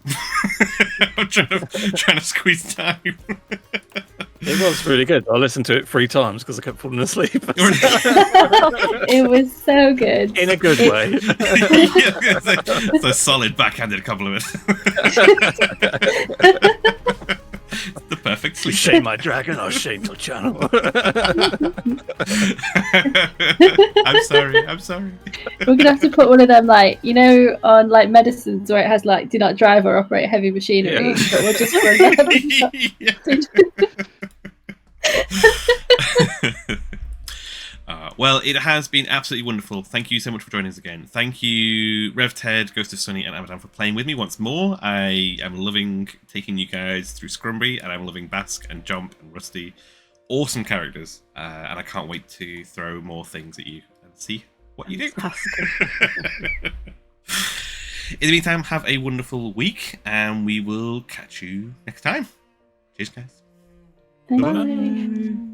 I'm trying to squeeze time. It was really good. I listened to it 3 times because I kept falling asleep. It was so good. In a good way. Yeah, it's a solid backhanded compliment. The perfect sleep. Shame my dragon, I'll shame your channel. I'm sorry. We're gonna have to put one of them, like, you know, on like medicines where it has like do not drive or operate heavy machinery. Yeah. But we'll just run well, it has been absolutely wonderful. Thank you so much for joining us again. Thank you, RevTed, Ghost of Sunny, and Amadan for playing with me once more. I am loving taking you guys through Scrumberry, and I'm loving Basque and Jomp and Rusty. Awesome characters, and I can't wait to throw more things at you and see what you do. In the meantime, have a wonderful week, and we will catch you next time. Cheers, guys. Thank Bye. you.